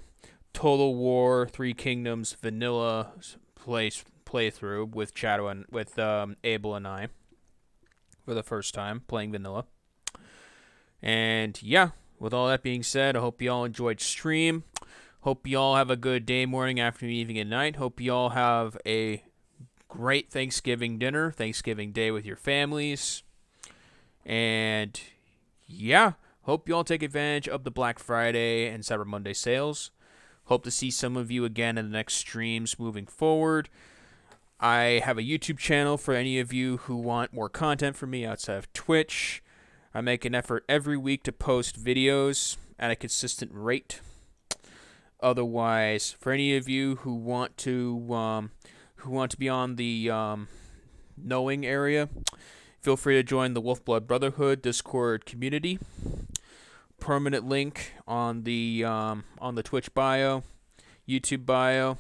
Total War Three Kingdoms vanilla playthrough with Shadow and with Abel and I for the first time playing vanilla. And yeah, with all that being said, I hope you all enjoyed stream. Hope you all have a good day, morning, afternoon, evening, and night. Hope you all have a great Thanksgiving dinner, Thanksgiving day with your families. And yeah, hope you all take advantage of the Black Friday and Cyber Monday sales. Hope to see some of you again in the next streams moving forward. I have a YouTube channel for any of you who want more content from me outside of Twitch. I make an effort every week to post videos at a consistent rate. Otherwise, for any of you who want to be on the knowing area, feel free to join the Wolfblood Brotherhood Discord community. Permanent link on the Twitch bio, YouTube bio,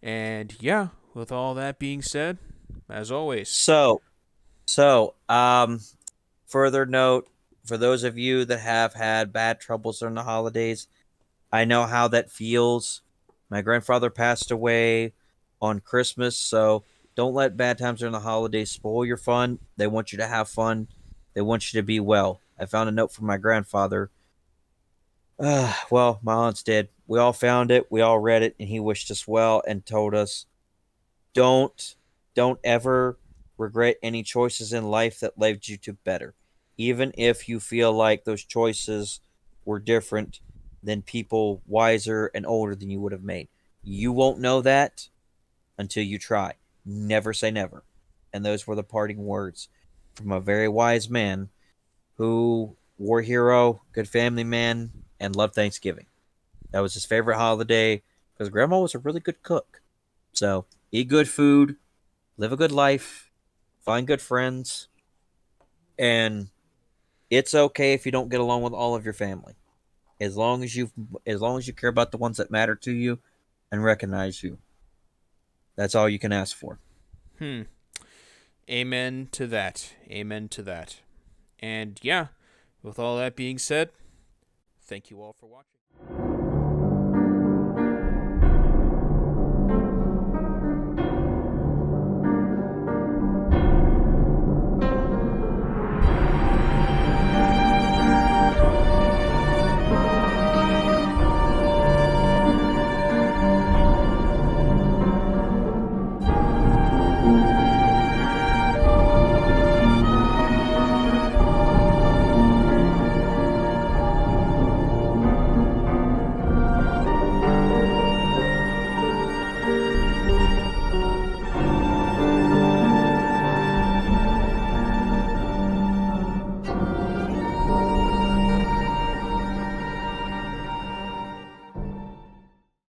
and yeah. With all that being said, as always. So, further note for those of you that have had bad troubles during the holidays, I know how that feels. My grandfather passed away on Christmas, so don't let bad times during the holidays spoil your fun. They want you to have fun. They want you to be well. I found a note from my grandfather. Well, my aunts did. We all found it. We all read it, and he wished us well and told us, don't ever regret any choices in life that led you to better. Even if you feel like those choices were different than people wiser and older than you would have made. You won't know that until you try. Never say never. And those were the parting words from a very wise man who, war hero, good family man, and loved Thanksgiving. That was his favorite holiday because grandma was a really good cook. So eat good food, live a good life, find good friends, and it's okay if you don't get along with all of your family. As long as you care about the ones that matter to you and recognize you. That's all you can ask for. Amen to that. Amen to that. And yeah, with all that being said, thank you all for watching.